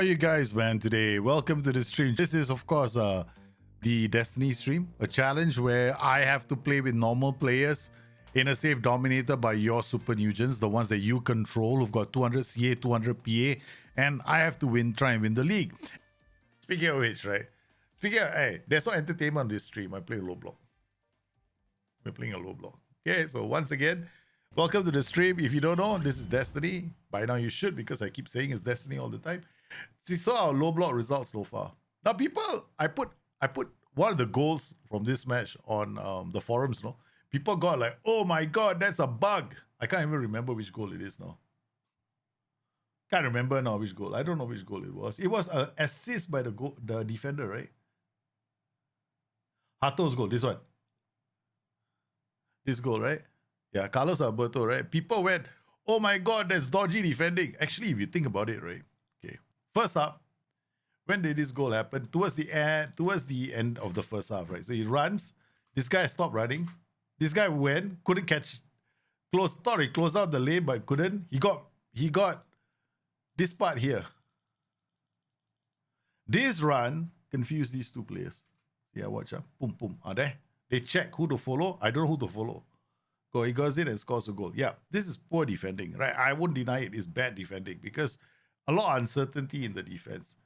How are you guys, man, today? Welcome to the stream. This is, of course, the Destiny stream, a challenge where I have to play with normal players in a safe dominator by your super Newgens, the ones that you control, who've got 200 CA, 200 PA, and I have to try and win the league. Speaking of which, right? Hey, there's no entertainment on this stream. I play low block. We're playing a low block. Okay, so once again, welcome to the stream. If you don't know, this is Destiny. By now you should, because I keep saying it's Destiny all the time. See, so our low block results so far. Now, people, I put one of the goals from this match on the forums. No, people got like, "Oh my god, that's a bug." I can't even remember which goal it is now. Can't remember now which goal. I don't know which goal it was. It was an assist by the defender, right? Hato's goal. This one. This goal, right? Yeah, Carlos Alberto, right? People went, "Oh my god, that's dodgy defending." Actually, if you think about it, right? Okay. First up, when did this goal happen? Towards the end of the first half, right? So he runs. This guy stopped running. This guy couldn't catch, thought he closed out the lane, but couldn't. He got this part here. This run confused these two players. Yeah, watch out. Boom, boom. Are there? They check who to follow. I don't know who to follow. Go, he goes in and scores a goal. Yeah, this is poor defending, right? I wouldn't deny it is bad defending because a lot of uncertainty in the defense.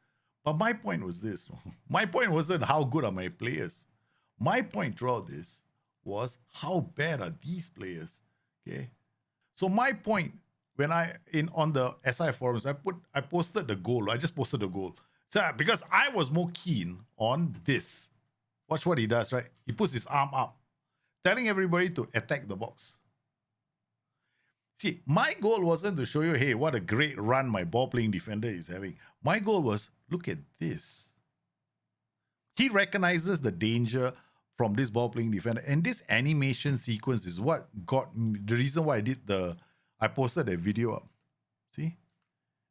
But my point was this. My point wasn't how good are my players. My point throughout this was how bad are these players. Okay. So my point when on the SI forums, I posted the goal. I just posted the goal. So because I was more keen on this. Watch what he does, right? He puts his arm up, telling everybody to attack the box. See, my goal wasn't to show you, hey, what a great run my ball-playing defender is having. My goal was, look at this. He recognizes the danger from this ball-playing defender. And this animation sequence is what got me, the reason why I posted that video up. See?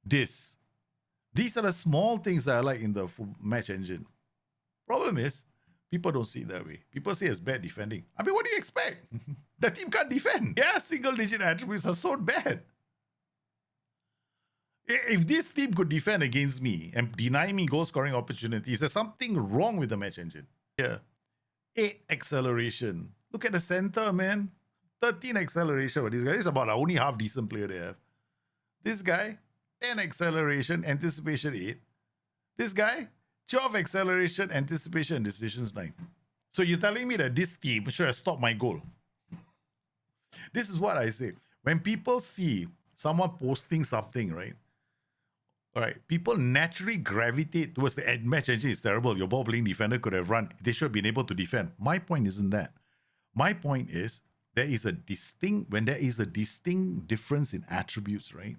These are the small things that I like in the match engine. Problem is, people don't see it that way. People see it as bad defending. I mean, what do you expect? The team can't defend. Yeah, single-digit attributes are so bad. If this team could defend against me and deny me goal-scoring opportunities, there's something wrong with the match engine. Yeah. 8 acceleration. Look at the center, man. 13 acceleration for this guy. This is about the only half-decent player they have. This guy, 10 acceleration, anticipation 8. This guy, 12 acceleration, anticipation, decisions 9. So you're telling me that this team should have stopped my goal. This is what I say. When people see someone posting something, right? All right, people naturally gravitate towards the match engine is terrible. Your ball-playing defender could have run. They should have been able to defend. My point isn't that. My point is there is a distinct difference in attributes, right?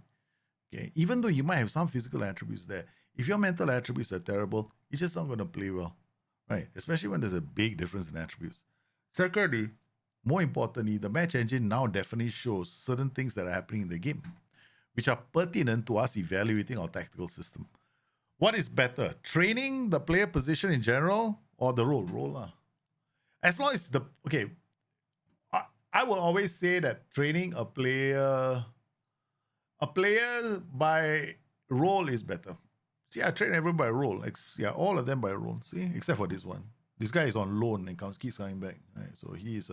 Okay, even though you might have some physical attributes there, if your mental attributes are terrible, you're just not going to play well, right? Especially when there's a big difference in attributes. Secondly, more importantly, the match engine now definitely shows certain things that are happening in the game, which are pertinent to us evaluating our tactical system. What is better, training the player position in general or the role? Role. As long as I will always say that training a player by role is better. See, I train everyone by role. All of them by role. See, except for this one. This guy is on loan and keeps coming back. Right? So he's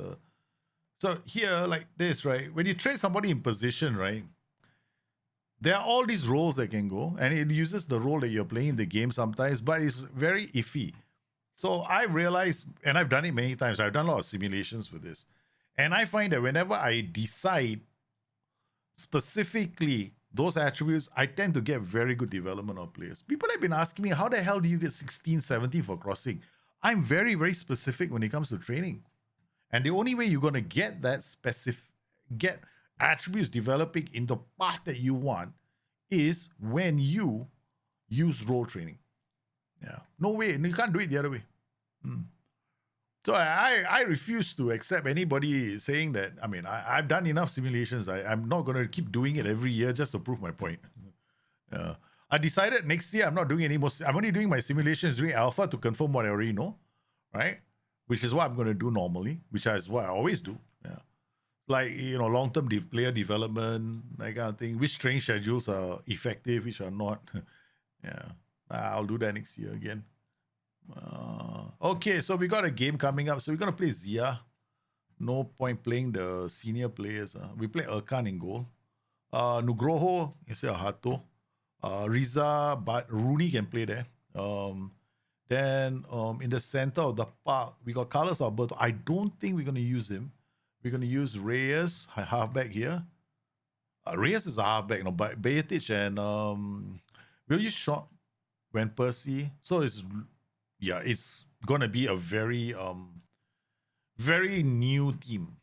So here, like this, right? When you train somebody in position, right? There are all these roles that can go, and it uses the role that you're playing in the game sometimes, but it's very iffy. So I realized, and I've done it many times. I've done a lot of simulations with this, and I find that whenever I decide specifically those attributes, I tend to get very good development of players. People have been asking me, how the hell do you get 16, 17 for crossing? I'm very, very specific when it comes to training. And the only way you're going to get that get attributes developing in the path that you want is when you use role training. Yeah. No way. You can't do it the other way. So I refuse to accept anybody saying that. I mean, I've done enough simulations. I'm not going to keep doing it every year just to prove my point. I decided next year I'm not doing any more. I'm only doing my simulations during alpha to confirm what I already know, right? Which is what I'm going to do normally, which is what I always do. Yeah. Like, long-term player development, that kind of thing. Which training schedules are effective, which are not. Yeah. I'll do that next year again. Okay, so we got a game coming up. So we're going to play Zia. No point playing the senior players. We play Erkan in goal. Nugroho instead of Hato. Riza, but Rooney can play there. Then in the center of the park, we got Carlos Alberto. I don't think we're going to use him. We're going to use Reyes, halfback here. Reyes is a halfback, but Bejetic and we'll use Sean Van Persie. So it's going to be a very very new team.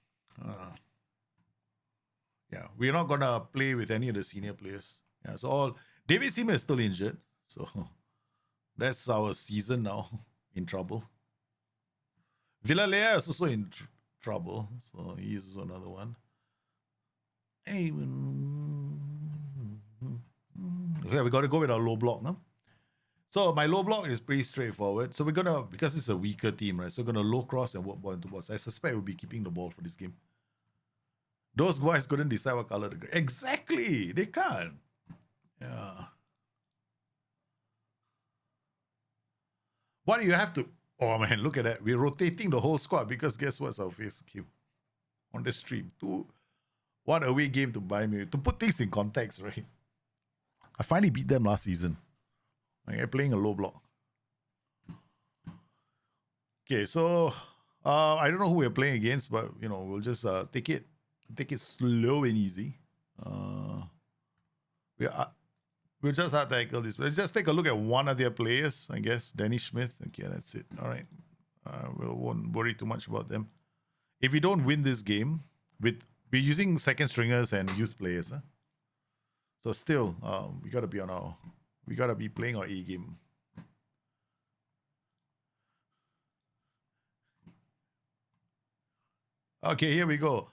We're not going to play with any of the senior players. Yeah, so all David Seaman is still injured. So that's our season now in trouble. Villalea is also in trouble. So he's another one. Hey, okay, we got to go with our low block, no? So my low block is pretty straightforward. So we're gonna, because it's a weaker team, right? So we're gonna low cross and work ball into box. I suspect we'll be keeping the ball for this game. Those guys couldn't decide what color to go. Exactly, they can't. Yeah. What do you have to? Oh man, look at that. We're rotating the whole squad because guess what's our face game on the stream? What away game to buy me to put things in context, right? I finally beat them last season. Like, playing a low block. Okay, so I don't know who we're playing against, but we'll just take it slow and easy. We'll just have to tackle this. Let's just take a look at one of their players, I guess. Danny Smith. Okay, that's it. All right. We won't worry too much about them. If we don't win this game, we're using second stringers and youth players. So still, we gotta be playing our A game. Okay, here we go.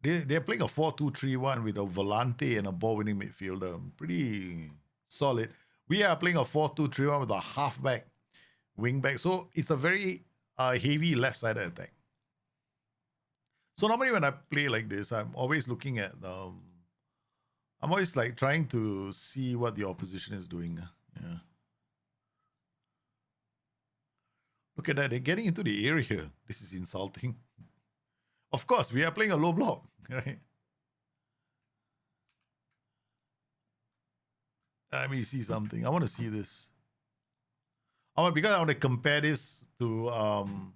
They're playing a 4-2-3-1 with a volante and a ball-winning midfielder. Pretty solid. We are playing a 4-2-3-1 with a halfback, wingback. So it's a very heavy left-sided attack. So normally when I play like this, I'm always looking at I'm always like trying to see what the opposition is doing. Yeah. Look at that. They're getting into the area. This is insulting. Of course, we are playing a low block, right? Let me see something. I want to see this. Because I want to compare this to I'm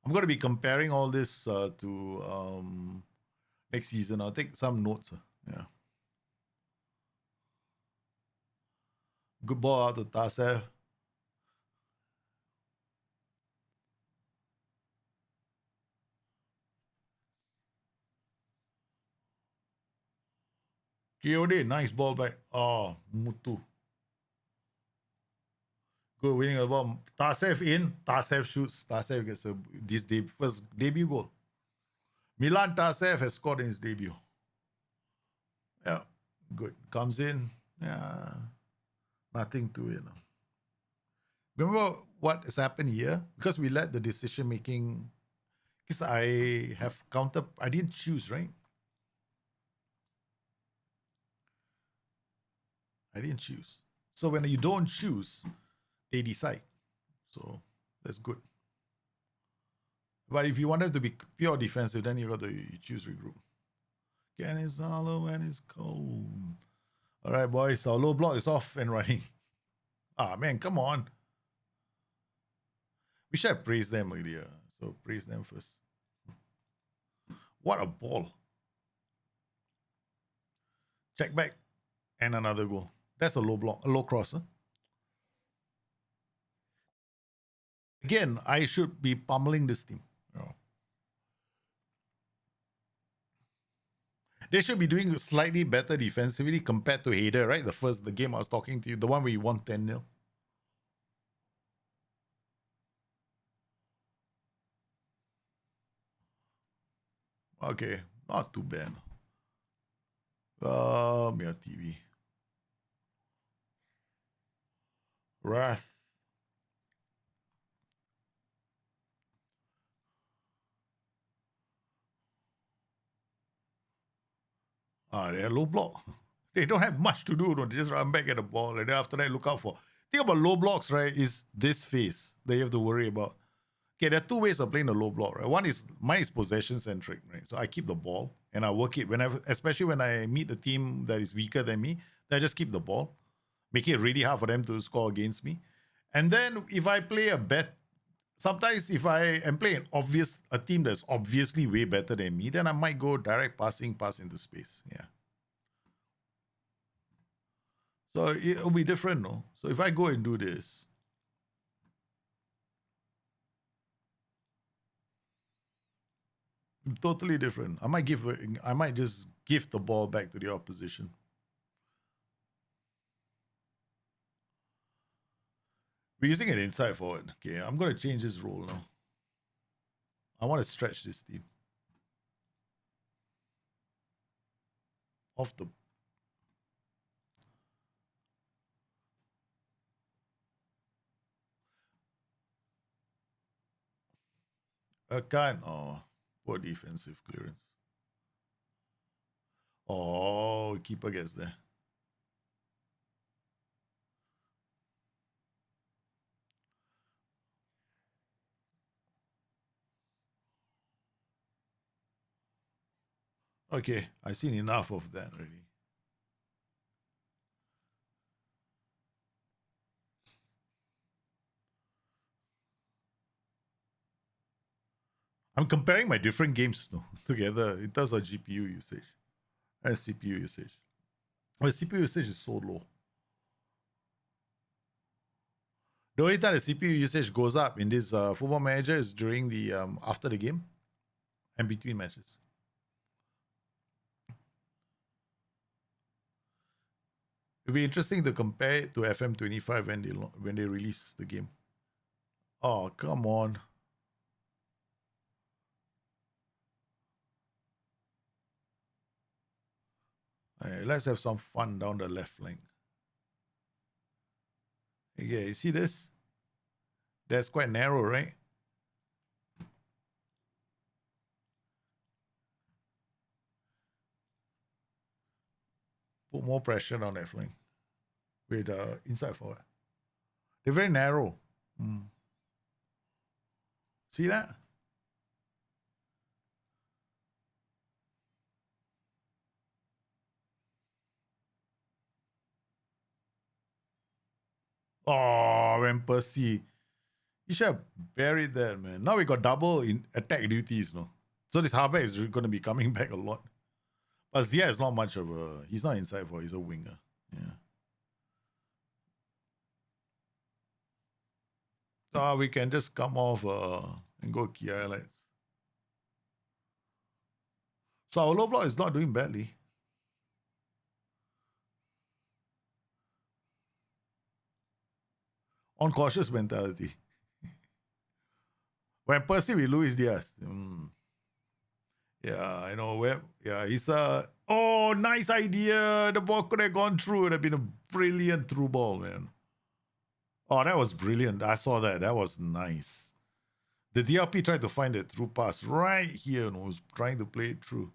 going to be comparing all this to next season. I'll take some notes. Yeah. Good ball out to Tasev. KOD, nice ball back. Oh, Mutu. Good winning the ball. Tasev in. Tasev shoots. Tasev gets this first debut goal. Milan Tasev has scored in his debut. Yeah, good. Comes in. Yeah, nothing to it. Remember what has happened here? Because we let the decision making. Because I have counter. I didn't choose, right? I didn't choose. So when you don't choose, they decide. So that's good. But if you wanted to be pure defensive, then you choose regroup. Ken is hollow and it's cold. All right, boys. Our low block is off and running. Ah, man, come on. We should have praised them earlier. So praise them first. What a ball. Check back and another goal. That's a low block, a low cross. Huh? Again, I should be pummeling this team. They should be doing slightly better defensively compared to Hader, right? The game I was talking to you, the one where you won 10-0. Okay, not too bad. Yeah, TV. Wrath. They're low block. They don't have much to do. No? They just run back at the ball. And then after that, look out for. Think about low blocks, right? Is this phase that you have to worry about. Okay, there are two ways of playing the low block, right? One is, mine is possession centric, right? So I keep the ball and I work it whenever, especially when I meet a team that is weaker than me, then I just keep the ball, making it really hard for them to score against me. And then if I play a bet, sometimes if I am playing a team that's obviously way better than me, then I might go direct passing, pass into space. Yeah. So it'll be different, no? So if I go and do this, totally different. I might just give the ball back to the opposition. We're using an inside forward. Okay, I'm gonna change this role now. I want to stretch this team. Off the poor defensive clearance. Oh, keeper gets there. Okay, I've seen enough of that already. I'm comparing my different games together in terms of GPU usage and CPU usage. My CPU usage is so low. The only time the CPU usage goes up in this Football Manager is during the after the game and between matches. It'd be interesting to compare it to FM25 when they release the game. Oh, come on. Right, let's have some fun down the left flank. Okay, you see this? That's quite narrow, right? Put more pressure on that flank with inside forward. They're very narrow. See that? Oh, Van Persie. You should have buried that, man. Now we got double in attack duties, no? So this halfback is going to be coming back a lot. But Zia is not much of a... He's not inside for, he's a winger. Yeah. So we can just come off and go key highlights. So our low block is not doing badly. On cautious mentality. When Percy with Luis Diaz. Yeah, I know. He's oh, nice idea. The ball could have gone through. It would have been a brilliant through ball, man. Oh, that was brilliant. I saw that. That was nice. The DRP tried to find it through pass right here and was trying to play it through.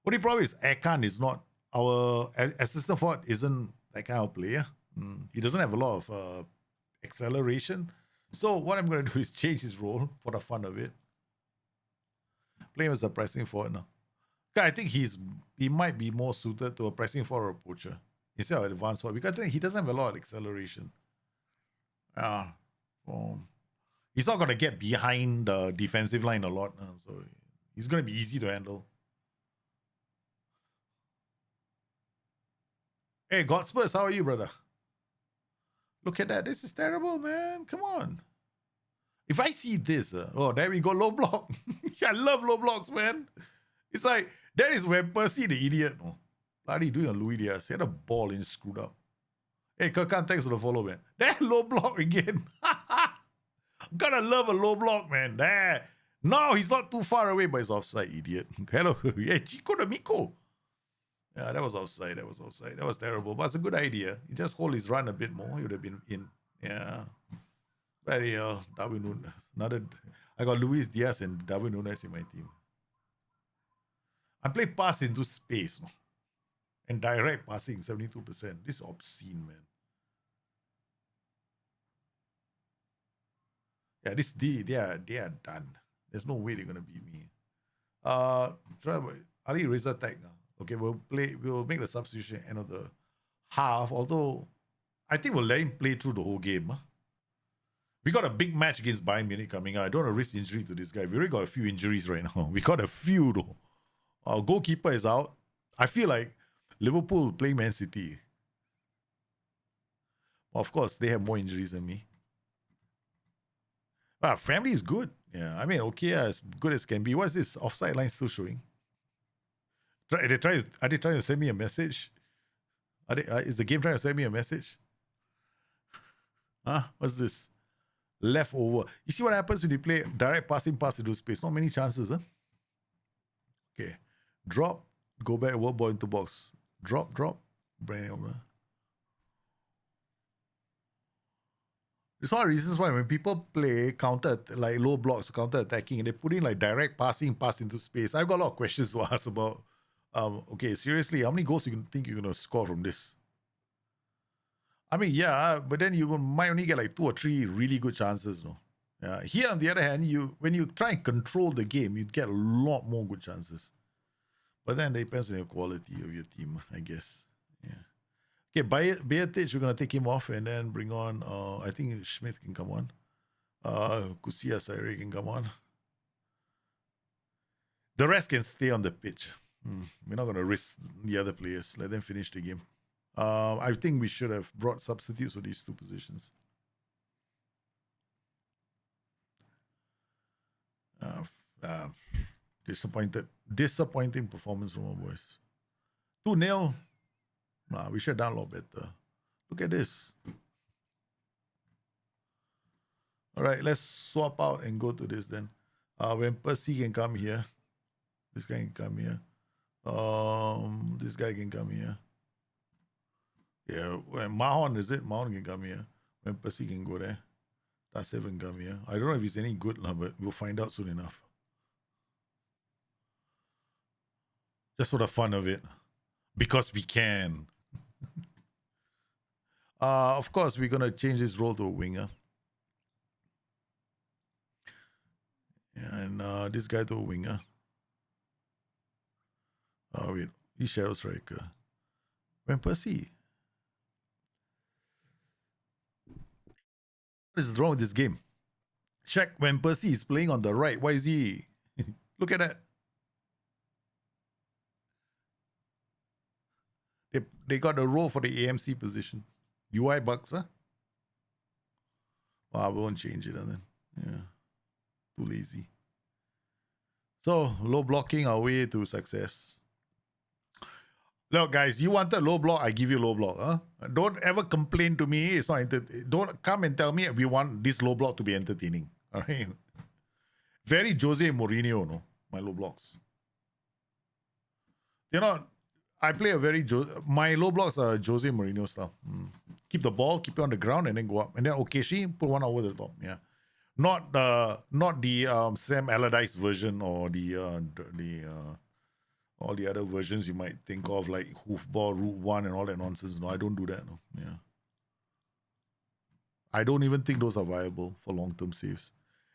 What the problem is, Akan is not our assistant forward. Isn't that kind of player. He doesn't have a lot of acceleration. So what I'm going to do is change his role for the fun of it. Play him as a pressing forward now. I think he might be more suited to a pressing forward or poacher instead of advanced forward because he doesn't have a lot of acceleration. He's not going to get behind the defensive line a lot, so he's going to be easy to handle. Hey, Godspurs, how are you, brother? Look at that. This is terrible, man. Come on. If I see this, there we go, low block. I love low blocks, man. It's like, that is where Percy the idiot. Oh, bloody doing a Louis Diaz. He had a ball and screwed up. Hey, Kirkan, thanks for the follow, man. That low block again. Gotta love a low block, man. There. No, he's not too far away, but he's offside, idiot. Hello. Yeah, Chico de Miko. Yeah, that was offside. That was terrible. But it's a good idea. He just hold his run a bit more. He would have been in. Yeah. Very Darwin Nunes. I got Luis Diaz and Darwin Nunes in my team. I play pass into space. And direct passing, 72%. This is obscene, man. Yeah, they are done. There's no way they're gonna beat me. Ali Razor Tag. Okay, we'll make the substitution end of the half, although I think we'll let him play through the whole game. Huh? We got a big match against Bayern Munich coming up. I don't want to risk injury to this guy. We already got a few injuries right now. We got a few though. Our goalkeeper is out. I feel like Liverpool playing Man City. Of course, they have more injuries than me. But family is good. Yeah, I mean, okay, as good as can be. What's this? Offside line still showing? Are they trying to send me a message? Is the game trying to send me a message? Huh? What's this? Left over. You see what happens when you play direct passing pass into space? Not many chances, huh? Okay. Drop. Go back. Work ball into box. Drop. Bring it over. It's one of the reasons why when people play counter, like low blocks, counter attacking, and they put in like direct passing pass into space, I've got a lot of questions to ask about. Okay, seriously, how many goals you think you're gonna score from this? I mean, yeah, but then you might only get like 2 or 3 really good chances, no? Yeah. Here, on the other hand, when you try and control the game, you get a lot more good chances. But then it depends on your quality of your team, I guess. Yeah. Okay, Beatic, we're gonna take him off and then bring on. I think Schmidt can come on. Kusia Sairi can come on. The rest can stay on the pitch. We're not gonna risk the other players. Let them finish the game. I think we should have brought substitutes for these 2 positions. Disappointing performance from our boys. 2-0. We should have done a lot better. Look at this. All right, let's swap out and go to this then. When Percy can come here, this guy can come here. This guy can come here. Yeah, when Mahon, is it? Mahon can come here. When Percy can go there. Tasev can come here. I don't know if he's any good, but we'll find out soon enough. Just for the fun of it. Because we can. Of course, we're going to change his role to a winger. And this guy to a winger. Wait, he's shadow striker. When Percy. What is wrong with this game? Check when Percy is playing on the right. Why is he? Look at that. They got a role for the AMC position. UI bugs, huh? Well, I won't change it then. Yeah. Too lazy. So, low blocking our way to success. Look, guys, you wanted low block, I give you low block. Huh? Don't ever complain to me. It's not don't come and tell me we want this low block to be entertaining. All right. Very Jose Mourinho, no? My low blocks. You know, I play a very my low blocks are Jose Mourinho style. Keep the ball, keep it on the ground, and then go up. And then occasionally put one over the top. Yeah. Not the Sam Allardyce version or the all the other versions you might think of, like hoofball, route 1 and all that nonsense. No, I don't do that. No. Yeah. I don't even think those are viable for long-term saves.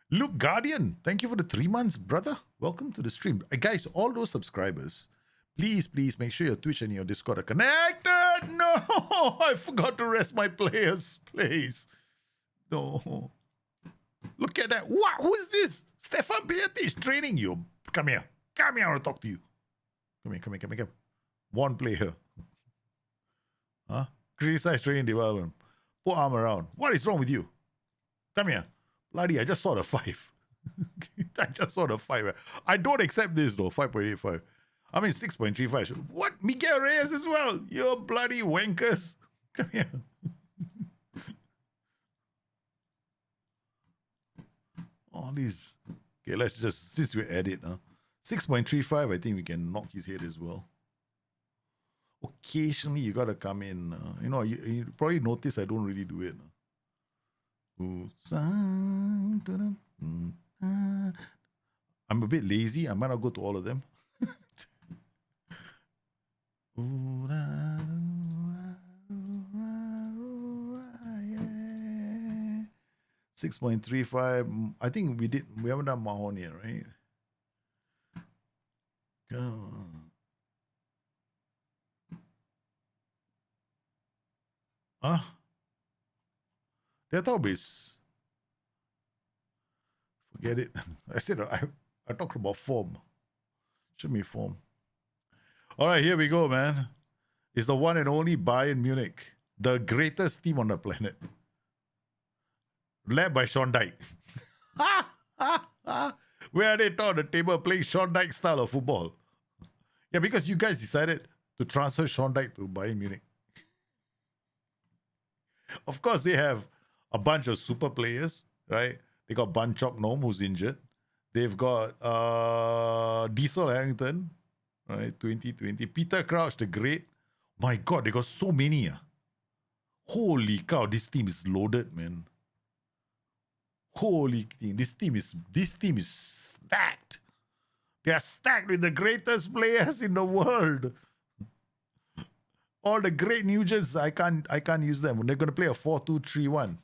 Luke Guardian, thank you for the 3 months, brother. Welcome to the stream. Guys, all those subscribers, please make sure your Twitch and your Discord are connected. No, I forgot to rest my players, please. No. Look at that. What? Who is this? Stefan Beatrice training you. Come here. I want to talk to you. Come here. One player. Huh? Criticize training development. Put arm around. What is wrong with you? Come here. Bloody, I just saw the 5. I just saw the 5. I don't accept this though. 5.85. I mean 6.35. What? Miguel Reyes as well. You bloody wankers. Come here. All these. Okay, let's just, since we're at it, 6.35, I think we can knock his head as well. Occasionally, you gotta come in. You probably notice I don't really do it. I'm a bit lazy. I might not go to all of them. Yeah. 6.35. I think we haven't done Mahon yet, right? Go. Database. Forget it. I said I talked about form. Show me form. All right, here we go, man. It's the one and only Bayern Munich, the greatest team on the planet, led by Sean Dyche. Where are they on the table playing Sean Dyche style of football? Yeah, because you guys decided to transfer Sean Dyche to Bayern Munich. Of course, they have a bunch of super players, right? They got Ban Chok Nom, who's injured. They've got Diesel Harrington, right? 2020. Peter Crouch, the great. My God, they got so many. Holy cow, this team is loaded, man. Holy thing, this team is stacked. They are stacked with the greatest players in the world. All the great Newgens, I can't use them. They're gonna play a 4-2-3-1.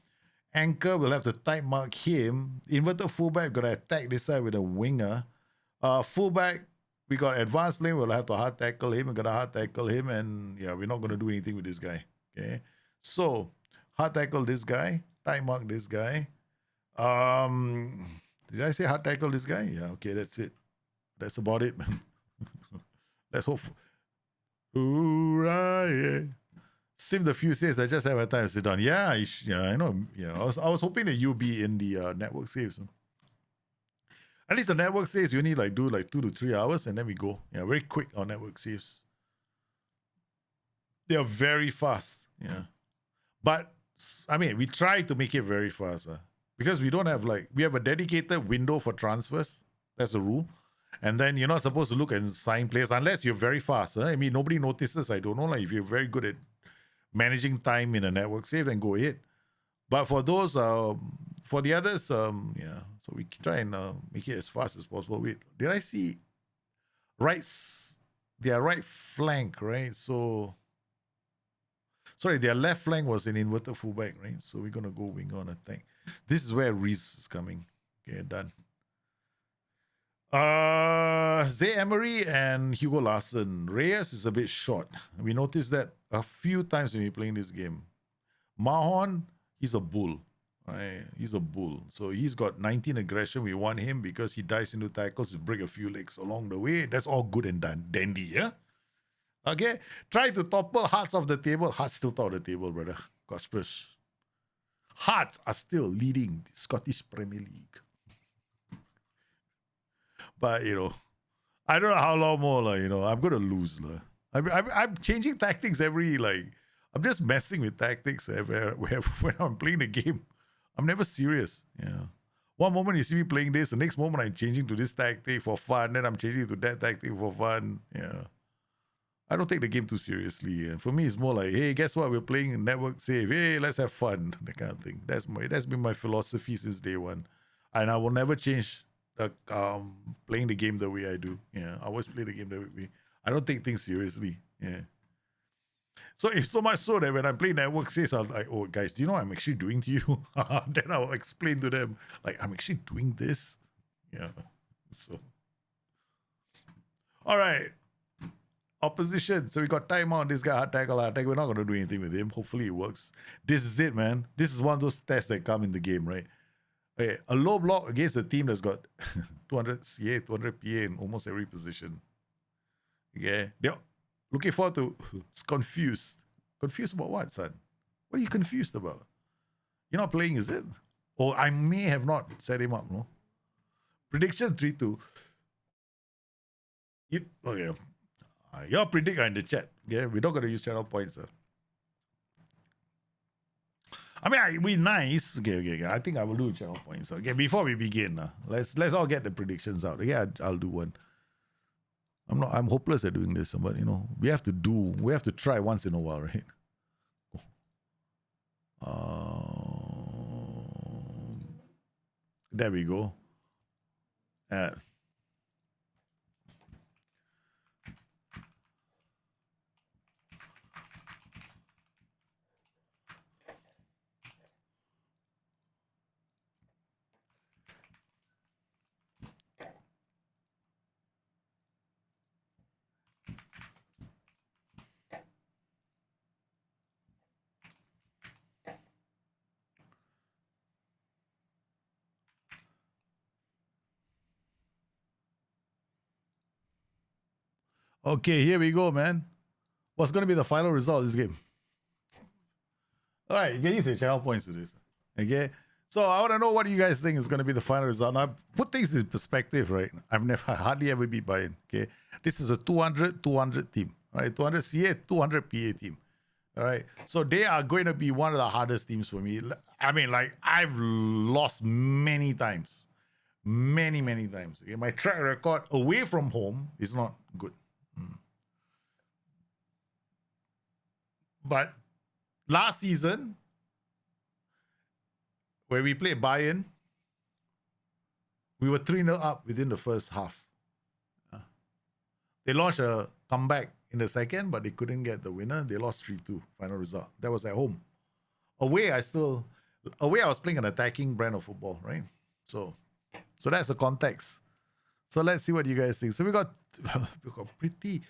Anchor will have to tight mark him. Inverted fullback gonna attack this side with a winger. Fullback, we got advanced play. We'll have to hard tackle him. We're gonna hard tackle him, and yeah, we're not gonna do anything with this guy. Okay, so hard tackle this guy, tight mark this guy. Did I say hard tackle this guy? Yeah, okay, that's it. That's about it, man. Let's hope. Hoorah, yeah. Sim the few says I just have a time to sit down. Yeah, I know. Yeah, I was hoping that you'll be in the network saves. At least the network saves you only do 2 to 3 hours and then we go. Yeah, very quick on network saves. They are very fast. Yeah, but I mean we try to make it very fast. Because we don't have we have a dedicated window for transfers. That's the rule. And then you're not supposed to look and sign players unless you're very fast. I mean, nobody notices. I don't know. If you're very good at managing time in a network save, then go ahead. But for those, for the others, yeah. So we try and make it as fast as possible. Wait, did I see their right flank, right? So, sorry, their left flank was an inverted fullback, right? So we're going to go winger on attack. This is where Reese is coming. Okay, done. Zay Emery and Hugo Larson. Reyes is a bit short. We noticed that a few times when we're playing this game. Mahon, he's a bull. Right? He's a bull. So he's got 19 aggression. We want him because he dives into tackles to break a few legs along the way. That's all good and dandy, yeah? Okay? Try to topple Hearts off the table. Hearts still top of the table, brother. Gospers. Hearts are still leading the Scottish Premier League. But, I don't know how long more, I'm going to lose. I'm changing tactics I'm just messing with tactics when I'm playing the game. I'm never serious. Yeah. One moment you see me playing this, the next moment I'm changing to this tactic for fun, then I'm changing to that tactic for fun. Yeah. I don't take the game too seriously. Yeah. For me, it's more like, hey, guess what? We're playing network save. Hey, let's have fun. That kind of thing. That's been my philosophy since day one. And I will never change playing the game the way I do. Yeah, I always play the game the way I don't take things seriously. Yeah. So if so much so that when I'm playing network says, I was like, oh guys, do you know what I'm actually doing to you? Then I'll explain to them, I'm actually doing this. Yeah. So all right. Opposition. So we got timeout. This guy hard tackle. We're not gonna do anything with him. Hopefully it works. This is it, man. This is one of those tests that come in the game, right? Okay, a low block against a team that's got 200 CA, 200 PA in almost every position. Yeah, they're looking forward to. It's confused. Confused about what, son? What are you confused about? You're not playing, is it? Or I may have not set him up, no? Prediction 3-2. Okay. Your predict in the chat. Yeah, we're not going to use channel points, sir. I mean, we nice. Okay. I think I will do channel points. Okay, before we begin, let's all get the predictions out. Yeah, I'll do one. I'm hopeless at doing this, but we have to try once in a while, right? There we go. Okay, here we go, man. What's going to be the final result of this game? All right, get used to channel points with this. Okay. So I want to know what you guys think is going to be the final result. Now, put things in perspective, right? I've never hardly ever beat Bayern. Okay. This is a 200 team, right? 200 CA, 200 PA team. All right. So they are going to be one of the hardest teams for me. I mean, like, I've lost many times. Many, many times. Okay. My track record away from home is not good. But last season, where we played Bayern, we were 3-0 up within the first half. They launched a comeback in the second, but they couldn't get the winner. They lost 3-2, final result. That was at home. Away, I was playing an attacking brand of football, right? So that's the context. So let's see what you guys think. So we got pretty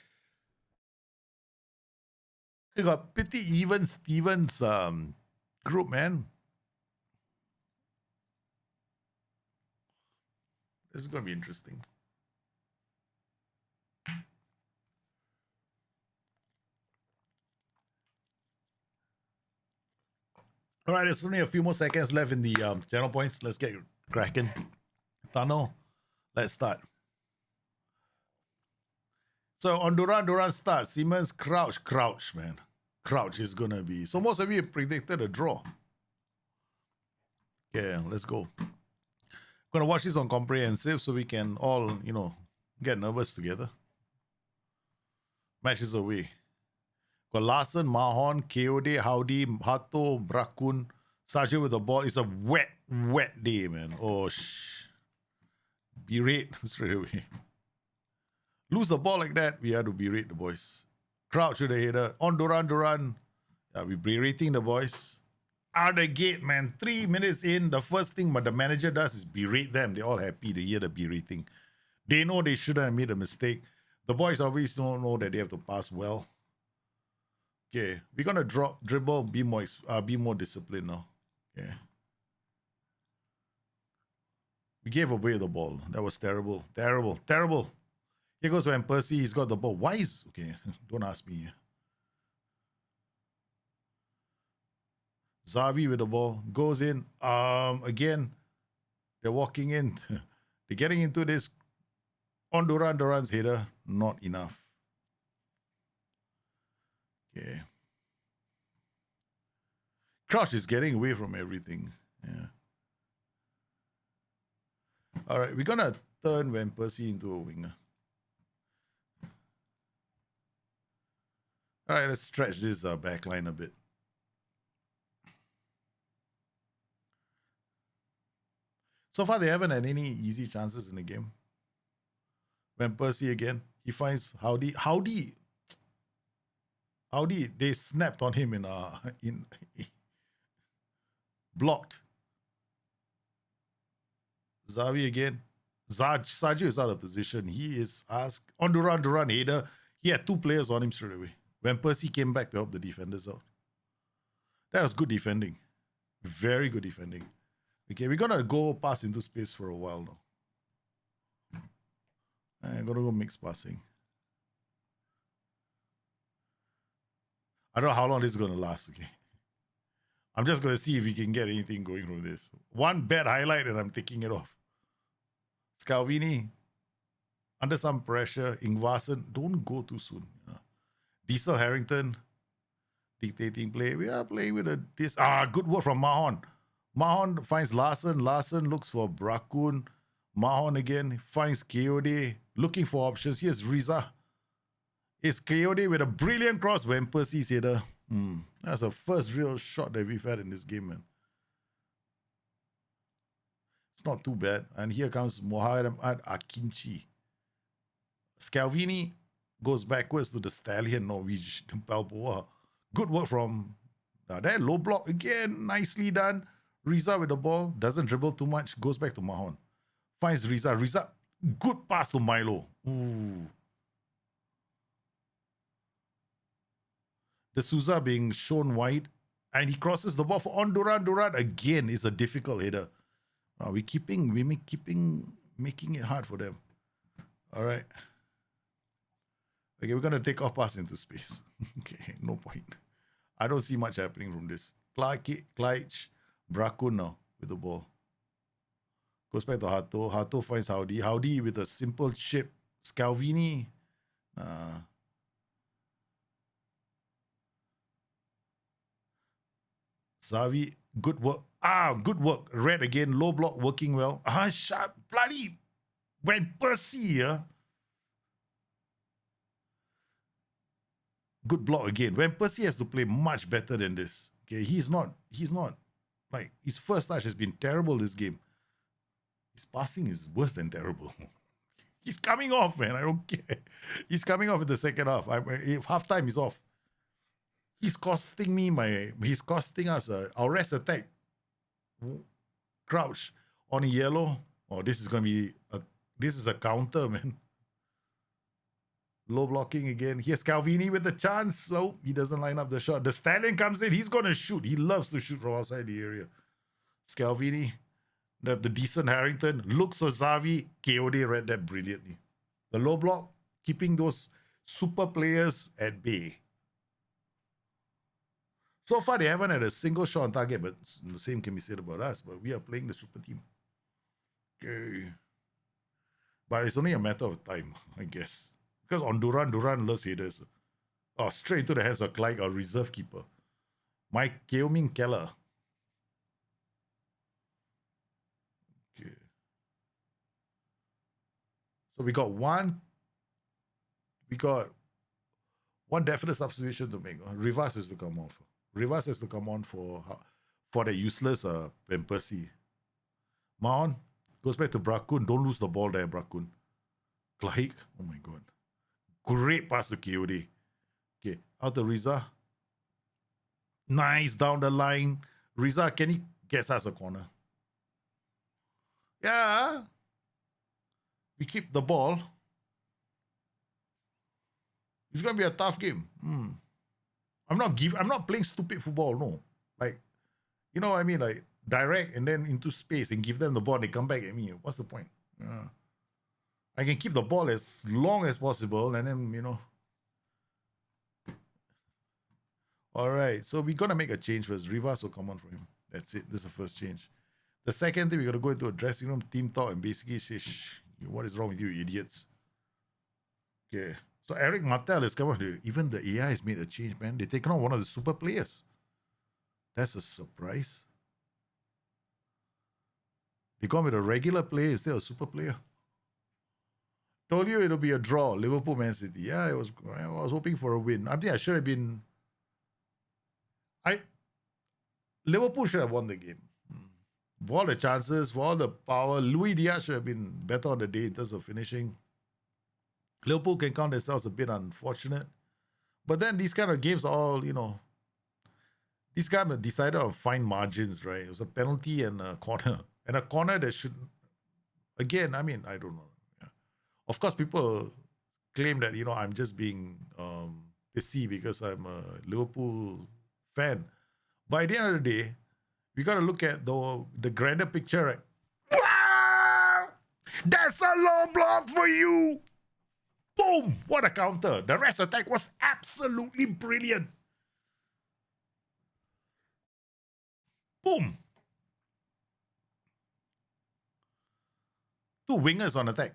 even Stevens group, man. This is going to be interesting. All right, there's only a few more seconds left in the channel points. Let's get cracking. Tunnel, let's start. So on Duran starts. Siemens, Crouch, man. Crouch is going to be. So most of you predicted a draw. Okay, let's go. I'm going to watch this on comprehensive so we can all, get nervous together. Match is away. Got Larson, Mahon, KOD, Howdy, Hato, Brakun, Sajid with the ball. It's a wet day, man. Oh, berate straight away. Lose the ball like that, we have to berate the boys. Crouch with the header. On Duran. Yeah, we berating the boys. Out the gate, man. 3 minutes in, the first thing the manager does is berate them. They're all happy to hear the berating. They know they shouldn't have made a mistake. The boys always don't know that they have to pass well. Okay, we're gonna dribble, be more disciplined now. Okay. We gave away the ball. That was terrible. Here goes Van Persie. He's got the ball. Okay? Don't ask me. Zavi with the ball goes in. Again, they're walking in. They're getting into this. On Duran's header, not enough. Okay. Crouch is getting away from everything. Yeah. All right, we're gonna turn Van Persie into a winger. All right, let's stretch this back line a bit. So far, they haven't had any easy chances in the game. Van Persie again, he finds Howdy. They snapped on him in blocked. Zavi again. Saji is out of position. He is asked on Duran header. He had 2 players on him straight away. When Percy came back to help the defenders out. That was good defending. Very good defending. Okay, we're gonna go pass into space for a while now. I'm gonna go mix passing. I don't know how long this is gonna last, okay? I'm just gonna see if we can get anything going from this. One bad highlight and I'm taking it off. Scalvini, under some pressure. Ingvarsson, don't go too soon. Diesel Harrington, dictating play. We are playing with this. Good work from Mahon. Mahon finds Larson. Larson looks for Brakun. Mahon again finds KOD, looking for options. Here's Riza. It's KOD with a brilliant cross when Percy's header. That's the first real shot that we've had in this game, man. It's not too bad. And here comes Mohamed Akinci. Scalvini goes backwards to the stallion Norwegian Balboa. Good work from that low block again. Nicely done. Riza with the ball. Doesn't dribble too much. Goes back to Mahon. Finds Riza. Riza, good pass to Milo. Ooh. De Souza being shown wide. And he crosses the ball for on Duran. Duran again is a difficult header. We're making it hard for them. All right. Okay, we're going to take off pass into space. Okay, no point. I don't see much happening from this. Kleich, Brakun now with the ball. Goes back to Hato. Hato finds Howdy. Howdy with a simple chip. Scalvini. Xavi, good work. Good work. Red again. Low block working well. Sharp. Bloody. When Percy, good block again. When Percy has to play much better than this. Okay, he's not. Like, his first touch has been terrible this game. His passing is worse than terrible. He's coming off, man. I don't care. He's coming off in the second half. If halftime is off. He's costing us our rest attack. Crouch on a yellow. Oh, this is going to be this is a counter, man. Low blocking again. Here's Calvini with the chance. So he doesn't line up the shot. The Stallion comes in. He's going to shoot. He loves to shoot from outside the area. Scalvini, the decent Harrington, looks for Xavi. KOD read that brilliantly. The low block, keeping those super players at bay. So far, they haven't had a single shot on target, but the same can be said about us. But we are playing the super team. Okay. But it's only a matter of time, I guess. Because on Duran loves headers. Oh, straight into the hands of Clyde, our reserve keeper. Mike Keoming Keller. Okay. So we got one definite substitution to make. Rivas is to come off. Rivas has to come on for the useless Van Persie. Maon goes back to Brakun. Don't lose the ball there, Brakun. Clyde. Oh my god. Great pass to KOD. Okay, out to Riza. Nice down the line. Riza, can he get us a corner? Yeah. We keep the ball. It's gonna be a tough game. I'm not playing stupid football, no. Like, you know what I mean? Like, direct and then into space and give them the ball and they come back at me. What's the point? I can keep the ball as long as possible and then, you know. All right, so we're going to make a change first. Rivas will come on for him. That's it. This is the first change. The second thing, we're going to go into a dressing room, team talk, and basically say, shh, what is wrong with you idiots? Okay. So Eric Martel has come on. Even the AI has made a change, man. They've taken on one of the super players. That's a surprise. They gone with a regular player instead of a super player. Told you it'll be a draw. Liverpool, Man City. Yeah, I was hoping for a win. I think I should have been. Liverpool should have won the game. For all the chances, for all the power, Luis Diaz should have been better on the day in terms of finishing. Liverpool can count themselves a bit unfortunate. But then these kind of games are all, you know, these guys have decided on fine margins, right? It was a penalty and a corner. And a corner that should, again, I mean, I don't know. Yeah. Of course, people claim that, you know, I'm just being pissy because I'm a Liverpool fan. But at the end of the day, we got to look at the grander picture, right? Wow! That's a low block for you! Boom! What a counter. The rest attack was absolutely brilliant. Boom! Two wingers on attack.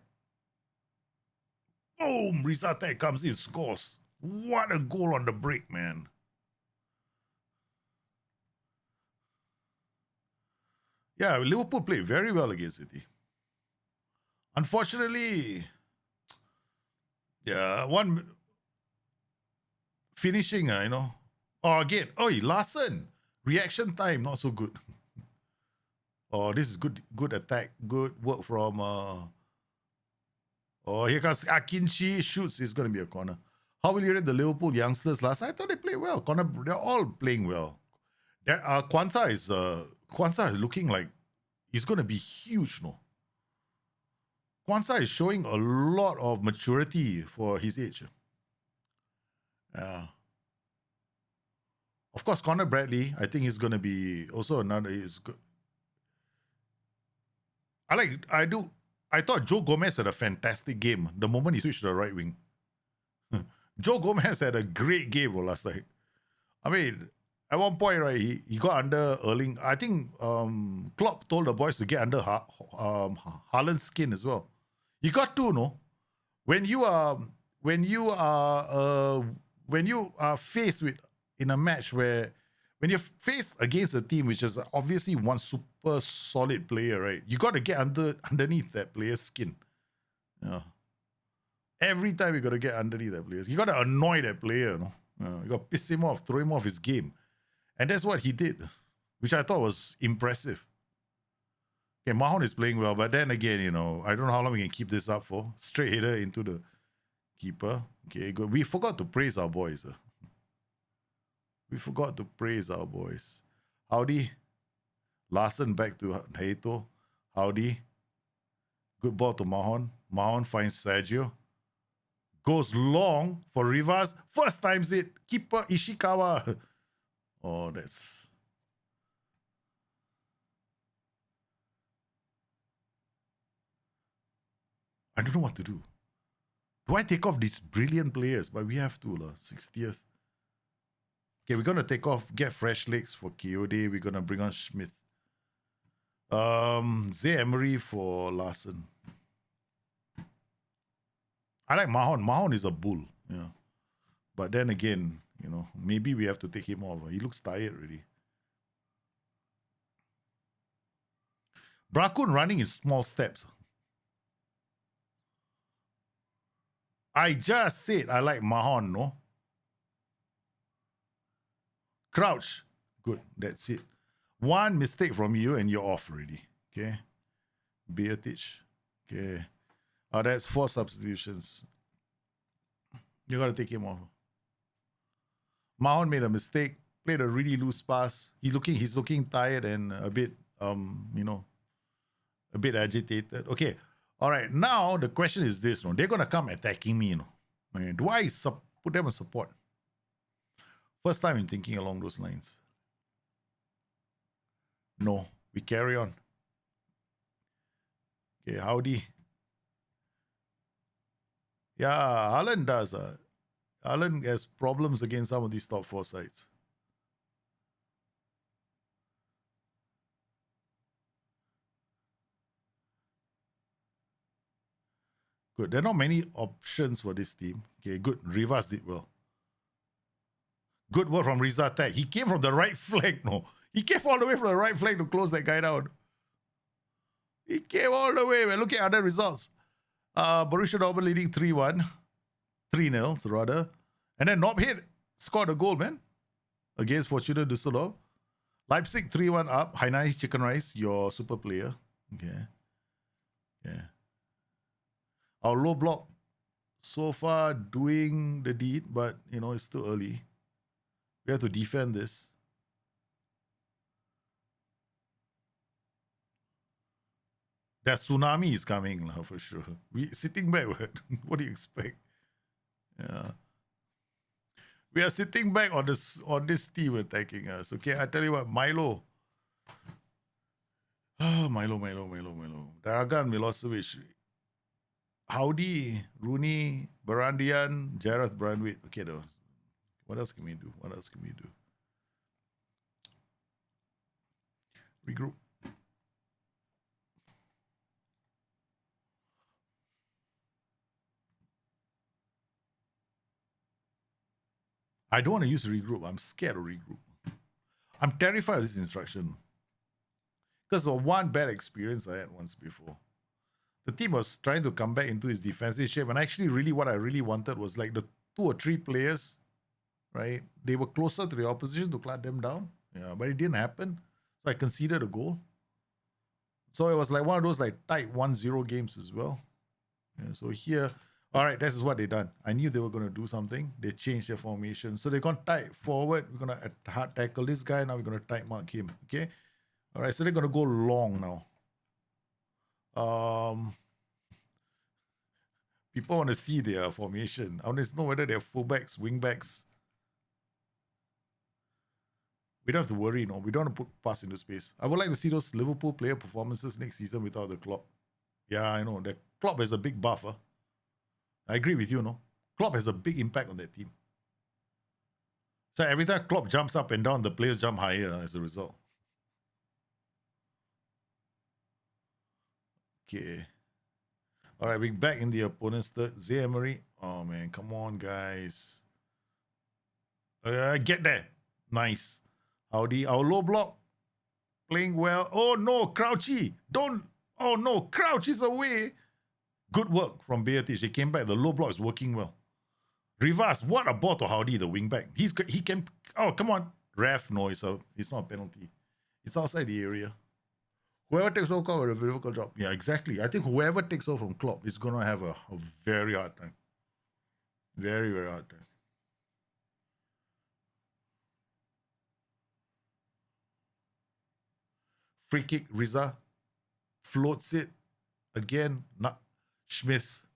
Boom! Rizate comes in, scores. What a goal on the break, man. Yeah, Liverpool played very well against City. Unfortunately, yeah, one finishing, you know. Oh, again, Larson. Reaction time, not so good. Oh, this is good attack. Good work from here comes Akinci, shoots. It's going to be a corner. How will you rate the Liverpool youngsters last? I thought they played well. They're all playing well. Kwanzaa is looking like he's going to be huge, no? Kwanzaa is showing a lot of maturity for his age. Yeah. Of course, Connor Bradley, I think he's going to be also another. I thought Joe Gomez had a fantastic game the moment he switched to the right wing. Joe Gomez had a great game last night. I mean, at one point, right, he got under Erling. I think Klopp told the boys to get under Haaland's skin as well. You got to know when you are when you are when you are faced with in a match where when you're faced against a team which is obviously one super solid player, right? You got to get underneath that player's skin. Yeah. Every time you got to get underneath that player, you got to annoy that player. You got to piss him off, throw him off his game, and that's what he did, which I thought was impressive. Okay, Mahon is playing well, but then again, I don't know how long we can keep this up for. Straight header into the keeper. Okay, good. We forgot to praise our boys. We forgot to praise our boys. Howdy. Larson back to Haito. Howdy. Good ball to Mahon. Mahon finds Sergio. Goes long for Rivas. First time's it. Keeper Ishikawa. Oh, that's... I don't know what to do. Do I take off these brilliant players? But we have to, 60th. Okay, we're going to take off, get fresh legs for Kiyode. We're going to bring on Schmidt. Zay Emery for Larson. I like Mahon. Mahon is a bull. Yeah. But then again, maybe we have to take him off. He looks tired already. Brakun running in small steps. I just said I like Mahon, no? Crouch. Good. That's it. One mistake from you and you're off already. Okay. Beatich. Okay. Oh, that's 4 substitutions. You got to take him off. Mahon made a mistake. Played a really loose pass. He's looking tired and a bit, a bit agitated. Okay. All right. Now the question is this: they're gonna come attacking me. Do I put them on support? First time in thinking along those lines. No, we carry on. Okay, howdy. Yeah, Haaland does. Haaland has problems against some of these top 4 sides. Good. There are not many options for this team. Okay, good. Rivas did well. Good work from Riza Tech. He came from the right flank. No, he came all the way from the right flank to close that guy down. He came all the way. We're looking at other results. Borussia Dortmund leading 3-1. 3-0, rather. And then Nobhid scored a goal, man, against Fortuna Düsseldorf. Leipzig 3-1 up. Hainai Chicken Rice, your super player. Okay. Yeah. Our low block so far doing the deed, but, it's still early. We have to defend this. That tsunami is coming for sure. We sitting back. What do you expect? Yeah. We are sitting back on this team attacking us. Okay, I tell you what, Milo. Oh, Milo. Dragan Milosevic. Howdy, Rooney, Barandian, Jareth Brandwit. Okay, though. What else can we do? Regroup. I don't want to use regroup. I'm scared of regroup. I'm terrified of this instruction. Because of one bad experience I had once before. The team was trying to come back into its defensive shape. And actually, what I really wanted was like the 2 or 3 players, right? They were closer to the opposition to clamp them down. Yeah, but it didn't happen. So I conceded a goal. So it was like one of those like tight 1-0 games as well. Yeah, so here, all right, this is what they done. I knew they were going to do something. They changed their formation. So they're going to tight forward. We're going to hard tackle this guy. Now we're going to tight mark him. Okay. All right. So they're going to go long now. People want to see their formation. I want to know whether they're fullbacks, wingbacks. We don't have to worry, no. We don't want to put pass into space. I would like to see those Liverpool player performances next season without the Klopp. Yeah, I know. The Klopp is a big buff. I agree with you, no? Klopp has a big impact on that team. So every time Klopp jumps up and down, the players jump higher as a result. Okay. All right, we're back in the opponent's third. Zay Emery. Oh, man. Come on, guys. Get there. Nice. Howdy. Our low block. Playing well. Oh, no. Crouchy. Don't. Oh, no. Crouch is away. Good work from Beatrice. He came back. The low block is working well. Rivas. What a ball to Howdy, the wing back. He can. Oh, come on. Ref. No, it's not a penalty. It's outside the area. Whoever takes over Klopp will have a difficult job. Yeah, exactly. I think whoever takes over from Klopp is going to have a very hard time. Very, very hard time. Free kick, Riza. Floats it. Again, not Smith.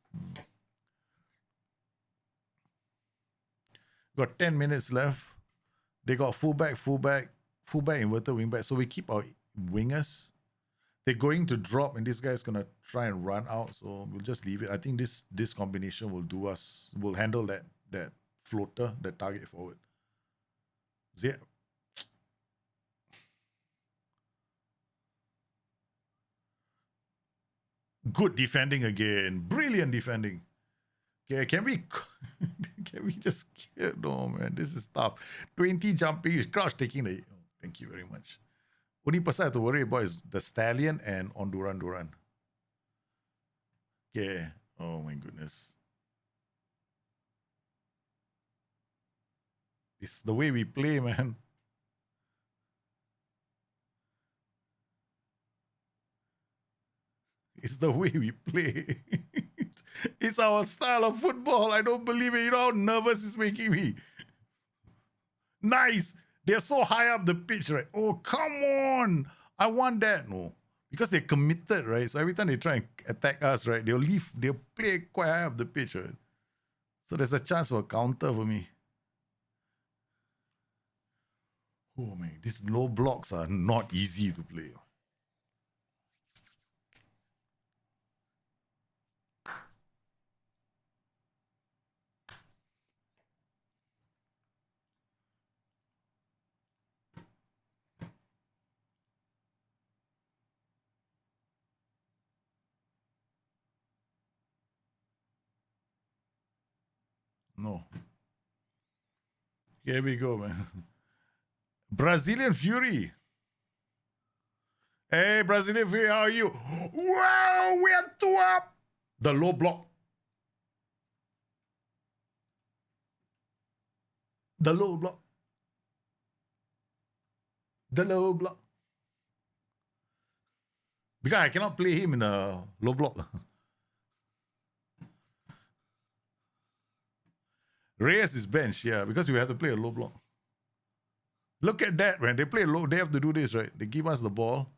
Got 10 minutes left. They got fullback, inverted wingback. So we keep our wingers. They're going to drop, and this guy's gonna try and run out. So we'll just leave it. I think this combination will do us. Will handle that floater, that target forward. Good defending again. Brilliant defending. Okay, can we just get, no, man, this is tough. 20 jumping, Crouch taking the, oh, thank you very much. Only person I have to worry about is the Stallion and on Duran. Okay, oh my goodness. It's the way we play, man. It's the way we play. It's our style of football. I don't believe it. You know how nervous it's making me. Nice. They're so high up the pitch, right? Oh, come on. I want that. No. Because they're committed, right? So every time they try and attack us, right, they'll play quite high up the pitch, right? So there's a chance for a counter for me. Oh, man. These low blocks are not easy to play. No. Here we go, man. Brazilian Fury. Hey, Brazilian Fury, how are you? Wow, we are 2 up. The low block. The low block. The low block. Because I cannot play him in a low block. Reyes is bench, yeah, because we have to play a low block. Look at that, man. They play low. They have to do this, right? They give us the ball.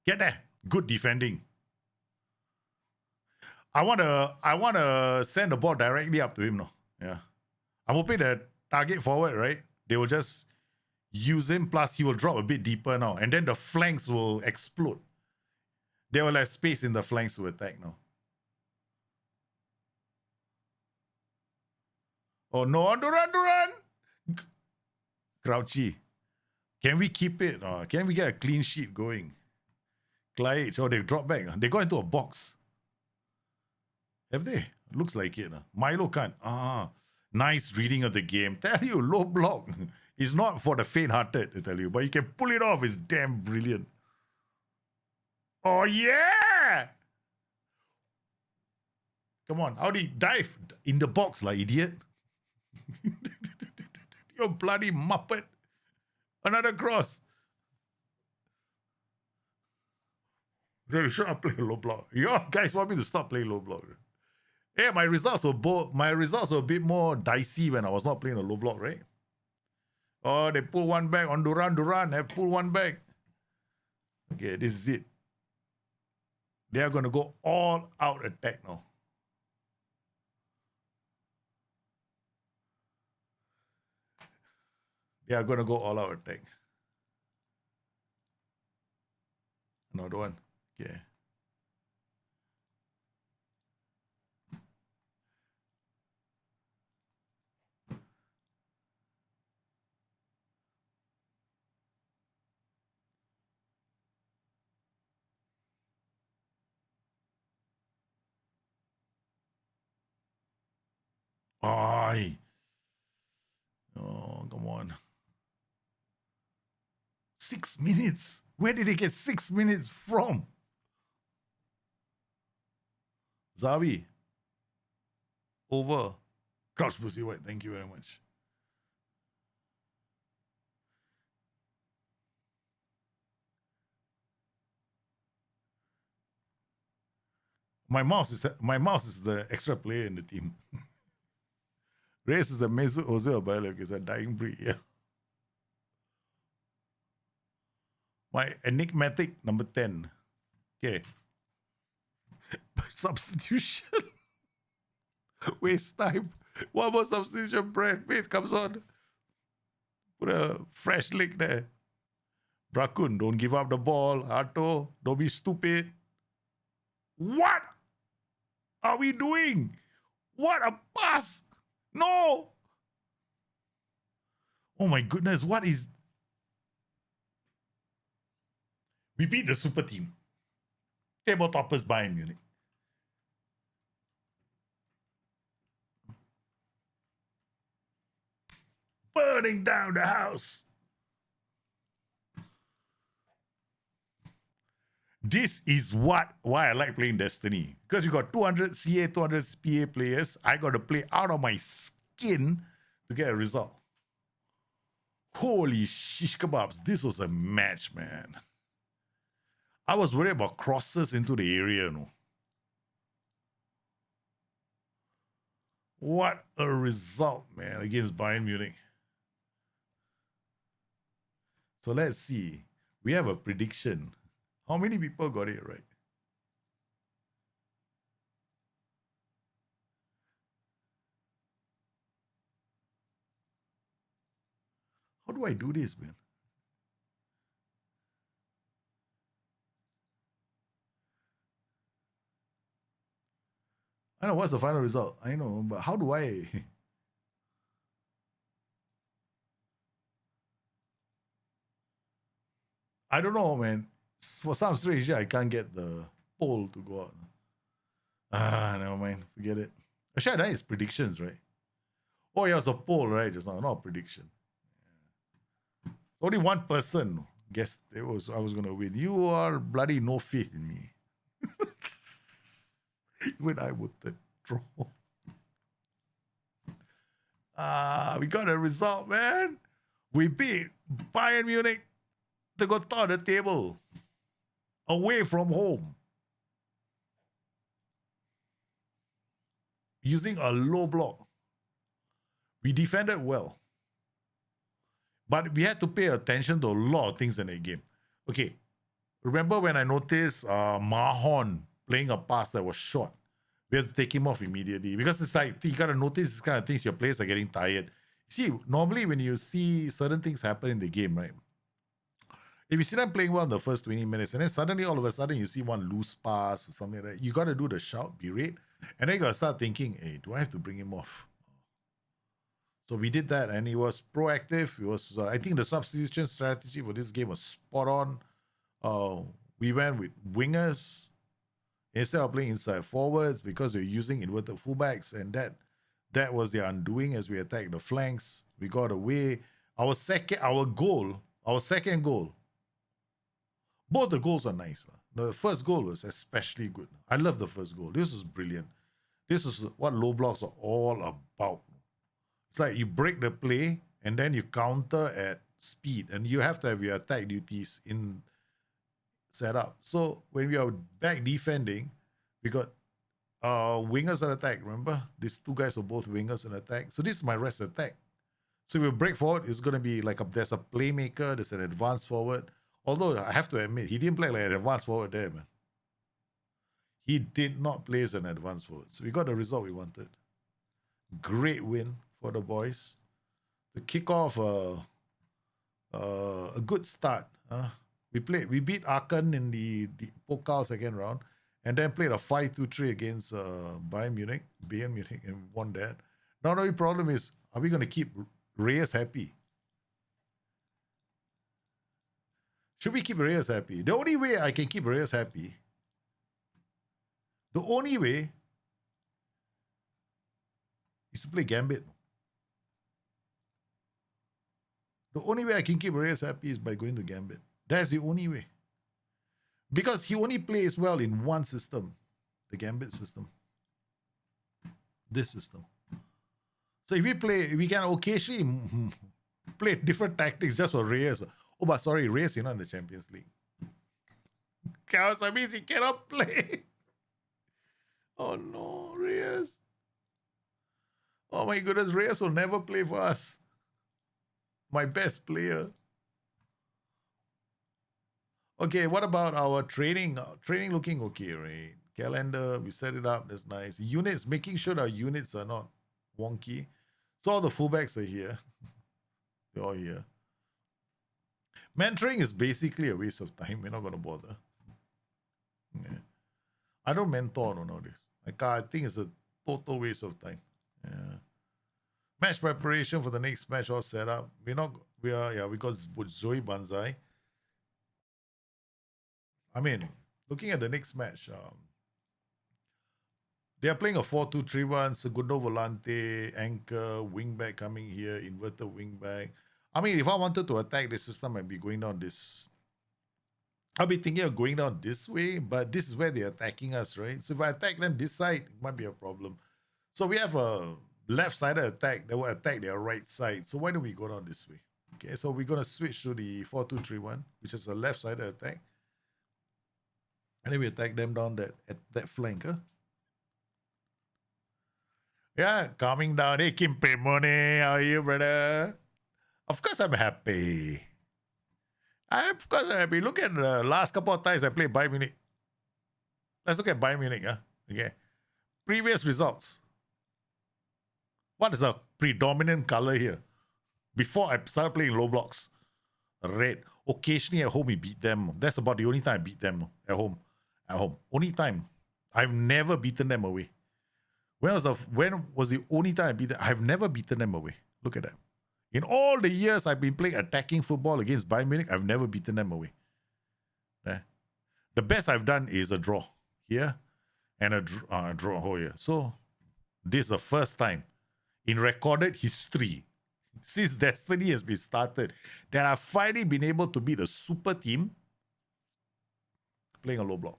Get there. Good defending. I wanna send the ball directly up to him, no? Yeah. I'm hoping that target forward, right? They will just use him, plus he will drop a bit deeper now. And then the flanks will explode. They will have space in the flanks to attack now. Oh no, on Duran! Crouchy. Can we keep it? Can we get a clean sheet going? Clyde, oh, they dropped back. They got into a box. Have they? Looks like it. Milo can't. Nice reading of the game. Tell you, low block is not for the faint-hearted, I tell you. But you can pull it off. It's damn brilliant. Oh, yeah! Come on. How do you dive? In the box, like idiot. You bloody muppet. Another cross. Really, should I play low block? You guys want me to stop playing low block? Yeah, my results were a bit more dicey when I was not playing a low block, right? Oh, they pull one back on Duran. They pull one back. Okay, this is it. They are going to go all out attack now. They are going to go all out attack. Another one. Okay. Aye. Oh, come on. 6 minutes. Where did he get 6 minutes from? Zawi. Over. Crouch pussy white. Thank you very much. My mouse is the extra player in the team. Reyes is the Mesut Ozil biologue, is a dying breed. Yeah. My enigmatic number 10. Okay. Substitution. Waste time. One more substitution. Brad Pitt comes on. Put a fresh leg there. Brakun, don't give up the ball. Arto, don't be stupid. What are we doing? What a pass! No! Oh my goodness, what is... We beat the super team. Table toppers Bayern Munich. Burning down the house. This is why I like playing Destiny. Because we got 200 CA, 200 PA players. I got to play out of my skin to get a result. Holy shish kebabs. This was a match, man. I was worried about crosses into the area, you know. What a result, man, against Bayern Munich. So let's see. We have a prediction. How many people got it right? How do I do this, man? I know what's the final result. I know, but how do I? I don't know, man. For some strange reason, I can't get the poll to go out. Never mind. Forget it. Actually, that is predictions, right? Oh, yeah, it's a poll, right? Just not a prediction. Only one person guessed I was going to win. You are bloody no faith in me. Even I would draw. We got a result, man. We beat Bayern Munich to go top the table away from home using a low block. We defended well, but we had to pay attention to a lot of things in the game. Okay, remember when I noticed Mahon playing a pass that was short? We had to take him off immediately because it's like you gotta notice this kind of things. Your players are getting tired. See, normally when you see certain things happen in the game, right? If you see them playing well in the first 20 minutes, and then suddenly all of a sudden you see one loose pass or something like that, you got to do the shout, berate, and then you got to start thinking, hey, do I have to bring him off? So we did that, and he was proactive. It was, I think the substitution strategy for this game was spot on. We went with wingers instead of playing inside forwards because they're using inverted fullbacks, and that was their undoing as we attacked the flanks. We got away. Our second goal. Both the goals are nice. The first goal was especially good. I love the first goal. This was brilliant. This is what low blocks are all about. It's like you break the play and then you counter at speed, and you have to have your attack duties in set up. So when we are back defending, we got wingers at attack. Remember, these two guys are both wingers in attack. So this is my rest attack. So we break forward. It's going to be like there's a playmaker, there's an advanced forward. Although I have to admit, he didn't play like an advanced forward there, man. He did not play as an advanced forward. So we got the result we wanted. Great win for the boys. To kick off a good start. We beat Aachen in the Pokal second round, and then played a 5-2-3 against Bayern Munich, and won that. Now the only problem is, are we going to keep Reyes happy? Should we keep Reyes happy? The only way I can keep Reyes happy, the only way is to play Gambit. The only way I can keep Reyes happy is by going to Gambit. That's the only way. Because he only plays well in one system, the Gambit system. This system. So if we can occasionally play different tactics just for Reyes. Oh, but sorry, Reyes, you're not in the Champions League. Chaos means he cannot play. Oh no, Reyes. Oh my goodness, Reyes will never play for us. My best player. Okay, what about our training? Training looking okay, right? Calendar, we set it up. That's nice. Units, making sure our units are not wonky. So all the fullbacks are here. They're all here. Mentoring is basically a waste of time. We're not going to bother. Yeah. I don't mentor nowadays. I think it's a total waste of time. Yeah. Match preparation for the next match all set up. We got Zoe Banzai. I mean, looking at the next match, they are playing a 4-2-3-1, Segundo Volante, anchor, wingback coming here, inverted wingback. I mean, if I wanted to attack this system, I'd be going down this. I'll be thinking of going down this way, but this is where they're attacking us, right? So if I attack them this side, it might be a problem. So we have a left-sided attack that will attack their right side. So why don't we go down this way? Okay, so we're going to switch to the 4-2-3-1, which is a left-sided attack. And then we attack them down at that flank, huh? Yeah, coming down. Hey, Kim Pemone, how are you, brother? Of course I'm happy. Of course I'm happy. Look at the last couple of times I played Bayern Munich. Let's look at Bayern Munich, huh? Okay. Previous results. What is the predominant color here? Before I started playing low blocks. Red. Occasionally at home we beat them. That's about the only time I beat them at home. At home. Only time. I've never beaten them away. When was the only time I beat them? I've never beaten them away. Look at that. In all the years I've been playing attacking football against Bayern Munich, I've never beaten them away. The best I've done is a draw here and a draw here. So this is the first time in recorded history since Destiny has been started that I've finally been able to beat a super team playing a low block.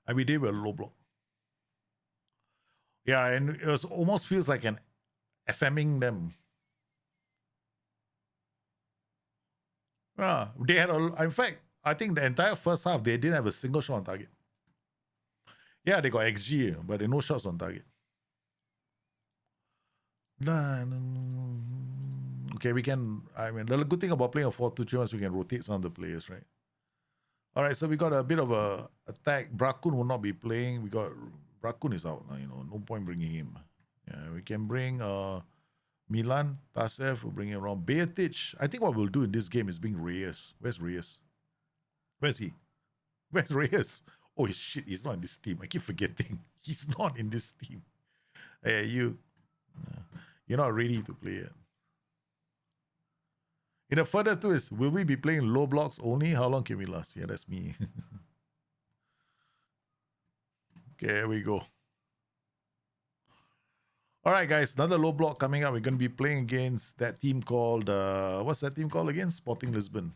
And we did with a low block. Yeah, and it almost feels like an FMing them. They had in fact, I think the entire first half, they didn't have a single shot on target. Yeah, they got XG, but there no shots on target. Okay, we can, the good thing about playing a 4-2-3 is we can rotate some of the players, right? All right, so we got a bit of a attack. Brakun will not be playing. Brakun is out now, no point bringing him. Yeah, we can bring Milan, Tasev, we'll bring him around. Beatic, I think what we'll do in this game is bring Reyes. Where's Reyes? Where's he? Where's Reyes? Oh, shit, he's not in this team. I keep forgetting. He's not in this team. Hey, you're not ready to play it. In a further twist, will we be playing low blocks only? How long can we last? Yeah, that's me. Okay, here we go. All right, guys, another low block coming up. We're going to be playing against that team called, what's that team called again? Sporting Lisbon.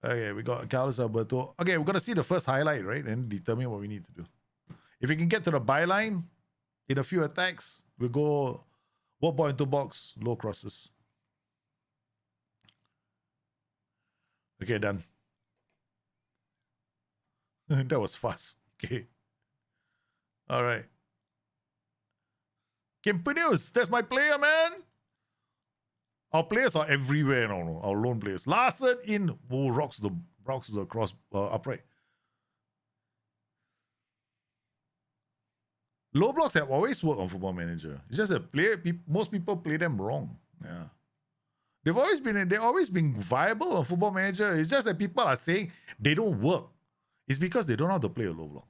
Okay, we got Carlos Alberto. Okay, we're going to see the first highlight, right? And determine what we need to do. If we can get to the byline in a few attacks, we'll go one ball into box, low crosses. Okay, done. That was fast. Okay. All right. Kimpinius, that's my player, man. Our players are everywhere now. Our lone players. Larson in. Oh, rocks the cross upright. Low blocks have always worked on Football Manager. It's just that most people play them wrong. Yeah. They've always been viable on Football Manager. It's just that people are saying they don't work. It's because they don't know how to play a low block.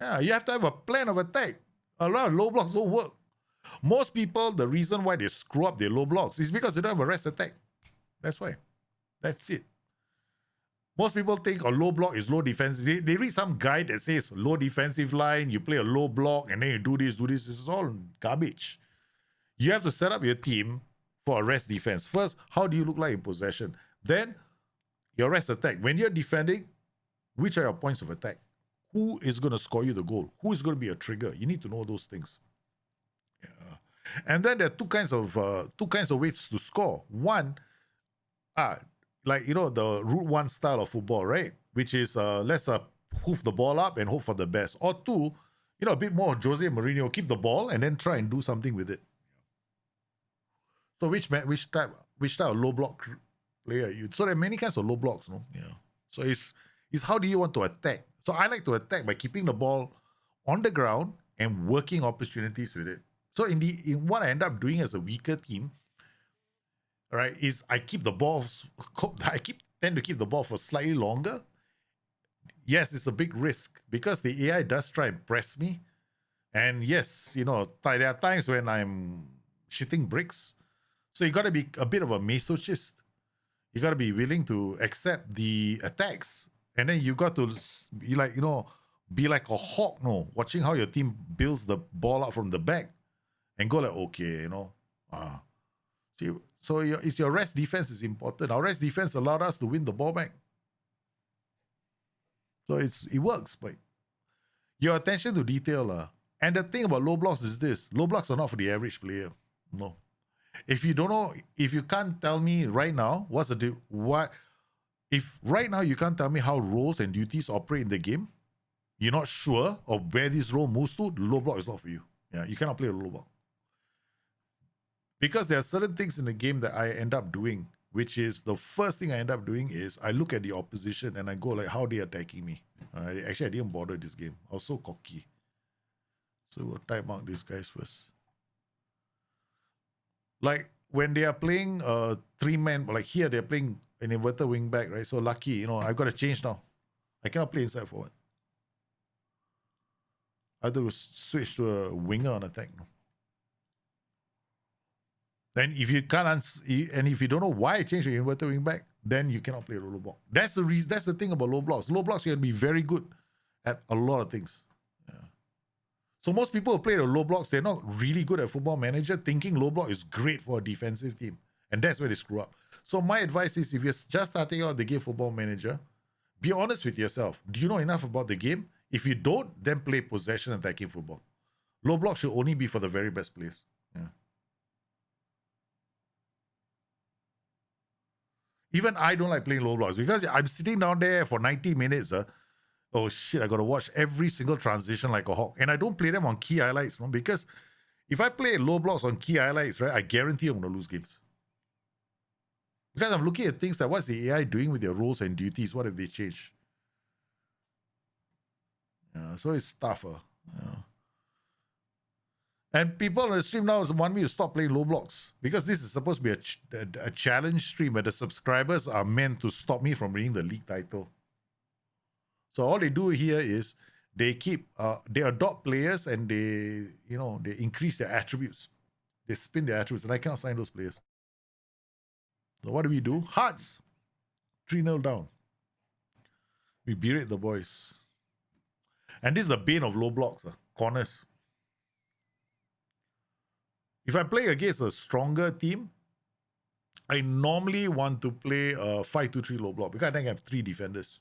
Yeah, you have to have a plan of attack. A lot of low blocks don't work. Most people, the reason why they screw up their low blocks is because they don't have a rest attack. That's why. That's it. Most people think a low block is low defense. They read some guide that says low defensive line, you play a low block, and then you do this. This is all garbage. You have to set up your team for a rest defense. First, how do you look like in possession? Then, your rest attack. When you're defending, which are your points of attack? Who is going to score you the goal? Who is going to be a trigger? You need to know those things. Yeah. And then there are two kinds of ways to score. One, like the route one style of football, right? Which is let's hoof the ball up and hope for the best. Or two, a bit more Jose Mourinho, keep the ball and then try and do something with it. So which type of low block player are you? So there are many kinds of low blocks, no? Yeah. So it's how do you want to attack? So I like to attack by keeping the ball on the ground and working opportunities with it. So in what I end up doing as a weaker team, right, is I keep the balls. Tend to keep the ball for slightly longer. Yes, it's a big risk because the AI does try and press me, and yes, there are times when I'm shitting bricks. So you got to be a bit of a masochist. You got to be willing to accept the attacks, and then you got to be like be like a hawk, watching how your team builds the ball out from the back, and go like, okay, So your rest defense is important. Our rest defense allowed us to win the ball back. So it works, but your attention to detail. And the thing about low blocks is this: low blocks are not for the average player. No. If you don't know, if you can't tell me right now if right now you can't tell me how roles and duties operate in the game, you're not sure of where this role moves to, the low block is not for you. Yeah, you cannot play a low block. Because there are certain things in the game that I end up doing, which is the first thing I end up doing is I look at the opposition and I go like, how they attacking me. Actually, I didn't bother this game. I was so cocky. So we'll time out these guys first. Like when they are playing 3-man, like here they're playing an inverted wing back, right? So lucky, I've got to change now. I cannot play inside forward. I have to switch to a winger on attack. No? Then if you can't and if you don't know why I changed the inverted wing back, then you cannot play a low block. That's the reason. That's the thing about low blocks. Low blocks you can be very good at a lot of things. Yeah. So most people who play the low blocks, they're not really good at Football Manager, thinking low block is great for a defensive team. And that's where they screw up. So my advice is, if you're just starting out the game Football Manager, be honest with yourself. Do you know enough about the game? If you don't, then play possession attacking football. Low block should only be for the very best players. Yeah. Even I don't like playing low blocks because I'm sitting down there for 90 minutes. Oh shit, I got to watch every single transition like a hawk. And I don't play them on key highlights, because if I play low blocks on key highlights, right, I guarantee I'm going to lose games. Because I'm looking at things like, what's the AI doing with their roles and duties? What have they changed? So it's tougher. And people on the stream now want me to stop playing low blocks because this is supposed to be a challenge stream where the subscribers are meant to stop me from winning the league title. So all they do here is they adopt players and they increase their attributes. They spin their attributes, and I cannot sign those players. So what do? Hearts, 3-0 down. We berate the boys. And this is the bane of low blocks, corners. If I play against a stronger team, I normally want to play a 5-2-3 low block because I think I have 3 defenders.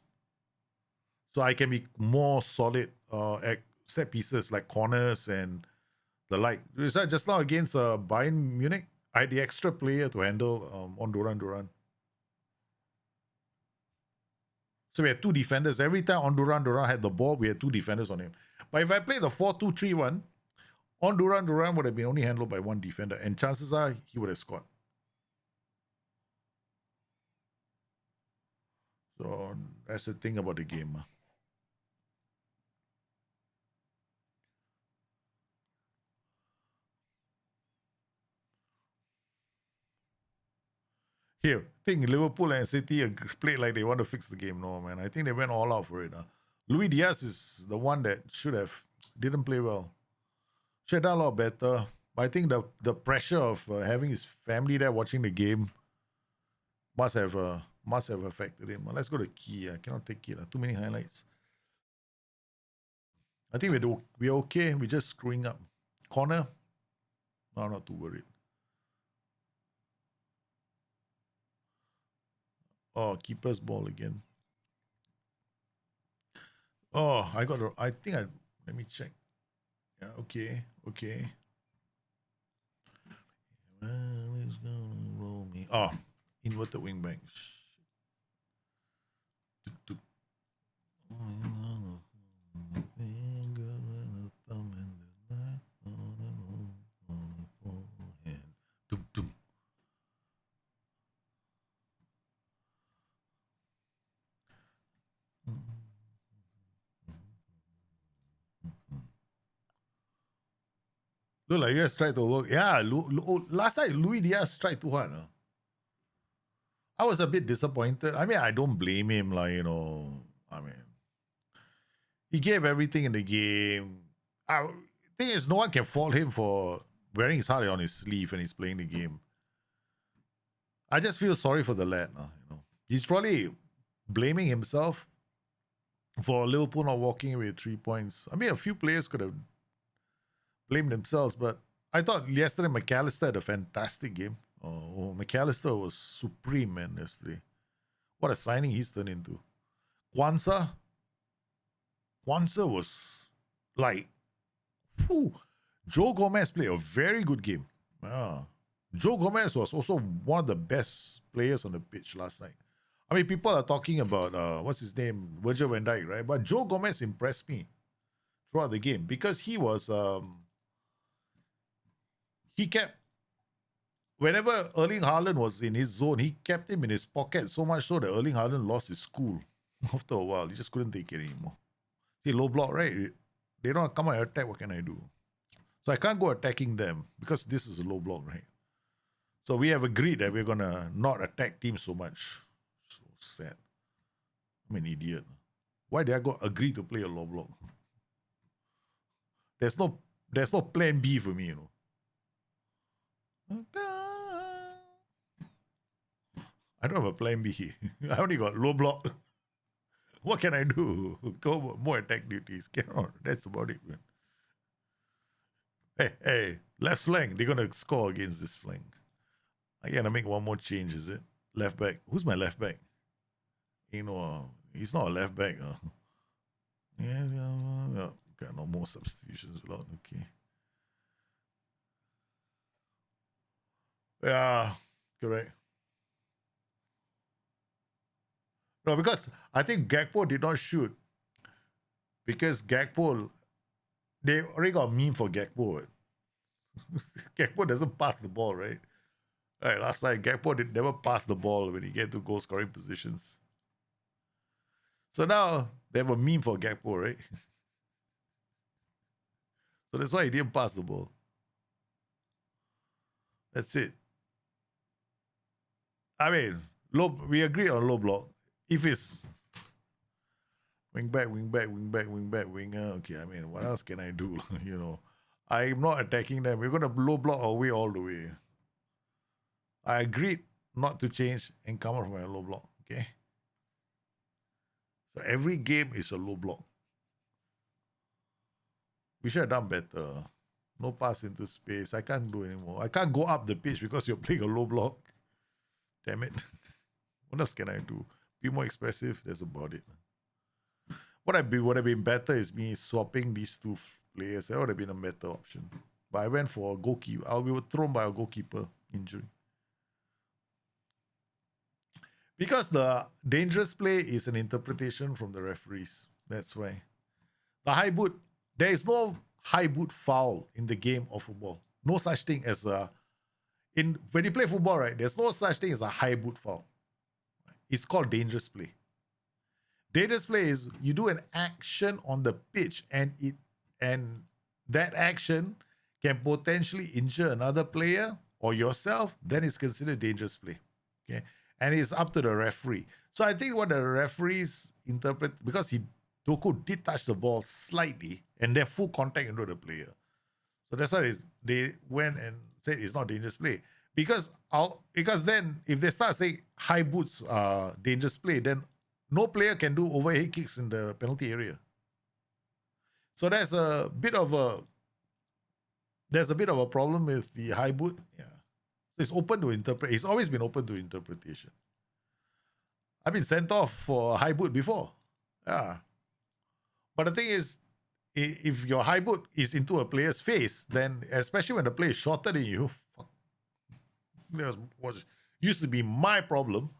So I can be more solid at set pieces like corners and the like. Just now against Bayern Munich, I had the extra player to handle on Duran. So we had 2 defenders. Every time on Duran had the ball, we had 2 defenders on him. But if I play the 4-2-3-1, on Duran would have been only handled by 1 defender, and chances are he would have scored. So that's the thing about the game. Here, I think Liverpool and City played like they want to fix the game. No, man. I think they went all out for it. Luis Diaz is the one that didn't play well. Should have done a lot better. But I think the pressure of having his family there watching the game must have affected him. Let's go to key. I cannot take it. Too many highlights. I think we're okay. We're just screwing up. Corner. I'm not too worried. Oh, keeper's ball again. Oh, let me check. Yeah, okay. Roll me. Oh, inverted wing back. Look like you guys tried to work. Yeah, last night Louis Diaz tried too hard. I was a bit disappointed. I mean, I don't blame him, like, I mean, he gave everything in the game. Thing is, no one can fault him for wearing his heart on his sleeve when he's playing the game. I just feel sorry for the lad. He's probably blaming himself for Liverpool not walking away with 3 points. I mean, a few players could have blamed themselves, but I thought yesterday McAllister had a fantastic game. Oh, McAllister was supreme, man, yesterday. What a signing he's turned into. Kwanzaa was like, whew. Joe Gomez played a very good game. Joe Gomez was also one of the best players on the pitch last night. I mean, people are talking about, what's his name? Virgil van Dijk, right? But Joe Gomez impressed me throughout the game because he was, he kept, whenever Erling Haaland was in his zone, he kept him in his pocket so much so that Erling Haaland lost his cool after a while. He just couldn't take it anymore. See, low block, right? They don't come out and attack. What can I do? So I can't go attacking them because this is a low block, right? So we have agreed that we're going to not attack teams so much. So sad. I'm an idiot. Why did I go agree to play a low block? There's no plan B for me, I don't have a plan B. I only got low block. What can I do? Go more attack duties. Cannot. That's about it, man. Hey, left flank. They're gonna score against this flank. I gotta make one more change, is it? Left back. Who's my left back? He's not a left back. Yeah, okay, no more substitutions allowed. Okay. Yeah, correct. No, because I think Gakpo did not shoot. Because Gakpo, they already got a meme for Gakpo. Gakpo doesn't pass the ball, right? Right, last night Gakpo never pass the ball when he get to goal scoring positions. So now they have a meme for Gakpo, right? So that's why he didn't pass the ball. That's it. I mean, we agree on low block. If it's wing back, winger. Okay, I mean, what else can I do? I'm not attacking them. We're gonna low block our way all the way. I agreed not to change and come out from a low block. Okay. So every game is a low block. We should have done better. No pass into space. I can't do anymore. I can't go up the pitch because you're playing a low block. Damn it. What else can I do? Be more expressive. That's about it. What would have been better is me swapping these two players. That would have been a better option. But I went for a goalkeeper. I was thrown by a goalkeeper injury. Because the dangerous play is an interpretation from the referees. That's why. The high boot, there is no high boot foul in the game of football. No such thing as when you play football, right? There's no such thing as a high boot foul. It's called dangerous play. Dangerous play is you do an action on the pitch and that action can potentially injure another player or yourself, then it's considered dangerous play. Okay. And it's up to the referee. So I think what the referees interpret, because Doku did touch the ball slightly and then full contact into the player. So that's why they went and said it's not dangerous play. Because then if they start saying high boots are dangerous play, then no player can do overhead kicks in the penalty area. So that's a bit of a there's a bit of a problem with the high boot. Yeah. It's open to interpret. It's always been open to interpretation. I've been sent off for a high boot before. Yeah. But the thing is, if your high boot is into a player's face, then especially when the player is shorter than you, that was used to be my problem.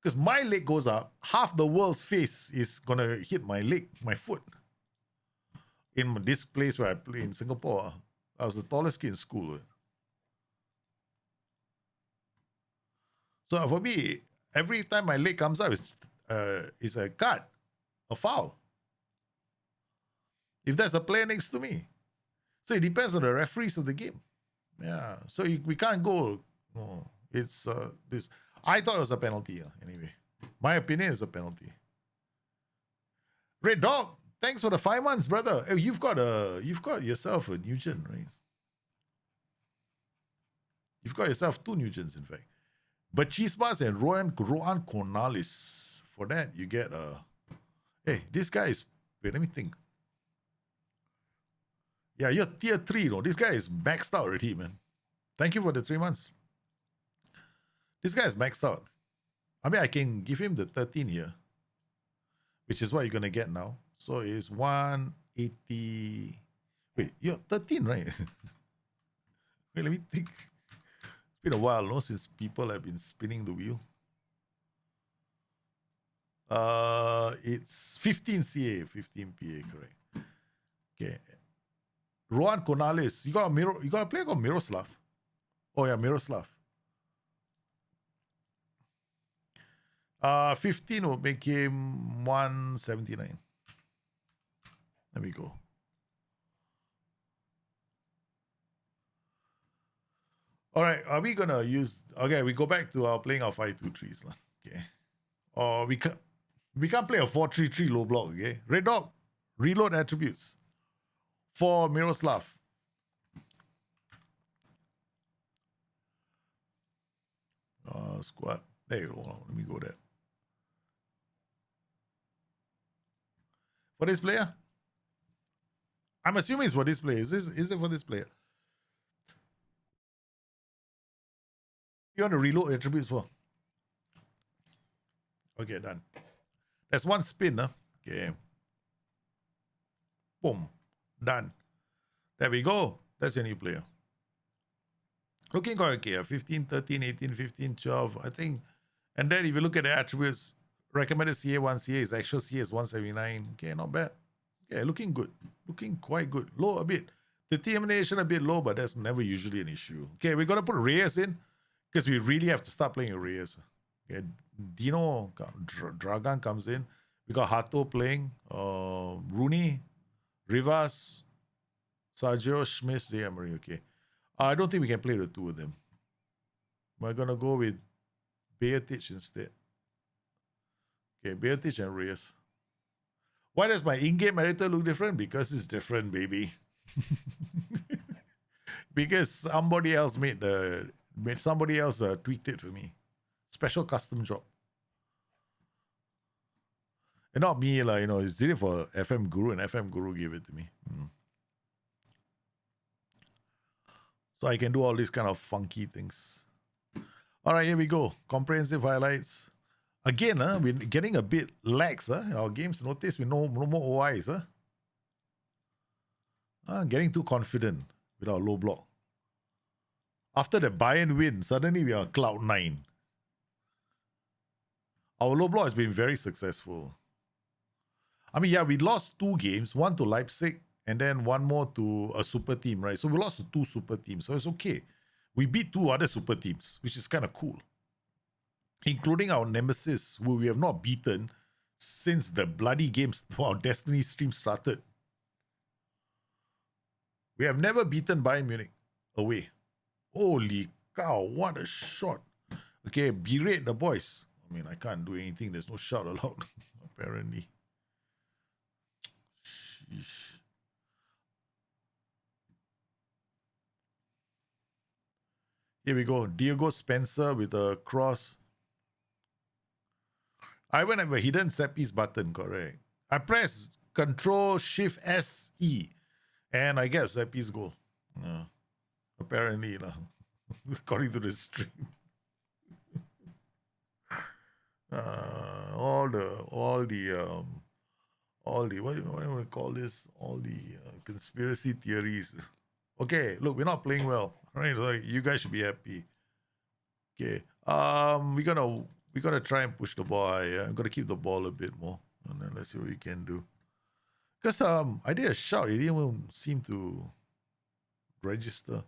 Because my leg goes up, half the world's face is gonna hit my leg, my foot. In this place where I play in Singapore, I was the tallest kid in school. So for me, every time my leg comes up, it's a cut, a foul. If there's a player next to me. So it depends on the referees of the game. Yeah. So we can't go. No, it's this. I thought it was a penalty. Anyway, my opinion is a penalty. Red Dog, thanks for the 5 months, brother. Hey, you've got yourself a Newgen, right? You've got yourself 2 Newgens, in fact. But Chispas and Rohan Cornalis. For that, you get hey, this guy is. Wait, let me think. Yeah, you're tier 3, no? This guy is maxed out already, man. Thank you for the 3 months. This guy is maxed out. I mean, I can give him the 13 here, which is what you're going to get now. So it's 180. Wait, you're 13, right? Wait, let me think. It's been a while, no, since people have been spinning the wheel. It's 15 CA, 15 PA, correct. Okay. Rohan Cornalis. You got a player called Miroslav. Oh yeah, Miroslav. 15 will make him 179. Let me go. All right, are we gonna use? Okay, we go back to our playing our 5-2-3s, okay. Or we can't play a 4-3-3 low block. Okay, Red Dog, reload attributes for Miroslav. Squad. There you go. Let me go there. For this player? I'm assuming it's for this player. Is it for this player? You want to reload attributes for? Okay, done. That's one spin, huh? Okay. Boom. Done. There we go. That's your new player. Looking quite okay. 15, 13, 18, 15, 12. I think. And then if you look at the attributes, recommended CA1 CA is actual CA is 179. Okay, not bad. Okay, looking good. Looking quite good. Low a bit. Determination a bit low, but that's never usually an issue. Okay, we're going to put Reyes in because we really have to start playing Reyes. Okay, Dino, Dragan comes in. We got Hato playing. Rooney, Rivas, Sergio, Schmidt, Emery. Okay. I don't think we can play the two of them. We're going to go with Beatic instead. Okay, Beatic and Reyes. Why does my in-game editor look different? Because it's different, baby. Because somebody else tweaked it for me. Special custom job. And not me, it's did it for FM Guru, and FM Guru gave it to me. So I can do all these kind of funky things. All right, here we go. Comprehensive highlights. Again, we're getting a bit lax in our games. Notice we no more OIs. Getting too confident with our low block. After the Bayern win, suddenly we are cloud 9. Our low block has been very successful. I mean, yeah, we lost 2 games, one to Leipzig and then one more to a super team, right? So we lost to 2 super teams, so it's okay. We beat 2 other super teams, which is kind of cool. Including our nemesis, who we have not beaten since the bloody games our Destiny stream started. We have never beaten Bayern Munich away. Holy cow, what a shot. Okay, berate the boys. I mean, I can't do anything. There's no shout allowed, apparently. Sheesh. Here we go. Diego Spencer with a cross. I went have a hidden set piece button, correct. I press Control Shift S E and I get a set piece goal. Apparently, according to the stream. All the what do you want to call this? All the conspiracy theories. Okay, look, we're not playing well. All right, so you guys should be happy. Okay, we gotta try and push the ball. I'm gonna keep the ball a bit more, and then let's see what we can do. Because I did a shout, it didn't even seem to register.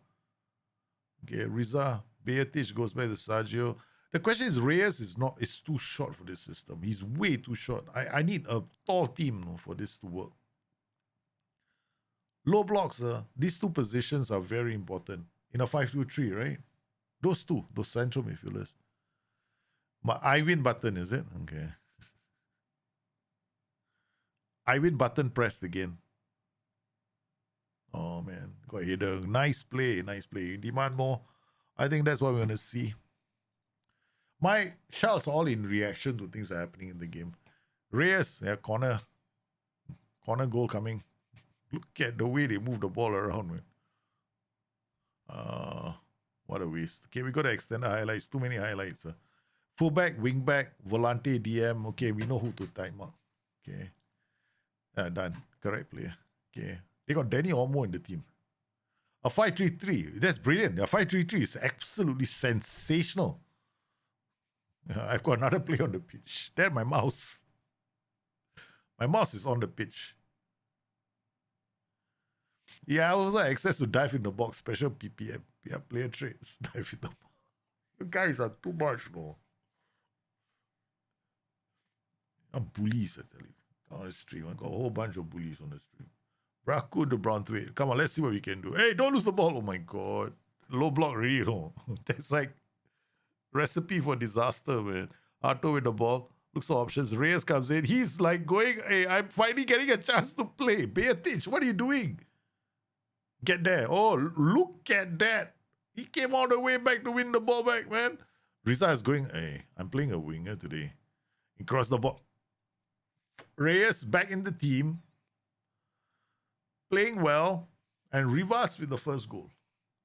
Okay, Riza Beatriz goes back to Sergio. The question is, Reyes is too short for this system. He's way too short. I need a tall team for this to work. Low blocks, these two positions are very important in a 5-2-3, right? Those central midfielders. I win button, is it? Okay. I win button pressed again. Oh man, got hit. Nice play. Demand more. I think that's what we're gonna see. My shouts all in reaction to things that are happening in the game. Reyes, corner goal coming. Look at the way they move the ball around, man. What a waste. Okay, we got to extend the highlights. Too many highlights. Fullback, wingback, volante, DM. Okay, we know who to time up. Okay. Done. Correct player. Okay. They got Danny Olmo in the team. A 5-3-3. That's brilliant. A 5-3-3 is absolutely sensational. I've got another player on the pitch. There, my mouse. My mouse is on the pitch. Yeah, I also have access to dive in the box, special PPM. Yeah, player traits. Dive in the box. You guys are too much, no. I'm bullies, I tell you. On the stream. I got a whole bunch of bullies on the stream. Braku the Brownthwaite. Come on, let's see what we can do. Hey, don't lose the ball. Oh my god. Low block already, you know. That's like recipe for disaster, man. Arto with the ball. Looks for options. Reyes comes in. He's like going, hey, I'm finally getting a chance to play. Beatriz, what are you doing? Get there. Oh, look at that. He came all the way back to win the ball back, man. Riza is going, hey, I'm playing a winger today. He crossed the ball. Reyes back in the team. Playing well. And Rivas with the first goal.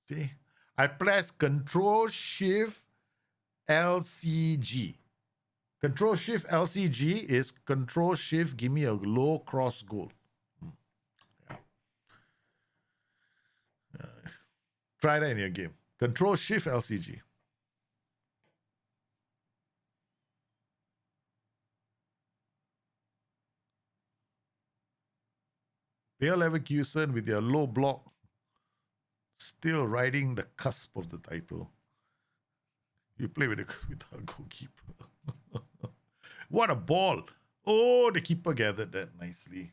See? I press Control Shift LCG. Control Shift LCG is Control Shift, give me a low cross goal. Try that in your game. Control Shift LCG. Bayer Leverkusen with their low block still riding the cusp of the title. You play with our goalkeeper. What a ball. Oh, the keeper gathered that nicely.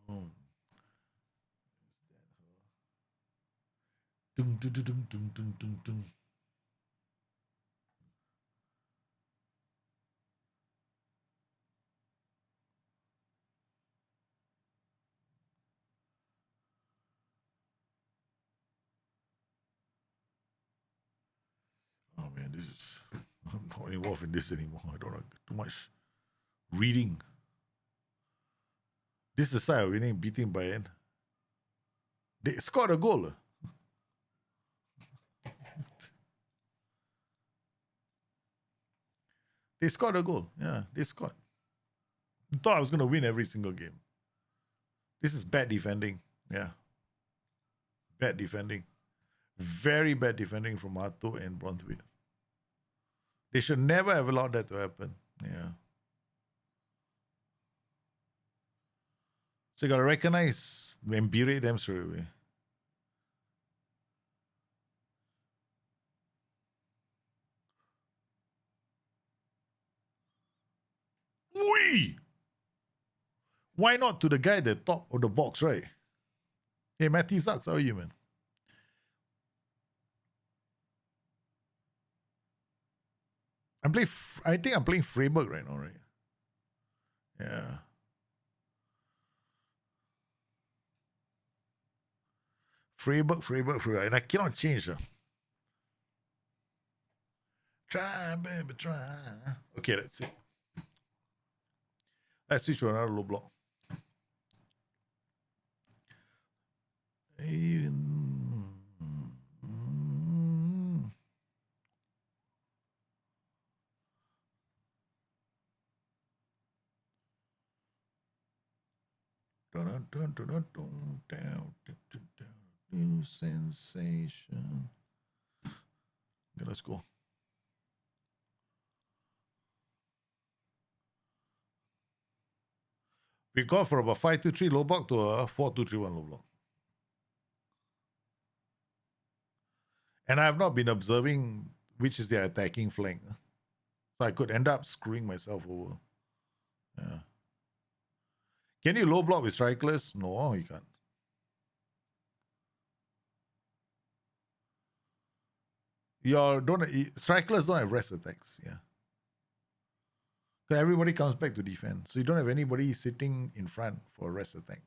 Oh. Dum, dum, dum, dum, dum, dum, dum. Oh man, I'm not involved in this anymore. I don't know, too much reading. This is the side of winning, beating Bayern. They scored a goal. They scored a goal. Yeah, they scored. I thought I was going to win every single game. This is bad defending. Yeah. Bad defending. Very bad defending from Arto and Brownthwaite. They should never have allowed that to happen. Yeah. So you got to recognize and berate them straight away. Wee! Why not to the guy at the top of the box, right? Hey, Matty Sachs, how are you, man? I think I'm playing Freiburg right now, right? Yeah. Freiburg. And I cannot change. Try, baby, try. Okay, that's it. Let's switch to another low block. New sensation. Okay, let's go. We got from a 5-2-3 low block to a 4-2-3-1 low block. And I have not been observing which is their attacking flank. So I could end up screwing myself over. Yeah. Can you low block with strikeless? No, you can't. Strikeless don't have rest attacks. Yeah. So everybody comes back to defend. So you don't have anybody sitting in front for a rest attack.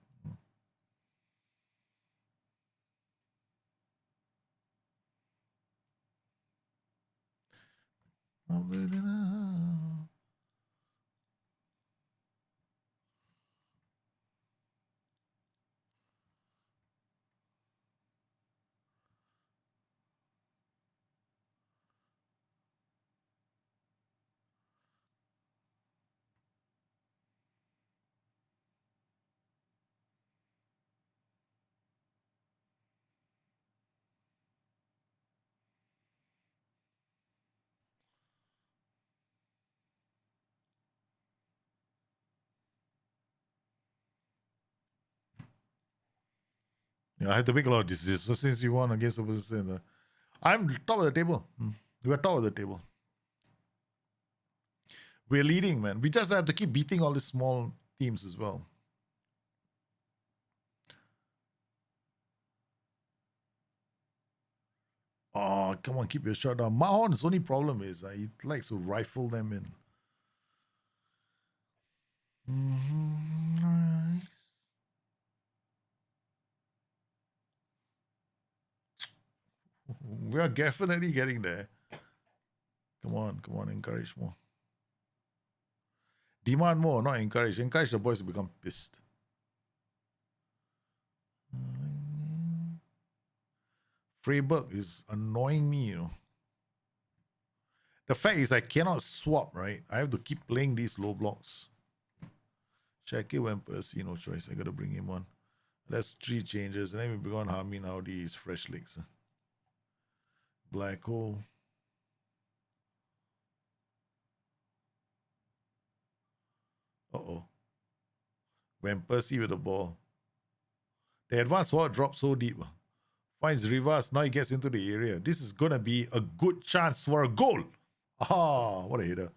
Yeah, I had to make a lot of decisions. So since you won against opposition, I'm top of the table. We're top of the table. We're leading, man. We just have to keep beating all these small teams as well. Oh, come on, keep your shot down. Mahon's only problem is he likes to rifle them in. We are definitely getting there. Come on, encourage more. Demand more, not encourage. Encourage the boys to become pissed. Freiburg is annoying me, you know. The fact is I cannot swap, right? I have to keep playing these low blocks. Shaki Van Persie, no choice. I gotta bring him on. That's 3 changes. And then we bring on Harmin Audi, his fresh legs. Black hole. Uh-oh. Van Persie with the ball. The advanced forward dropped so deep. Finds Rivas. Now he gets into the area. This is gonna be a good chance for a goal. Ah, what a hitter.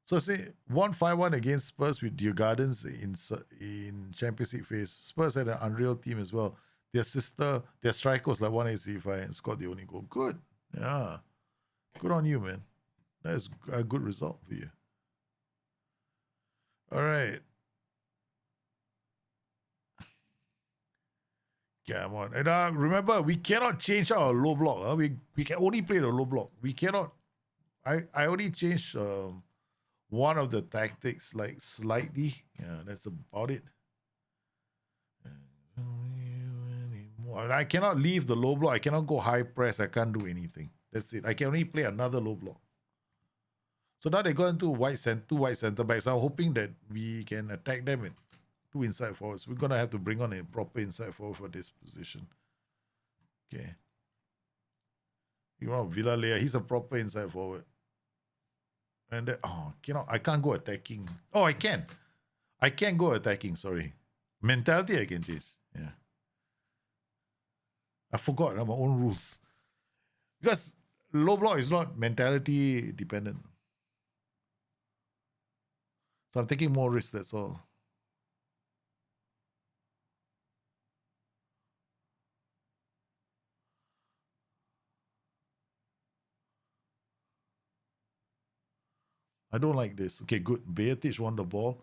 So say 1-5-1 against Spurs with Dear Gardens in Champions League phase. Spurs had an unreal team as well. Their striker was like 185 and scored the only goal. Good. Yeah. Good on you, man. That's a good result for you. All right. Come on. And remember, we cannot change our low block. We can only play the low block. We cannot. I only changed one of the tactics, like slightly. Yeah, that's about it. And I cannot leave the low block. I cannot go high press. I can't do anything. That's it. I can only play another low block. So now they go into two white center backs. I'm hoping that we can attack them in 2 inside forwards. We're gonna have to bring on a proper inside forward for this position. Okay. You know Villalea, he's a proper inside forward. And then, I can't go attacking. Oh, I can. I can go attacking, sorry. Mentality I can change. Yeah. I forgot my own rules. Because low block is not mentality dependent. So I'm taking more risks, that's all. I don't like this. Okay, good. Beatrice won the ball.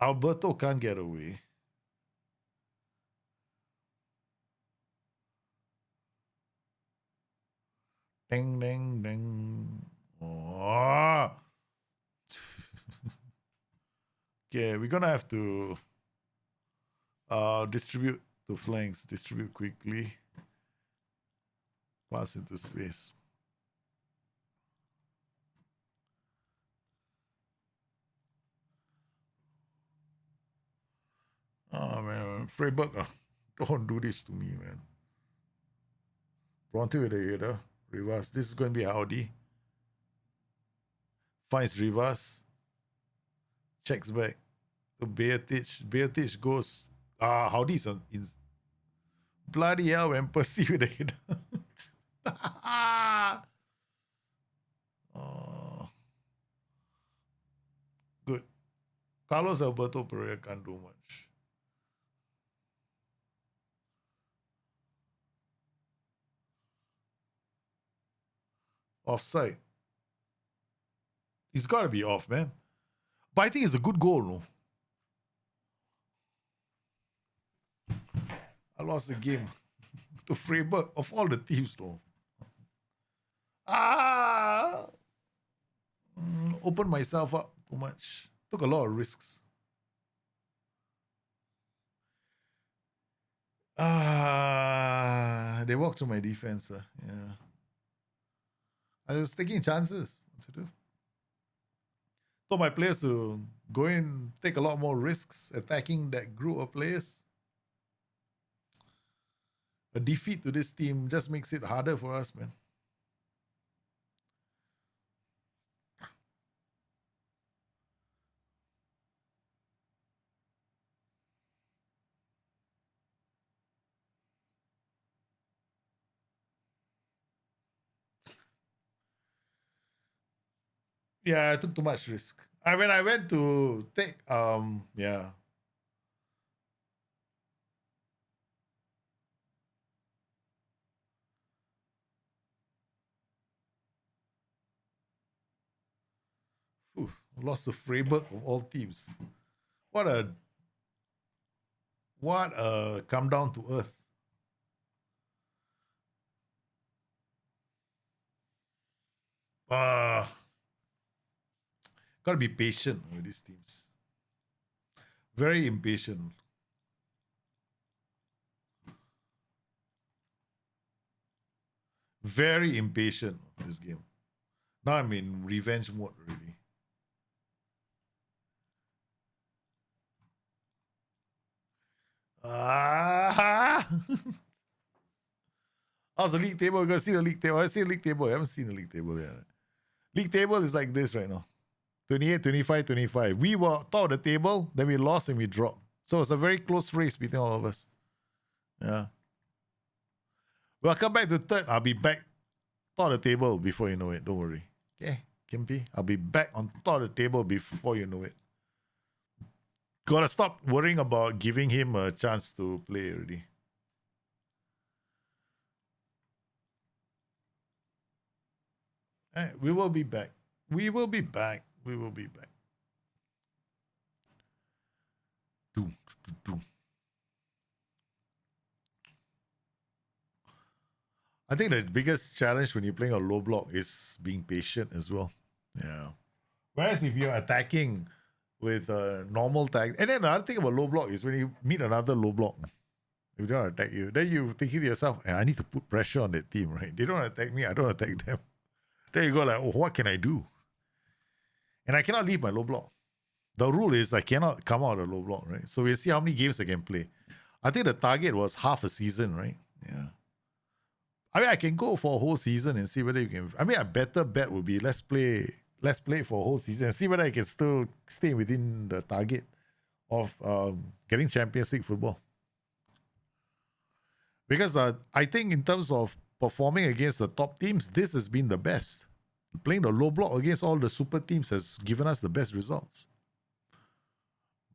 Alberto can't get away. Ding, ding, ding. Oh. Okay, we're going to have to distribute to flanks, distribute quickly, pass into space. Oh man, Freiburg, don't do this to me, man. Bronte with the header, reverse. This is going to be Audi. Finds reverse, checks back to Beatic. Beatic goes. Howdy's in bloody hell when Percy with the header. Oh, good. Carlos Alberto Pereira can't do much. Offside. He's got to be off, man. But I think it's a good goal, no? I lost the game to Freiburg of all the teams, though. Opened myself up too much. Took a lot of risks. They walked to my defense. Yeah. I was taking chances. What to do? Told my players to go in, take a lot more risks attacking that group of players. A defeat to this team just makes it harder for us, man. Yeah, I took too much risk. When I went to take yeah. Lost to Freiburg of all teams. What a come down to earth. Gotta be patient with these teams. Very impatient. Very impatient in this game. Now I'm in revenge mode already. How's the league table? You gotta see the league table. I see the league table. I haven't seen the league table yet. League table is like this right now. 28, 25, 25. We were top of the table, then we lost and we dropped. So it's a very close race between all of us. Yeah. Well, I'll come back to third. I'll be back top of the table before you know it. Don't worry. Okay, Kimpy. I'll be back on top of the table before you know it. Gotta stop worrying about giving him a chance to play already. We will be back. We will be back. We will be back. I think the biggest challenge when you're playing a low block is being patient as well. Yeah. Whereas if you're attacking with a normal tag, and then the other thing about low block is when you meet another low block, if they don't attack you, then you thinking to yourself, I need to put pressure on that team, right? They don't attack me, I don't attack them. There you go, like, what can I do? And I cannot leave my low block. The rule is I cannot come out of low block, right? So we'll see how many games I can play. I think the target was half a season, right? Yeah. I mean, I can go for a whole season and see whether you can. I mean, a better bet would be let's play for a whole season and see whether I can still stay within the target of getting Champions League football. Because I think in terms of performing against the top teams, this has been the best. Playing the low block against all the super teams has given us the best results.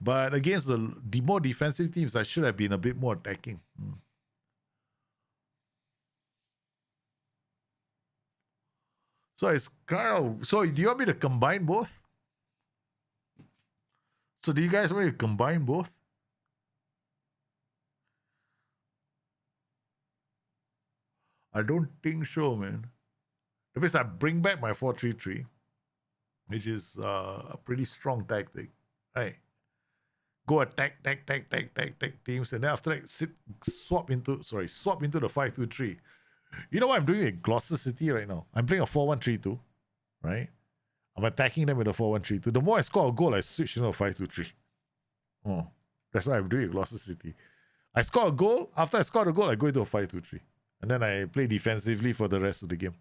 But against the more defensive teams, I should have been a bit more attacking. So it's kind of. So do you want me to combine both? So do you guys want me to combine both? I don't think so, man. That means I bring back my 4-3-3, which is a pretty strong tactic, right? go attack, teams, and then after that swap into the 5-2-3. You know what I'm doing at Gloucester City right now? I'm playing a 4-1-3-2, right? I'm attacking them with a 4-1-3-2. The more I score a goal, I switch into a 5-2-3. Oh, that's what I'm doing at Gloucester City. I score a goal. After I score the goal, I go into a 5-2-3. And then I play defensively for the rest of the game.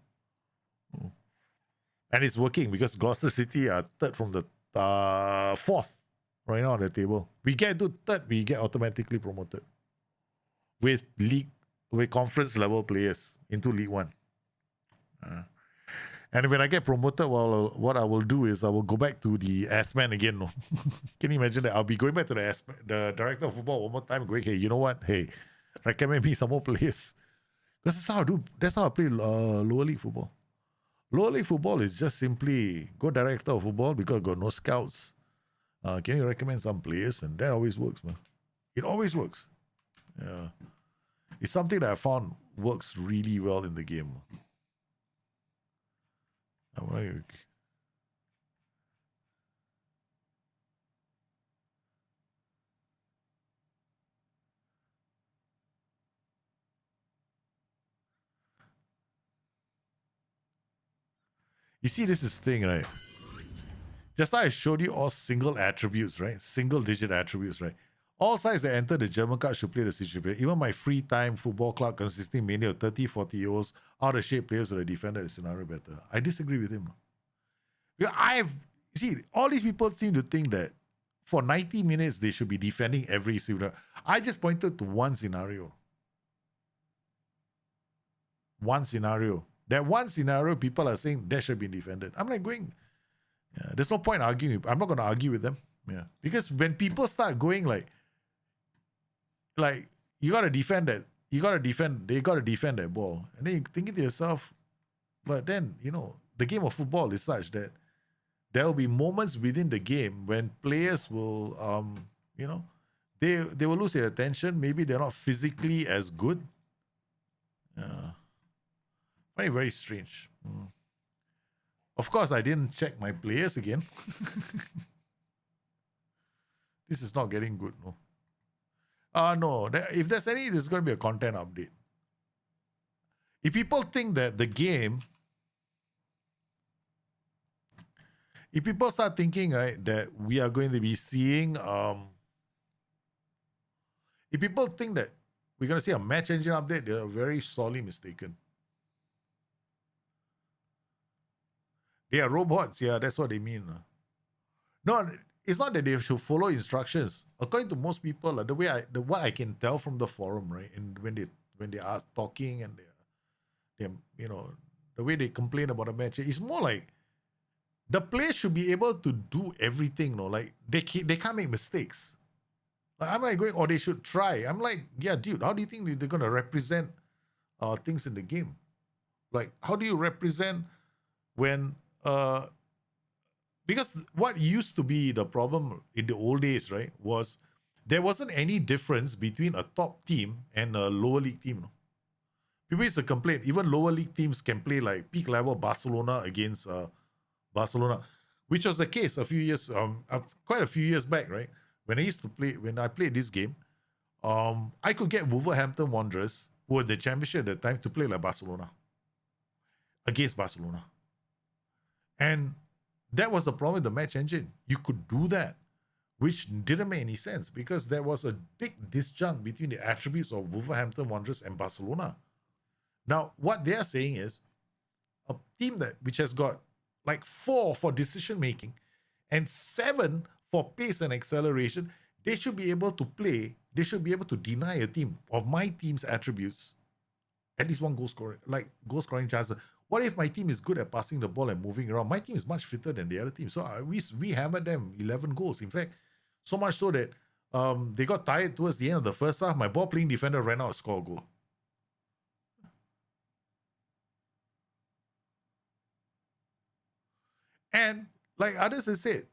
Oh. And it's working because Gloucester City are third from the fourth right now on the table. We get to third, we get automatically promoted with conference level players into League One. And when I get promoted, well, what I will do is I will go back to the S-Man again. No? Can you imagine that? I'll be going back to the director of football one more time, going, hey, you know what? Hey, recommend me some more players. Because that's how I do. That's how I play lower league football. Lower league football is just simply go director of football because I've got no scouts. Can you recommend some players? And that always works, man. It always works. Yeah. It's something that I found works really well in the game. You see, this is the thing, right? Just like I showed you all single attributes, right? Single digit attributes, right? All sides that enter the German card should play the situation. Even my free time football club consisting mainly of 30, 40 year olds, out of shape players with a defender is scenario better. I disagree with him. See, all these people seem to think that for 90 minutes they should be defending every single. I just pointed to one scenario. That one scenario, people are saying that should be defended. I'm like going, yeah, there's no point arguing. I'm not going to argue with them. Yeah, because when people start going like you got to defend that, they got to defend that ball, and then you're thinking to yourself, but then the game of football is such that there will be moments within the game when players will, they will lose their attention. Maybe they're not physically as good. Very, very strange. Of course, I didn't check my players again. This is not getting good, no. No. If there's there's going to be a content update. If people think that the game, if people start thinking, right, that we are going to be seeing, if people think that we're going to see a match engine update, they're very sorely mistaken. They are robots, yeah, that's what they mean. No, it's not that they should follow instructions. According to most people, what I can tell from the forum, right, and when they are talking and they the way they complain about a match, it's more like the players should be able to do everything. No, like they can't make mistakes. Like, I'm like going, or they should try. I'm like, yeah, dude, how do you think they're gonna represent things in the game? Like, how do you represent when because what used to be the problem in the old days, right, was there wasn't any difference between a top team and a lower league team. No? People used to complain, even lower league teams can play like peak level Barcelona against Barcelona, which was the case quite a few years back, right? When I played this game, I could get Wolverhampton Wanderers, who were the championship at the time, to play like Barcelona against Barcelona. And that was the problem with the match engine. You could do that, which didn't make any sense because there was a big disjunct between the attributes of Wolverhampton Wanderers and Barcelona. Now, what they're saying is a team which has got like 4 for decision making and 7 for pace and acceleration, they should be able to play. They should be able to deny a team of my team's attributes at least one goal scoring chance. What if my team is good at passing the ball and moving around? My team is much fitter than the other team. So we hammered them 11 goals. In fact, so much so that they got tired towards the end of the first half. My ball playing defender ran out and scored a goal. And like others have said,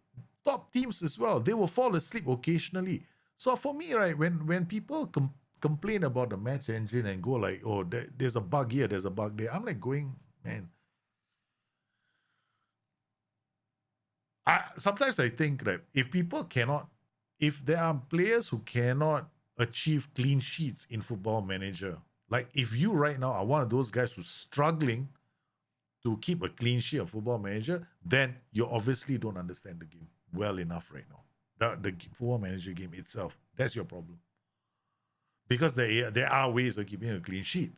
top teams as well, they will fall asleep occasionally. So for me, right, when people complain about the match engine and go like, oh, there's a bug here, there's a bug there, I'm like going, man. Sometimes I think that if people cannot, if there are players who cannot achieve clean sheets in Football Manager, like if you right now are one of those guys who's struggling to keep a clean sheet of Football Manager, then you obviously don't understand the game well enough right now. The Football Manager game itself, that's your problem. Because there are ways of keeping a clean sheet.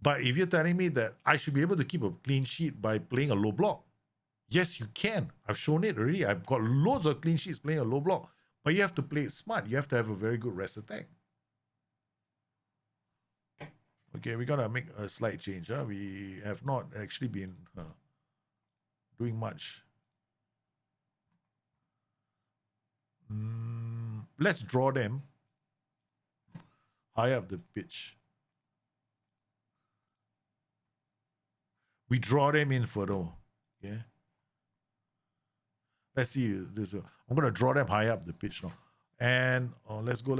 But if you're telling me that I should be able to keep a clean sheet by playing a low block, yes, you can. I've shown it already. I've got loads of clean sheets playing a low block. But you have to play it smart. You have to have a very good rest attack. Okay, we're going to make a slight change. We have not actually been doing much. Let's draw them high up the pitch. We draw them in further. Yeah. Let's see this. I'm going to draw them high up the pitch now. And let's go.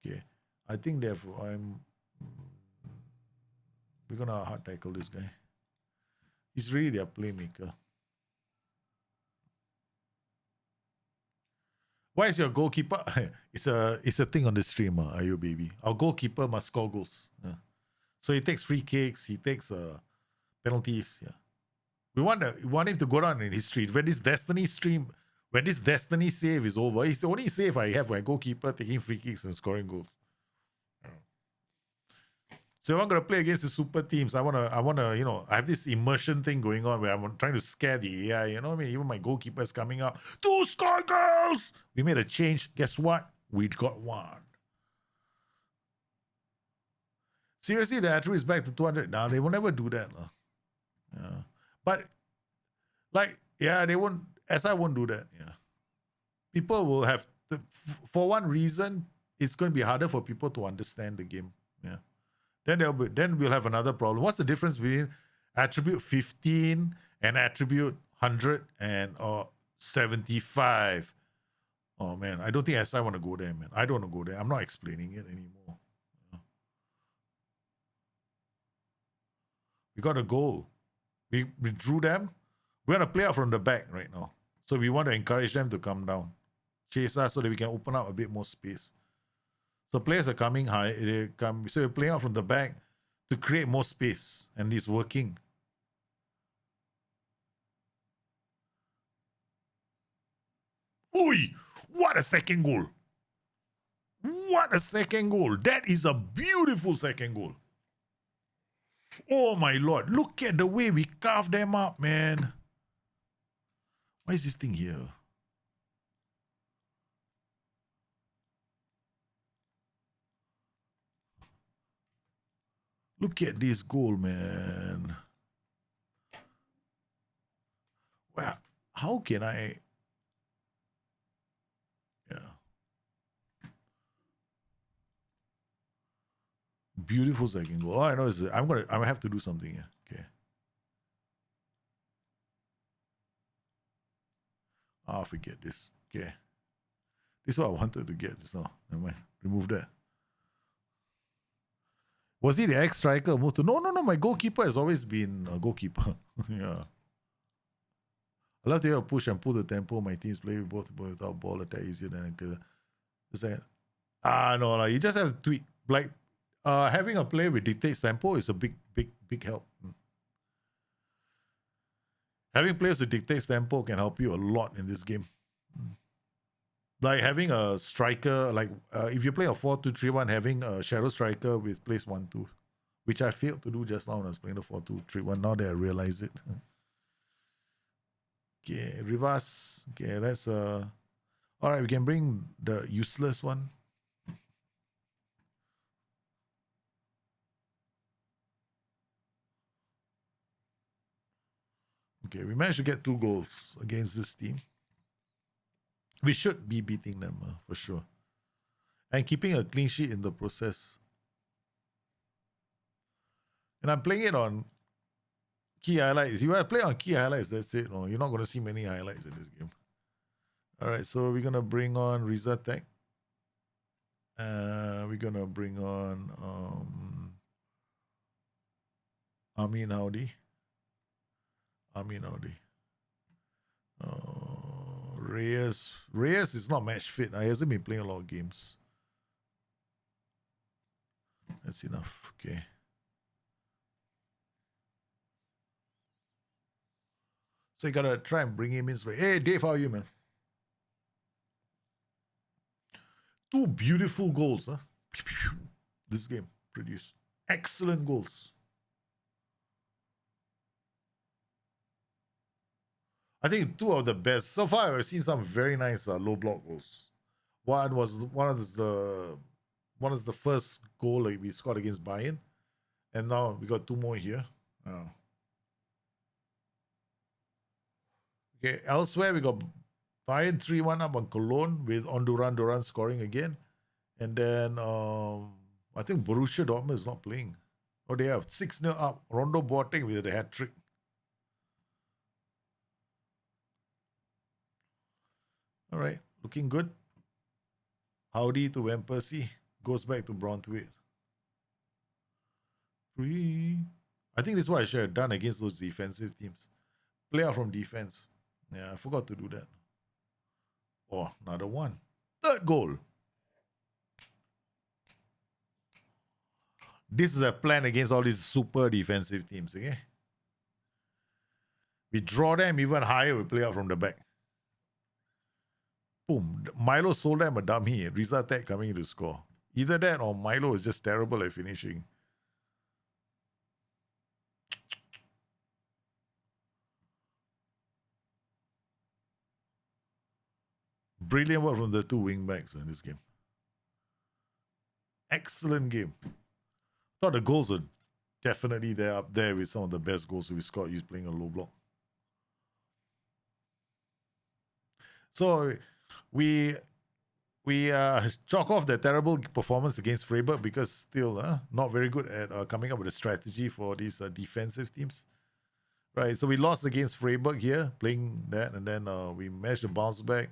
Okay. I think therefore we're going to hard tackle this guy. He's really their playmaker. Why is your goalkeeper? It's a thing on the stream, are you baby? Our goalkeeper must score goals. So he takes free kicks, he takes penalties. Yeah. We want him to go down in history. When this destiny save is over, it's the only save I have my goalkeeper taking free kicks and scoring goals. So if I'm gonna play against the super teams, I wanna, I have this immersion thing going on where I'm trying to scare the AI. You know what I mean? Even my goalkeeper's coming up to score goals. We made a change. Guess what? We got one. Seriously, the attribute is back to 200. Now they will never do that. Yeah. But they won't. SI won't do that. Yeah. People will have for one reason, it's going to be harder for people to understand the game. Yeah. Then we'll have another problem. What's the difference between attribute 15 and attribute 100 and 75? Oh man, I don't think SI want to go there, man. I don't want to go there. I'm not explaining it anymore. We got a goal. We drew them. We're going to play out from the back right now. So we want to encourage them to come down, chase us so that we can open up a bit more space. So players are coming high. So we're playing out from the back to create more space. And it's working. Oi! What a second goal. What a second goal. That is a beautiful second goal. Oh my Lord. Look at the way we carved them up, man. Why is this thing here? Look at this goal, man. Well, how can I... Yeah. Beautiful second goal. All I know is that I'm gonna have to do something here. Okay. Forget this. Okay. This is what I wanted to get just now. Never mind. Remove that. Was he the ex-striker moved to? No. My goalkeeper has always been a goalkeeper. Yeah. I love to hear a push and pull the tempo. My teams play with both without ball attack easier than just that. No. You just have to tweak. Like having a player with dictates tempo is a big help. Having players who dictate tempo can help you a lot in this game. Like having a striker, like if you play a 4-2-3-1, having a shadow striker with place 1-2, which I failed to do just now when I was playing the 4-2-3-1. Now that I realize it. Okay, reverse. Okay, that's all right. We can bring the useless one. Okay, we managed to get 2 goals against this team. We should be beating them for sure. And keeping a clean sheet in the process. And I'm playing it on key highlights. You play on key highlights, that's it. No, you're not going to see many highlights in this game. All right, so we're going to bring on Riza Tech. We're going to bring on Amin Audi. Reyes. Reyes is not match fit. He hasn't been playing a lot of games. That's enough. Okay. So you gotta try and bring him in. Hey, Dave, how are you, man? 2 beautiful goals, huh? This game produced excellent goals. I think 2 of the best. So far, I've seen some very nice low block goals. One was the first goal we scored against Bayern, and now we got 2 more here. Oh. Okay, elsewhere we got Bayern 3-1 up on Cologne with Duran scoring again, and then I think Borussia Dortmund is not playing. Oh, they have 6-0 up. Rondo Boateng with a hat trick. All right, looking good. Howdy to Van Persie. Goes back to Braunthwaite. I think this is what I should have done against those defensive teams. Play out from defense. Yeah, I forgot to do that. Oh, another one. 3rd goal. This is a plan against all these super defensive teams, okay? We draw them even higher, we play out from the back. Boom. Milo sold them a dummy. Riza Tech coming in to score. Either that or Milo is just terrible at finishing. Brilliant work from the 2 wing backs in this game. Excellent game. Thought the goals were definitely there, up there with some of the best goals we scored using playing a low block. So we chalk off the terrible performance against Freiburg because still not very good at coming up with a strategy for these defensive teams. Right, so we lost against Freiburg here, playing that, and then we managed to bounce back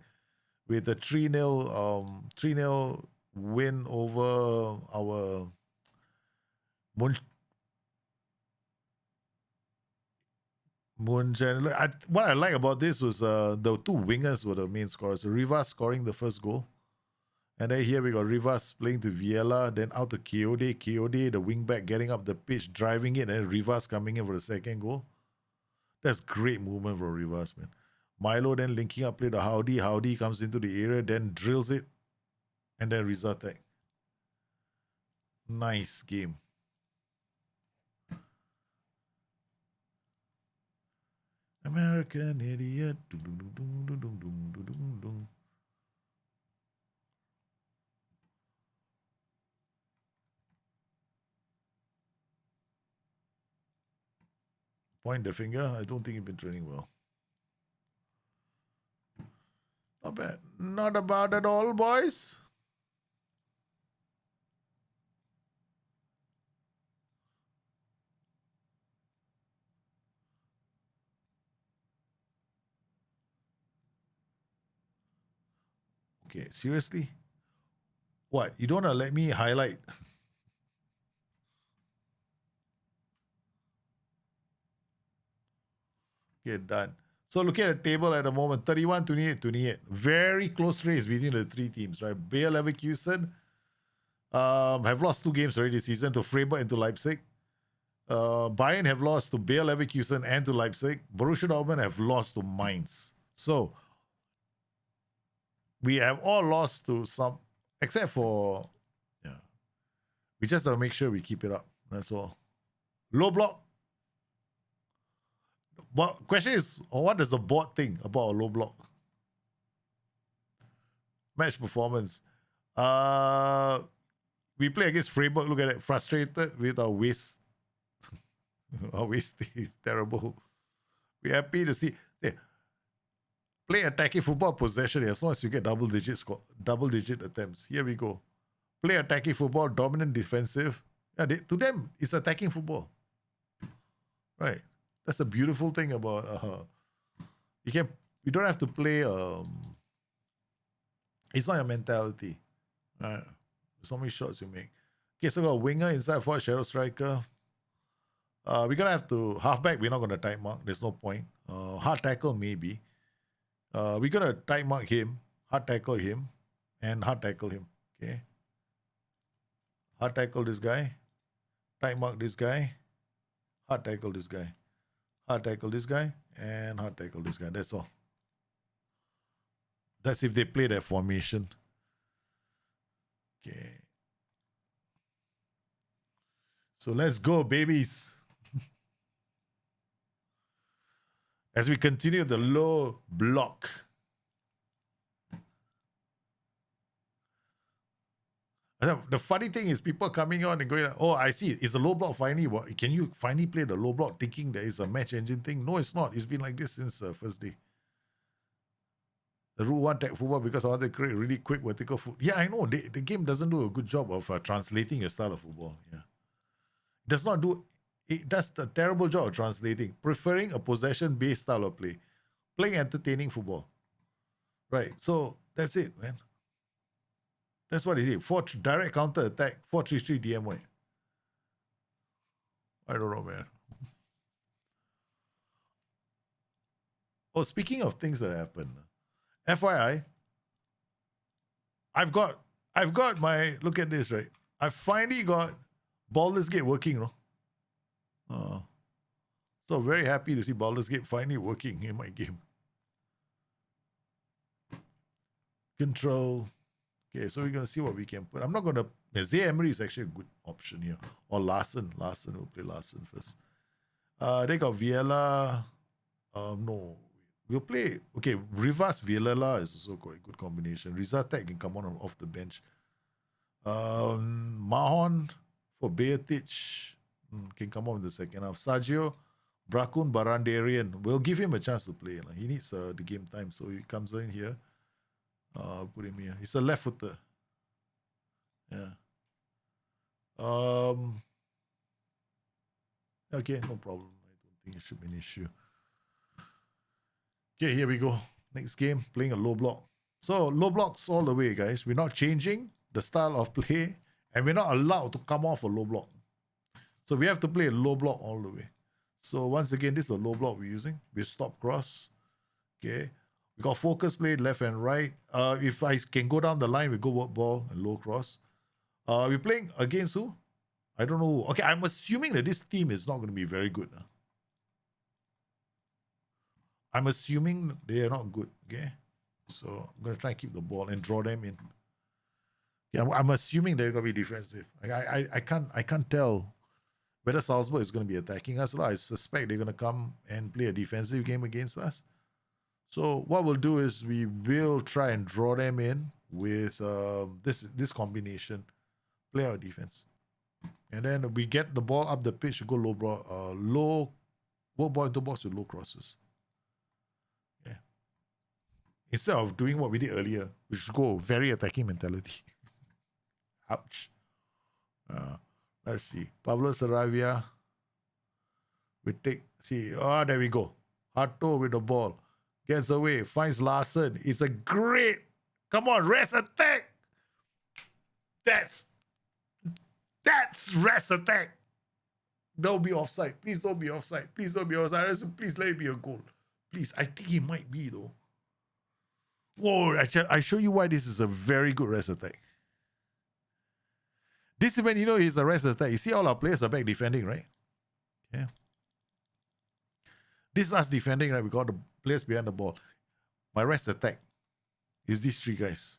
with a 3-0 win over our Munchen. What I like about this was the 2 wingers were the main scorers. So Rivas scoring the first goal. And then here we got Rivas playing to Viella, then out to Keode. Keode, the wingback, getting up the pitch, driving it, and then Rivas coming in for the second goal. That's great movement from Rivas, man. Milo then linking up play to Howdy. Howdy comes into the area, then drills it, and then Rizatek. Nice game. American idiot. Point the finger. I don't think you've been training well. Not bad. Not bad at all, boys. Okay, seriously? What? You don't want to let me highlight? Okay, done. So looking at the table at the moment, 31, 28, 28. Very close race between the 3 teams, right? Bayer Leverkusen have lost 2 games already this season to Freiburg and to Leipzig. Bayern have lost to Bayer Leverkusen and to Leipzig. Borussia Dortmund have lost to Mainz. So we have all lost to some, except for, we just have to make sure we keep it up. That's all. Low block. Well, question is, what does the board think about a low block? Match performance. We play against Freiburg. Look at it. Frustrated with our waist. Our waist is terrible. We're happy to see. Yeah. Play attacking football possession as long as you get double digit attempts. Here we go. Play attacking football, dominant defensive. Yeah, to them, it's attacking football. Right. That's the beautiful thing about you don't have to play it's not your mentality. Right. So many shots you make. Okay, so we got a winger inside for a shadow striker. We're gonna have to halfback, we're not gonna tight mark. There's no point. Hard tackle maybe. We're going to tight mark him, hard tackle him, and hard tackle him. Okay. Hard tackle this guy, tight mark this guy, hard tackle this guy, hard tackle this guy, and hard tackle this guy. That's all. That's if they play that formation. Okay. So let's go, babies. As we continue the low block. The funny thing is people coming on and going, oh, I see, it's a low block finally. Can you finally play the low block thinking there is a match engine thing? No, it's not. It's been like this since first day. The Rule 1 tech football because I want to create really quick vertical foot. Yeah, I know. The game doesn't do a good job of translating your style of football. Yeah. It does a terrible job of translating, preferring a possession-based style of play, playing entertaining football. Right. So that's it, man. That's what it is. Direct counter attack, 4-3-3 DMY. I don't know, man. Oh, speaking of things that happen, FYI, I've got my, look at this, right? I finally got Baldur's Gate working, no? So very happy to see Baldur's Gate finally working in my game. Control. Okay, so we're going to see what we can put. I'm not going to... Zay Emery is actually a good option here. Or Larson. We'll play Larson first. They got Viella. No. We'll play... Okay, Rivas Villela is also quite a good combination. Rizatek can come on off the bench. Mahon for Beatic can come on in the second half. Sergio Brakun Barandarian. We'll give him a chance to play. He needs the game time, so he comes in here. Put him here. He's a left footer. Yeah. Okay, no problem. I don't think it should be an issue. Okay, here we go. Next game, playing a low block. So low blocks all the way, guys. We're not changing the style of play, and we're not allowed to come off a low block. So we have to play a low block all the way. So once again, this is a low block we're using. We stop cross. Okay. We got focus play left and right. If I can go down the line, we go work ball and low cross. We're playing against who? I don't know who. Okay, I'm assuming that this team is not going to be very good. I'm assuming they are not good. Okay, so I'm going to try and keep the ball and draw them in. Yeah, I'm assuming they're going to be defensive. I can't tell whether Salzburg is going to be attacking us. I suspect they're going to come and play a defensive game against us. So what we'll do is we will try and draw them in with this combination, play our defense, and then we get the ball up the pitch, go low ball into box with low crosses. Yeah. Instead of doing what we did earlier, we should go very attacking mentality. Ouch. Let's see. Pablo Saravia. There we go. Hato with the ball. Gets away, finds Larson. It's a great, come on, rest attack. That's rest attack. Don't be offside. Please don't be offside. Please don't be offside. Please let it be a goal. Please, I think it might be though. Whoa, I show you why this is a very good rest attack. This is when you know it's a rest attack. You see all our players are back defending, right? Yeah. This is us defending, right? We got the players behind the ball. My rest attack is these three guys.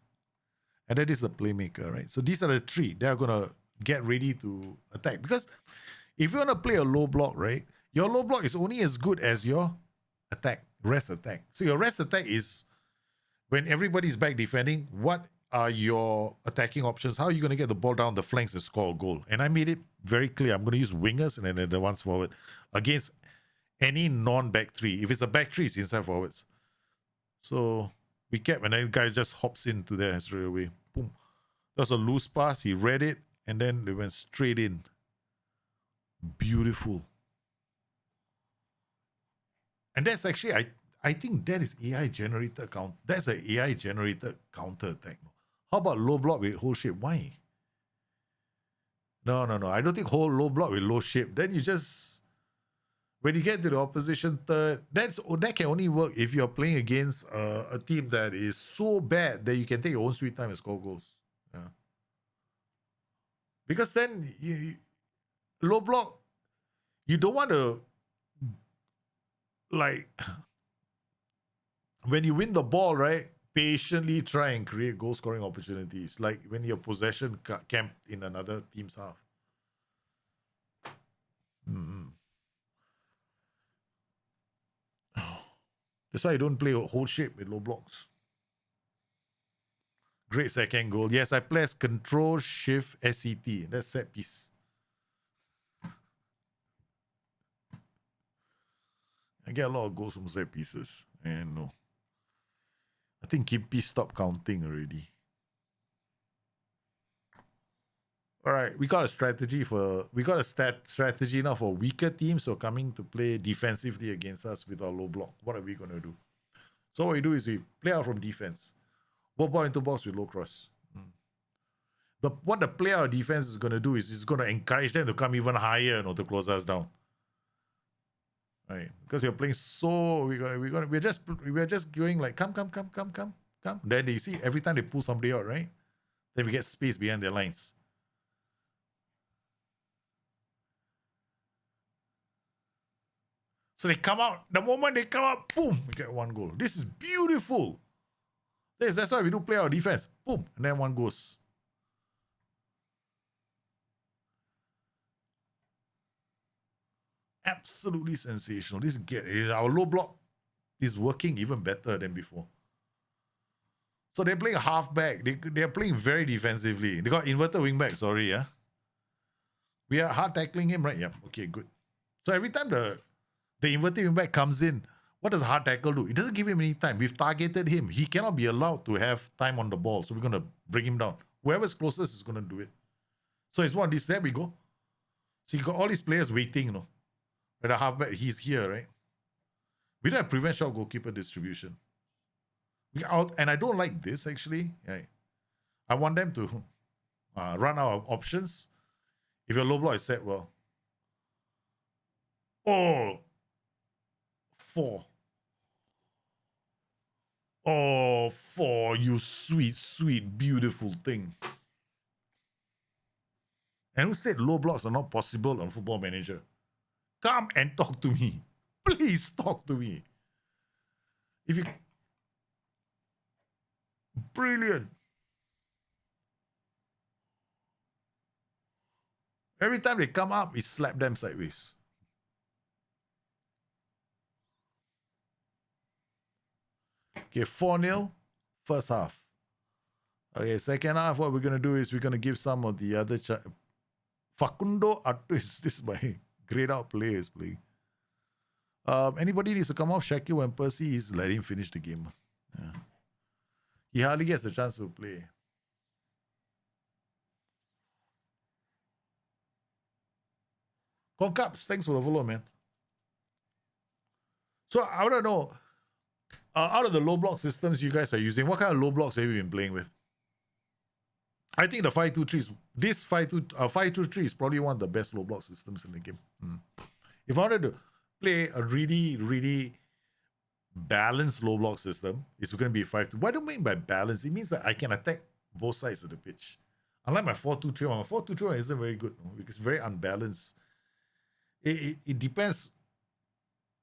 And that is a playmaker, right? So these are the three. They're going to get ready to attack. Because if you want to play a low block, right? Your low block is only as good as your attack, rest attack. So your rest attack is when everybody's back defending, what are your attacking options? How are you going to get the ball down the flanks and score a goal? And I made it very clear. I'm going to use wingers and then the ones forward against any non-back three. If it's a back three, it's inside forwards. So we kept, and then the guy just hops into there straight away. Boom. That's a loose pass. He read it, and then they went straight in. Beautiful. And that's actually, I think that is AI generated count. That's an AI generated counter attack. How about low block with whole shape? Why? No. I don't think whole low block with low shape. Then you just when you get to the opposition third, that can only work if you're playing against a team that is so bad that you can take your own sweet time and score goals. Yeah. Because then low block, you don't want to, like, when you win the ball, right? Patiently try and create goal scoring opportunities, like when your possession camped in another team's half. That's why I don't play whole shape with low blocks. Great second goal. Yes, I press Control Shift SET. That's set piece. I get a lot of goals from set pieces. And no. I think Kimpy stopped counting already. All right, we got a strategy now for weaker teams who are coming to play defensively against us with our low block. What are we going to do? So what we do is we play out from defense. Ball into box with low cross. What the player or defense is going to do is it's going to encourage them to come even higher, to close us down. Right? Because we're playing so we're just going like come. Then they see every time they pull somebody out, right? Then we get space behind their lines. So they come out. The moment they come out, boom, we get one goal. This is beautiful. That's why we do play our defense. Boom, and then one goes. Absolutely sensational. Our low block is working even better than before. So they're playing halfback. They're playing very defensively. They got inverted wingback. Sorry, yeah. We are hard tackling him, right? Yep. Okay, good. So every time the inverted wingback comes in, what does a hard tackle do? It doesn't give him any time. We've targeted him. He cannot be allowed to have time on the ball. So we're going to bring him down. Whoever's closest is going to do it. So it's one of these. There we go. So you got all these players waiting, At the halfback, he's here, right? We don't have prevent shot goalkeeper distribution. And I don't like this, actually. I want them to run out of options. If your low block is set well. Oh, 4. Oh, 4, you sweet, sweet, beautiful thing. And who said low blocks are not possible on Football Manager? Come and talk to me. Please talk to me. Brilliant. Every time they come up, we slap them sideways. Okay, 4-0, first half. Okay, second half, what we're going to do is we're going to give some of the other... Facundo Artis, this is my grayed out players playing. Anybody needs to come off Shaquille and Percy, is let him finish the game. Yeah. He hardly gets a chance to play. Concaps, thanks for the follow, man. So I want to know, out of the low block systems you guys are using, what kind of low blocks have you been playing with? I think the 5-2-3 this 5-2-3 is probably one of the best low block systems in the game. If I wanted to play a really, really balanced low block system, it's going to be 5-2. What do I mean by balance? It means that I can attack both sides of the pitch. Unlike my 4-2-3, my 4-2-3 isn't very good because it's very unbalanced. It depends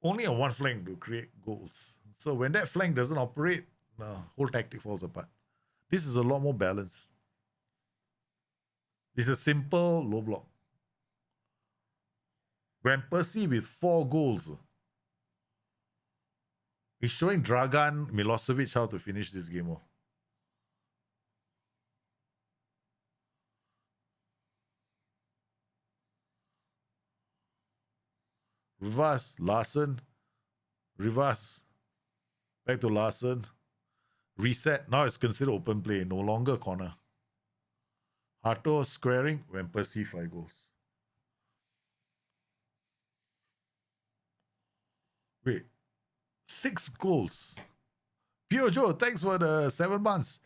only on one flank to create goals. So when that flank doesn't operate, the whole tactic falls apart. This is a lot more balanced. It's a simple low block. When Percy with 4 goals, he's showing Dragan Milosevic how to finish this game off. Reverse, Larson. Reverse. Back to Larson. Reset. Now it's considered open play, no longer corner. Hato squaring when Percy 5 goals. Wait, 6 goals. Pio Joe, thanks for the 7 months.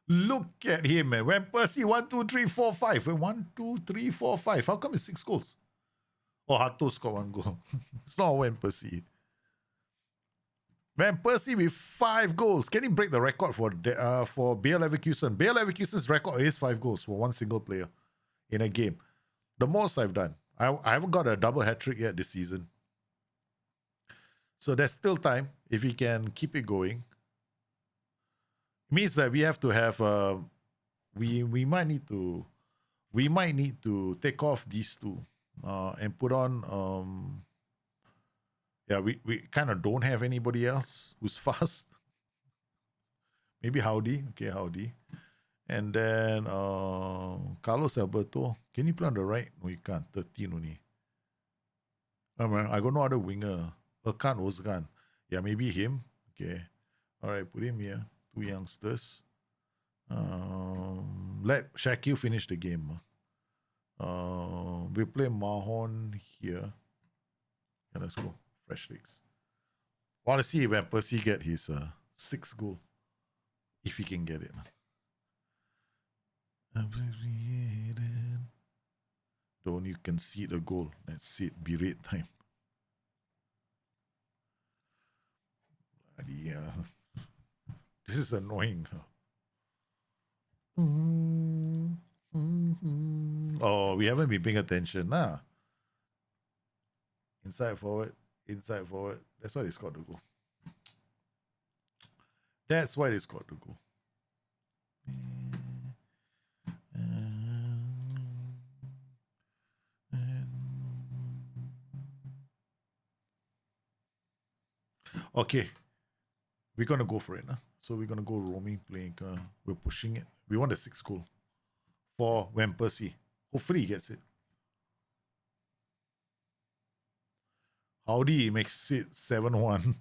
Look at him, man. When Percy 1, 2, 3, 4, 5. 1, 2, 3, 4, 5. How come it's 6 goals? Oh, Hato scored 1 goal. It's not Van Persie. Van Persie with 5 goals. Can he break the record for Bayer Leverkusen? Bayer Leverkusen's record is 5 goals for one single player in a game. The most I've done. I haven't got a double hat trick yet this season. So there's still time if he can keep it going. It means that we have to have we might need to take off these two and put on we kind of don't have anybody else who's fast. Maybe Howdy. Okay, Howdy. And then Carlos Alberto. Can you play on the right? No, you can't. 13 only. I got no other winger. Erkan Ozgan. Yeah, maybe him. Okay. All right, put him here. 2 youngsters. Let Shakil finish the game. We play Mahon here. Yeah, let's go. Fresh legs. Want to see when Percy get his 6th goal. If he can get it. Don't you concede a goal. That's it. Berate time. Yeah. This is annoying. Oh, we haven't been paying attention. Inside forward. That's why they scored the goal. Okay. We're going to go for it. So we're going to go roaming, playing. We're pushing it. We want a 6th goal for Van Persie. Hopefully he gets it. Howdy makes it 7-1.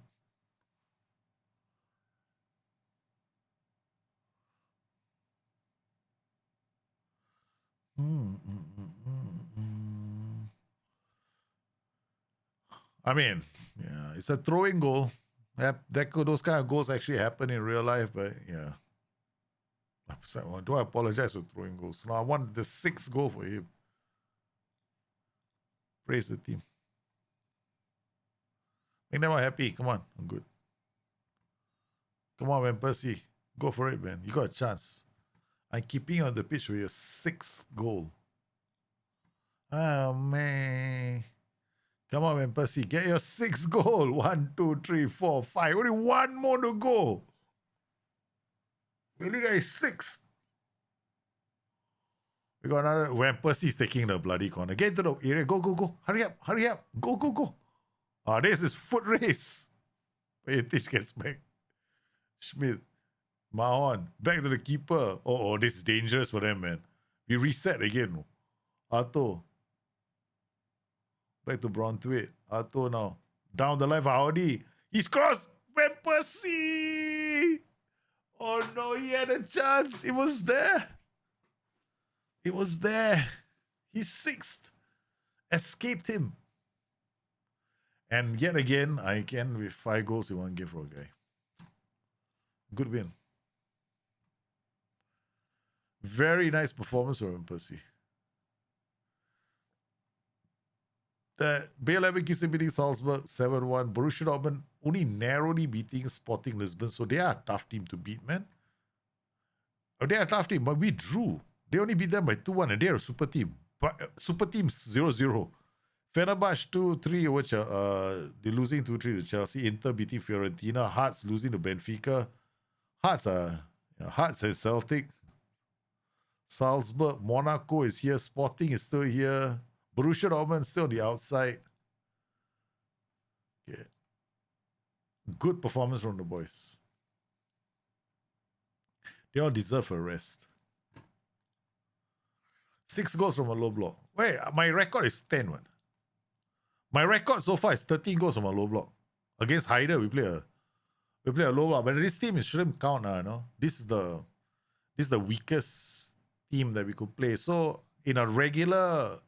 I mean, yeah, it's a throwing goal. Those kind of goals actually happen in real life, but yeah. Do I apologize for throwing goals? No, I want the 6th goal for him. Praise the team. Make them all happy. Come on, I'm good. Come on, man, Percy. Go for it, man. You got a chance. I'm keeping you on the pitch for your 6th goal. Oh, man. Come on, man, Percy. Get your 6th goal. 1, 2, 3, 4, 5. Only 1 more to go. We only got 6th. We got another. When Percy's taking the bloody corner. Get into the area. Go, go, go. Hurry up. Hurry up. Go, go, go. This is foot race. Payetich gets back. Schmidt. Mahon. Back to the keeper. Oh, this is dangerous for them, man. We reset again. Arto. Back to Braunthwaite. Arto now. Down the line for Audi. He's crossed. Van Persie. Oh no, he had a chance. It was there. He's 6th. Escaped him. And yet again, I can with 5 goals in 1 game for a guy. Good win. Very nice performance from Percy. The Bayer Leverkusen beating Salzburg 7-1. Borussia Dortmund only narrowly beating Sporting Lisbon. So they are a tough team to beat, man. They are a tough team, but we drew. They only beat them by 2-1, and they are a super team. But super teams 0-0. Fenerbahce 2-3, which they're losing 2-3 to Chelsea. Inter beating Fiorentina. Hearts losing to Benfica. Hearts and Celtic. Salzburg, Monaco is here. Sporting is still here. Borussia Dortmund still on the outside. Okay. Good performance from the boys. They all deserve a rest. 6 goals from a low block. Wait, my record is 10. What? My record so far is 13 goals from a low block. Against Haider, we play a low block. But this team shouldn't count now, no? This is the weakest team that we could play. So in a regular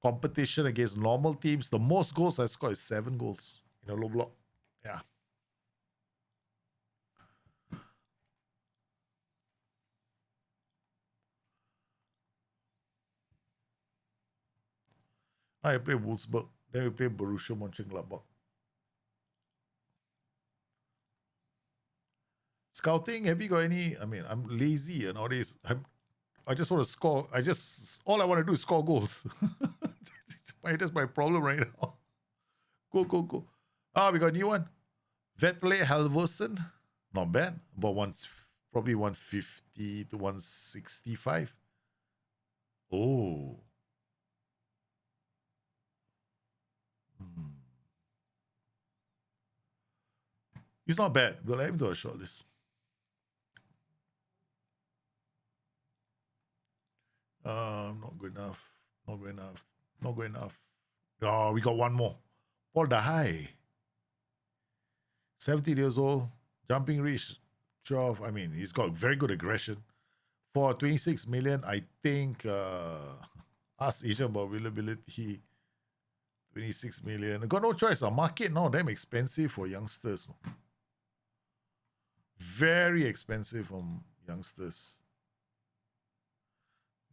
competition against normal teams, the most goals I scored is 7 goals in a low block. Yeah. I play Wolfsburg. Then we play Borussia Mönchengladbach. Scouting, have you got any? I mean, I'm lazy and nowadays. I just want to score. All I want to do is score goals. That's my problem right now. Go. We got a new one. Vetle Halvorsen. Not bad. About probably 150 to 165. Oh. He's not bad. We'll let him do a short list. Not good enough. Oh, we got one more. Paul Dahai. 70 years old. Jumping reach 12. I mean, he's got very good aggression. For 26 million, I think ask Asian about availability. 26 million. Got no choice. Our market now damn expensive for youngsters. Very expensive from youngsters.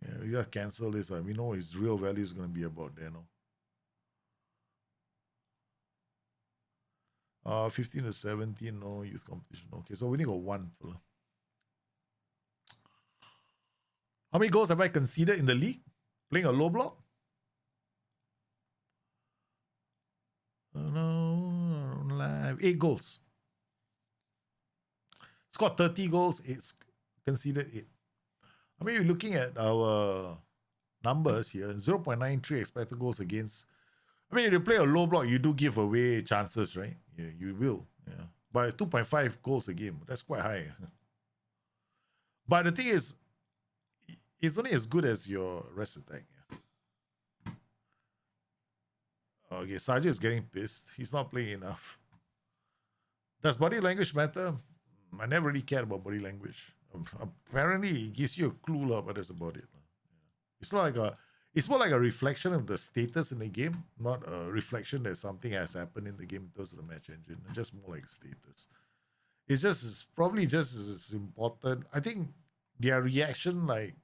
Yeah, we gotta cancel this. We know his real value is gonna be about there now. 15 to 17, no youth competition. Okay, so we only got one. How many goals have I conceded in the league? Playing a low block? No, 8 goals. Scored 30 goals, it's conceded 8. I mean, we're looking at our numbers here, 0.93 expected goals against. I mean, if you play a low block, you do give away chances, right? Yeah, you will. Yeah. But 2.5 goals a game, that's quite high. But the thing is, it's only as good as your rest attack. Yeah. Okay, Sajid is getting pissed. He's not playing enough. Does body language matter? I never really cared about body language. Apparently, it gives you a clue, but that's about it. It's more like a reflection of the status in the game, not a reflection that something has happened in the game in terms of the match engine. It's just more like status. It's probably just as important. I think their reaction, like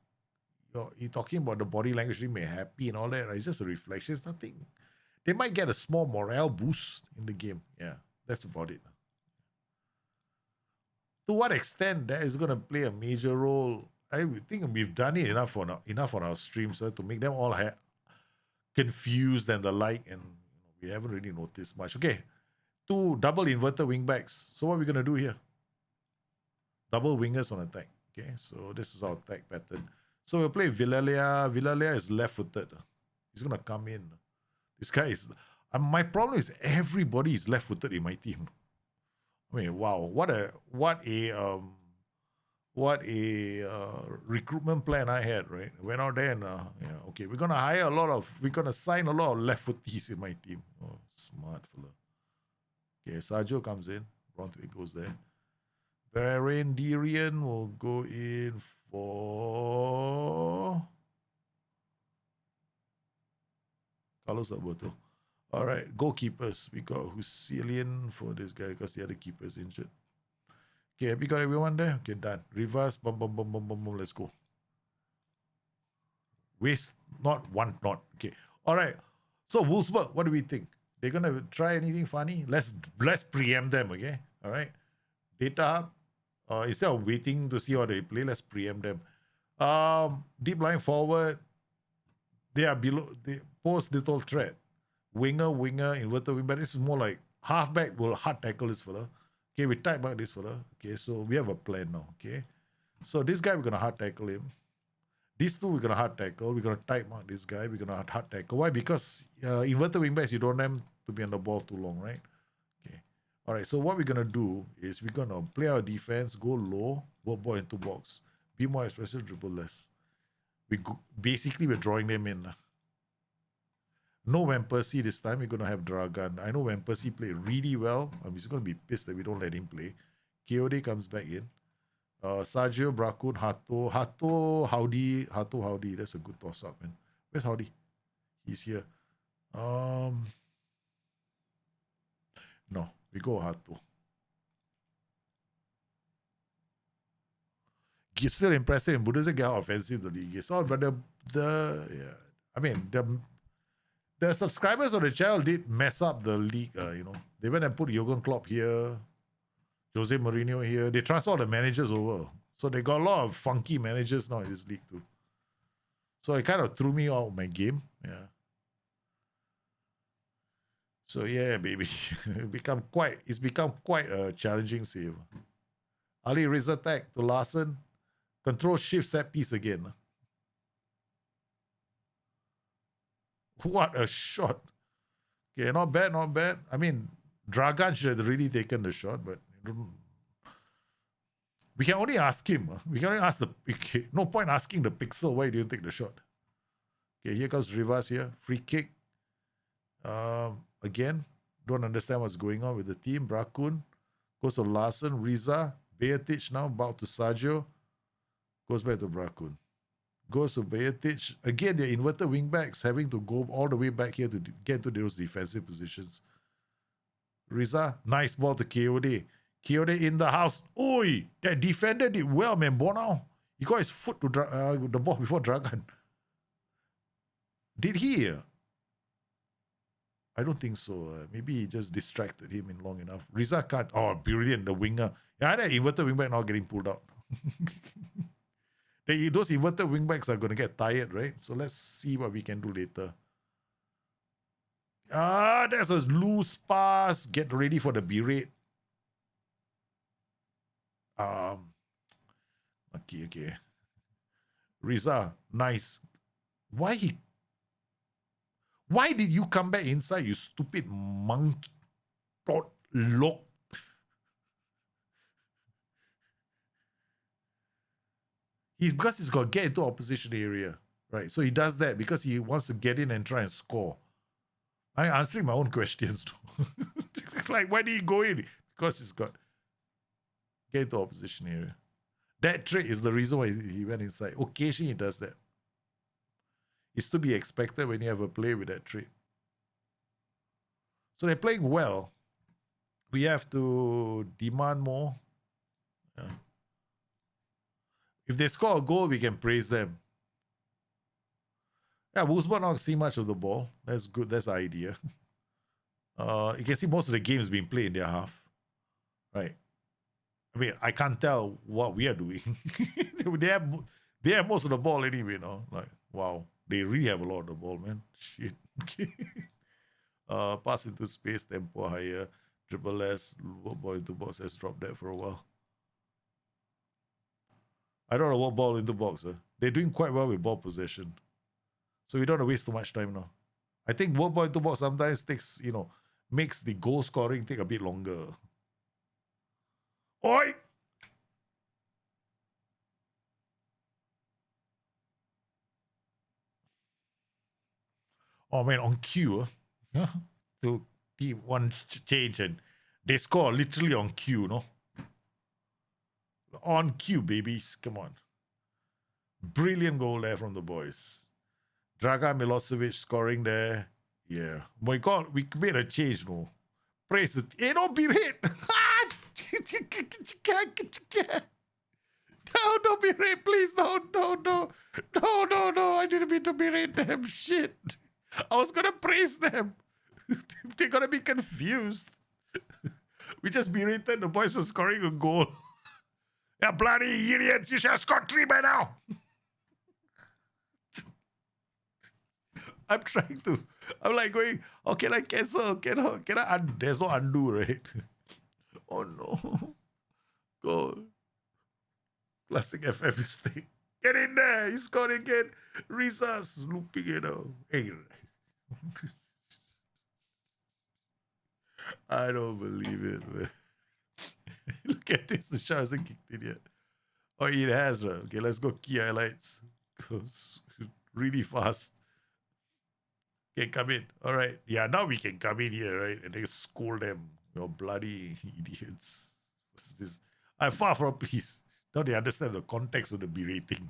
you're talking about the body language, they may happy and all that. Right? It's just a reflection. It's nothing. They might get a small morale boost in the game. Yeah, that's about it. To what extent that is going to play a major role? I think we've done it enough on our streams to make them all confused and the like, and we haven't really noticed much. Okay, 2 double inverted wingbacks. So what are we going to do here? Double wingers on attack. Okay, so this is our attack pattern. So we'll play Villalia. Villalia is left-footed. He's going to come in. This guy is... my problem is everybody is left-footed in my team. I mean, wow, what a recruitment plan I had, right? Went out there and okay, we're gonna sign a lot of left footies in my team. Oh, smart fella. Okay, Sajo comes in. Brontway goes there. Barendirian will go in for Carlos Alberto. All right, goalkeepers. We got Hussein for this guy because the other keeper is injured. Okay, have you got everyone there? Okay, done. Reverse, boom, let's go. Waste not, one not. Okay, all right. So Wolfsburg, what do we think? They're gonna try anything funny? Let's preempt them, okay? All right. Data hub. Instead of waiting to see how they play, let's preempt them. Deep line forward. They are below. They pose little threat. Winger, inverted wing, but this is more like halfback will hard tackle this fella. Okay, we tight mark this fella. Okay, so we have a plan now. Okay, so this guy we're gonna hard tackle him. These two we're gonna hard tackle. We're gonna tight mark this guy. We're gonna hard tackle. Why? Because inverted wing backs, you don't want them to be on the ball too long, right? Okay. All right. So what we're gonna do is we're gonna play our defense, go low, work ball into box, be more expressive, dribble less. Basically we're drawing them in. No Van Persie this time. We're going to have Dragan. I know Van Persie played really well. He's going to be pissed that we don't let him play. Keode comes back in. Sergio, Brakun, Hato, Howdy. That's a good toss-up, man. Where's Howdy? He's here. No, we go Hato. He's still impressive. Buddha doesn't get how offensive the league is. Oh, but I mean, The subscribers of the channel did mess up the league. They went and put Jurgen Klopp here, Jose Mourinho here. They transferred all the managers over. So they got a lot of funky managers now in this league too. So it kind of threw me out of my game. Yeah. So yeah, baby. It's become quite a challenging save. Ali Reza tag to Larson. Control shift set piece again. What a shot. Okay, not bad, not bad. I mean, Dragan should have really taken the shot, but we can only ask him. We can only ask no point asking the pixel, why didn't take the shot? Okay, here comes Rivas here. Free kick. Again, don't understand what's going on with the team. Brakun goes to Larson, Riza, Beatic now, about to Sergio. Goes back to Brakun. Goes to Beatic. Again, they're inverted wingbacks, having to go all the way back here to get to those defensive positions. Riza, nice ball to Keode. Keode in the house. Oi, that defender did well, man. Bonao. He got his foot to the ball before Dragan. Did he? I don't think so. Maybe he just distracted him in long enough. Riza can't. Oh, brilliant. The winger. Yeah, that inverted wingback now getting pulled out. Those inverted wingbacks are going to get tired, right? So let's see what we can do later. There's a loose pass. Get ready for the berate. Okay. Riza, nice. Why did you come back inside, you stupid monkey? Look. Because he's got to get into opposition area, right? So he does that because he wants to get in and try and score. I'm answering my own questions too. Like, why did he go in? Because he's got to get into opposition area. That trait is the reason why he went inside. Occasionally he does that. It's to be expected when you have a play with that trait. So they're playing well. We have to demand more. Yeah. If they score a goal, we can praise them. Yeah, Wolfsburg not see much of the ball. That's good. That's the idea. You can see most of the games being played in their half. Right. I mean, I can't tell what we are doing. they have most of the ball anyway, Like, wow. They really have a lot of the ball, man. Shit. Pass into space, tempo higher, triple S, ball into box. Has dropped that for a while. I don't know what ball into box. They're doing quite well with ball possession. So we don't want to waste too much time now. I think ball into box sometimes takes, makes the goal scoring take a bit longer. Oi! Oh man, on cue, to team one change and they score literally on cue, On cue, babies. Come on. Brilliant goal there from the boys. Dragan Milosevic scoring there. Yeah. My God, we made a change, Praise it. Don't be hit. No, don't be hit, please. No. I didn't mean to be hit. Damn shit. I was going to praise them. They're going to be confused. We just berated the boys for scoring a goal. Yeah, bloody idiots. You should have scored 3 by now. I'm like going, oh, can I cancel? Can I undo? There's no undo, right? Oh, no. Goal. Classic FM mistake. Get in there. He scored again. Rizas looping it out. Hey. I don't believe it, man. Look at this. The shot hasn't kicked in yet. Oh, it has, right? Okay, let's go key highlights. Goes really fast. Okay, come in. All right. Yeah, now we can come in here, right? And they scold them. You bloody idiots. What's this? I'm far from pleased. Now they understand the context of the berating.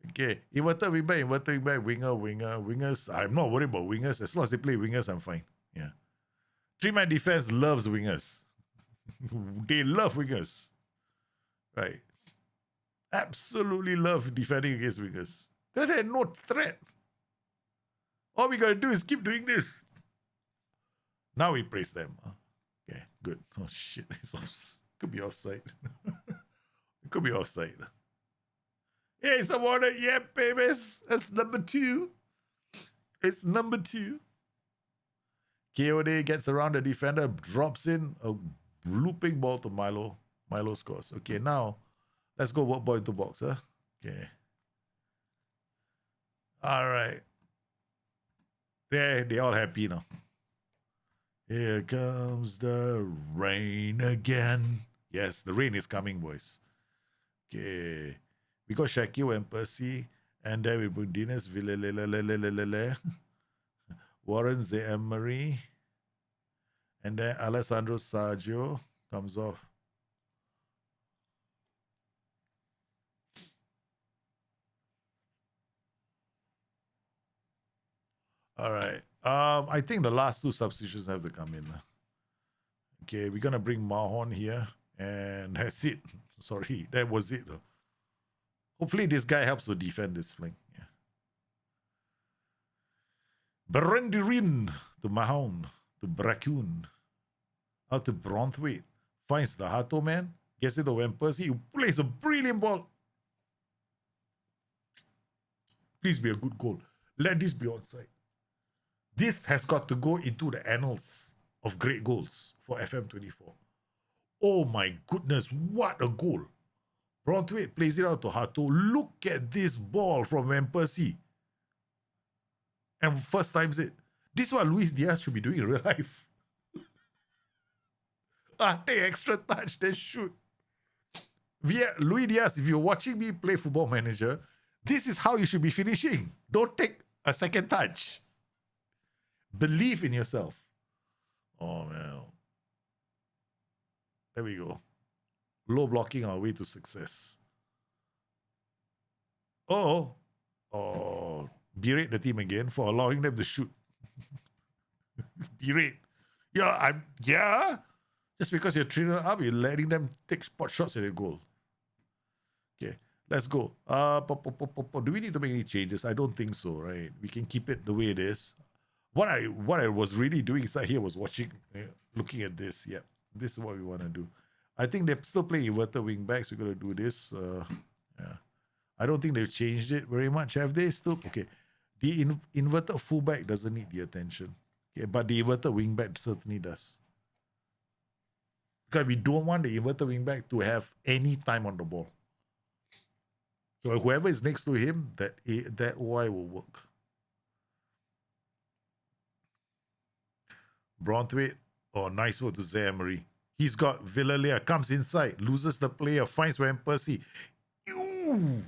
Okay. Inverted wingback, wingers. I'm not worried about wingers. As long as they play wingers, I'm fine. Yeah. 3-man defense loves wingers. They love wingers. Right. Absolutely love defending against wingers. Because they're no threat. All we gotta do is keep doing this. Now we praise them. Okay, good. Oh shit, could be offside. It could be offside. Hey, someone, yeah, babies. That's number 2. It's number 2. KOD gets around the defender, drops in a looping ball to Milo. Milo scores. Okay, now let's go work ball into box, huh? Okay. All right. They all happy now. Here comes the rain again. Yes, the rain is coming, boys. Okay. We got Shaquille and Percy. And then we put Dinas, Warren Zé-Emery. And then Alessandro Saggio comes off. All right. I think the last 2 substitutions have to come in. Okay, we're gonna bring Mahon here, and that's it. Sorry, that was it. Hopefully, this guy helps to defend this flank. Yeah. Berendirin to Mahon to Bracoon out to Bronthwaite, finds the Hato man, gets it to Van Persie, who plays a brilliant ball. Please be a good goal. Let this be onside. This has got to go into the annals of great goals for FM24. Oh my goodness, what a goal. Bronthwaite plays it out to Hato. Look at this ball from Van Persie. And first times it. This is what Luis Diaz should be doing in real life. Take extra touch, then shoot. Luis Diaz, if you're watching me play Football Manager, this is how you should be finishing. Don't take a second touch. Believe in yourself. Oh, man. There we go. Low blocking our way to success. Berate the team again for allowing them to shoot. Berate. Yeah. Just because you're training up, you're letting them take spot shots at your goal. Okay, let's go. Do we need to make any changes? I don't think so, right? We can keep it the way it is. What I was really doing inside here was watching, looking at this. Yeah, this is what we want to do. I think they're still playing inverted wing backs. We're going to do this. Yeah. I don't think they've changed it very much. Have they still? Okay. The inverted fullback doesn't need the attention. Okay, but the inverted wing back certainly does. Because we don't want the inverted wing back to have any time on the ball. So whoever is next to him, that OI will work. Bronthwaite, nice work to Zé-Emery. He's got Villalea, comes inside, loses the player, finds Van Persie. Ew!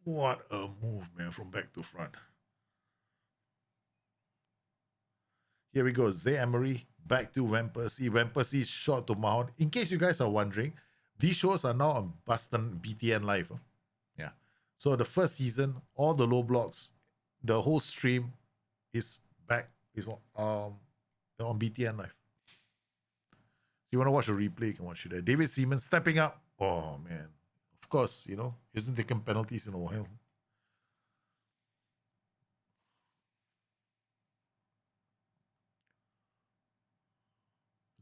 What a move, man, from back to front. Here we go, Zé-Emery, back to Van Persie. Van Persie's shot to Mahon. In case you guys are wondering, these shows are now on Bustthenet BTN Live. Yeah. So the first season, all the low blocks, the whole stream is back, is on BTN Live. If you want to watch a replay, you can watch it there. David Seaman stepping up. Oh, man. Of course, he hasn't taken penalties in a while.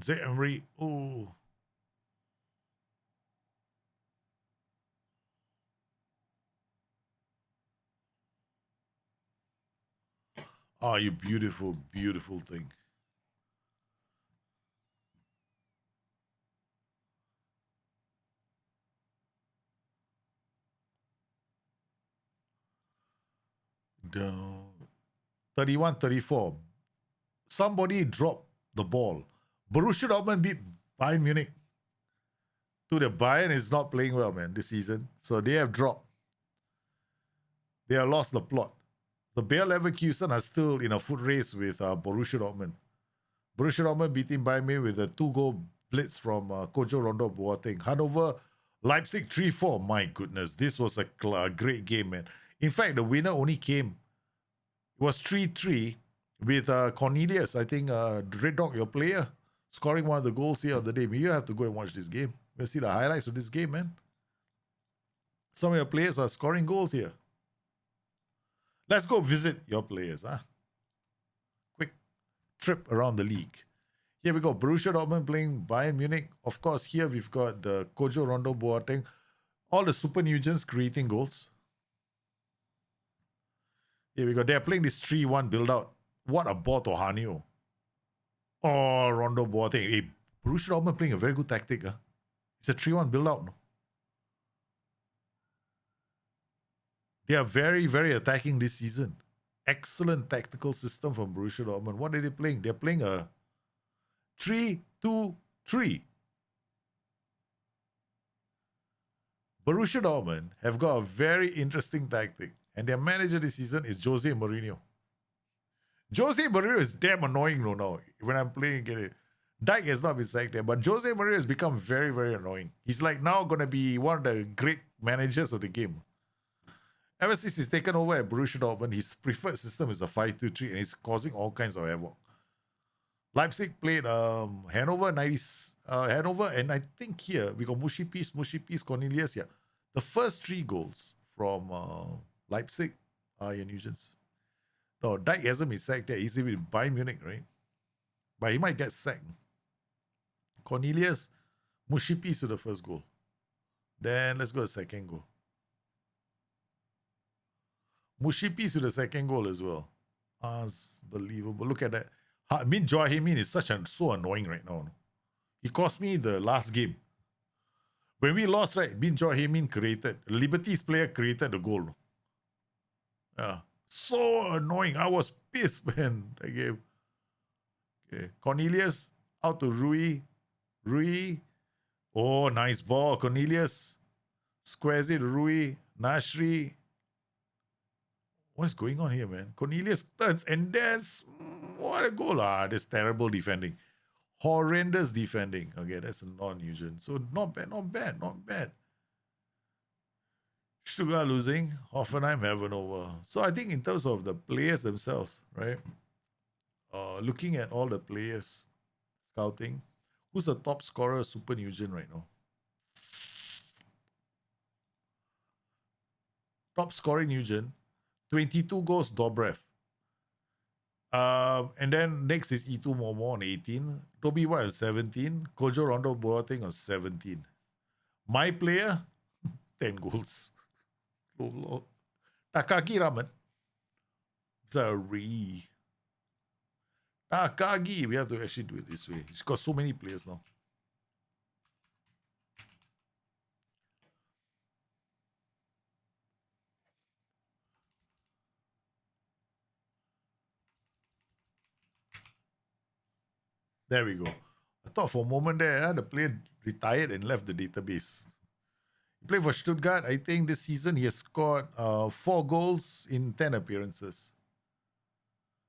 Zé-Emery, you beautiful, beautiful thing. Down. 31-34. Somebody dropped the ball. Borussia Dortmund beat Bayern Munich. The Bayern is not playing well, man, this season. So they have dropped. They have lost the plot. The Bayer Leverkusen are still in a foot race with Borussia Dortmund. Borussia Dortmund beating Bayern Munich with a 2-goal blitz from Kojo Rondo Boateng. Hannover, Leipzig 3-4. My goodness, this was a great game, man. In fact, the winner only came. It was 3-3 with Cornelius, I think, Red Dog, your player, scoring one of the goals here on the day. You have to go and watch this game. You'll see the highlights of this game, man. Some of your players are scoring goals here. Let's go visit your players. Quick trip around the league. Here we go. Borussia Dortmund playing Bayern Munich. Of course, here we've got the Kojo Rondo Boateng. All the super Newgens creating goals. Here we go. They're playing this 3-1 build-out. What a ball to Hanyo. Oh, Rondo Boateng. Hey, Borussia Dortmund playing a very good tactic. It's a 3-1 build-out. They are very, very attacking this season. Excellent tactical system from Borussia Dortmund. What are they playing? They're playing a 3-2-3. Borussia Dortmund have got a very interesting tactic, and their manager this season is Jose Mourinho. Jose Mourinho is damn annoying now when I'm playing it. Dyke has not been sacked there, but Jose Mourinho has become very, very annoying. He's like now going to be one of the great managers of the game. Ever since he's taken over at Borussia Dortmund, his preferred system is a 5-2-3, and it's causing all kinds of havoc. Leipzig played Hanover, Hanover, and I think here we got Mushy Peace, Cornelius. Yeah, the first 3 goals from Leipzig are Newgens. No, Dyke hasn't been sacked there. He's with Bayern Munich, right? But he might get sacked. Cornelius, Mushy Peace with the first goal. Then let's go to the second goal. Mushy Peace with the second goal as well. Unbelievable. Look at that. Min Joahimin is so annoying right now. He cost me the last game. When we lost, right, Min Joahimin created, Liberty's player created the goal. Yeah. So annoying. I was pissed, man, that game. Okay. Cornelius, out to Rui. Oh, nice ball. Cornelius squares it. Rui. Nashri. What's going on here, man? Cornelius turns and that's what a goal. This terrible defending. Horrendous defending. Okay, that's a non-usual. So not bad. Stuttgart losing. Hoffenheim having over. So I think in terms of the players themselves, right? Looking at all the players scouting, who's the top scorer Super Newgen right now? Top scoring Newgen, 22 goals, Dobrev. And then next is Itu Momo on 18, Toby White on 17, Kojo Rondo Boateng on 17. My player, 10 goals. Takagi Raman. Sorry. Takagi, we have to actually do it this way. He's got so many players now. There we go. I thought for a moment there, the player retired and left the database. He played for Stuttgart. I think this season he has scored 4 goals in 10 appearances.